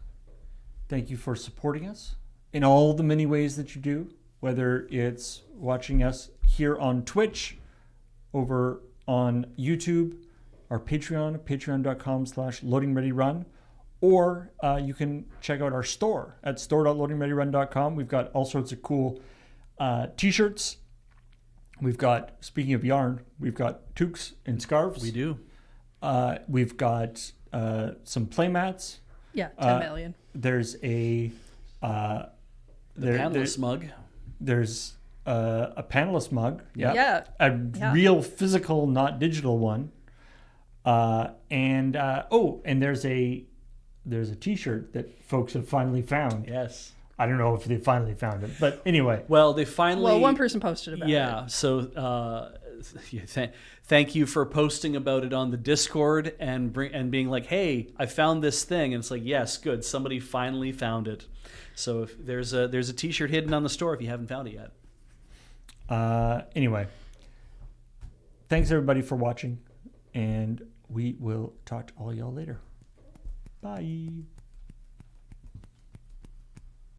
Thank you for supporting us in all the many ways that you do, whether it's watching us here on Twitch, over on YouTube, our Patreon, patreon.com/loadingreadyrun, or you can check out our store at store.loadingreadyrun.com. We've got all sorts of cool t-shirts. We've got, speaking of yarn, we've got toques and scarves. We do. We've got some playmats. Yeah, 10 million. There's a panelist mug. There's a panelist mug. Yeah. A real physical, not digital one. And there's a t-shirt that folks have finally found. Yes. I don't know if they finally found it, but anyway. Well, they finally. Well, one person posted about it. Yeah. So thank you for posting about it on the Discord and being like, hey, I found this thing, and it's like, yes, good, somebody finally found it. So if there's a t-shirt hidden on the store if you haven't found it yet. Anyway, thanks everybody for watching, and we will talk to all y'all later. Bye.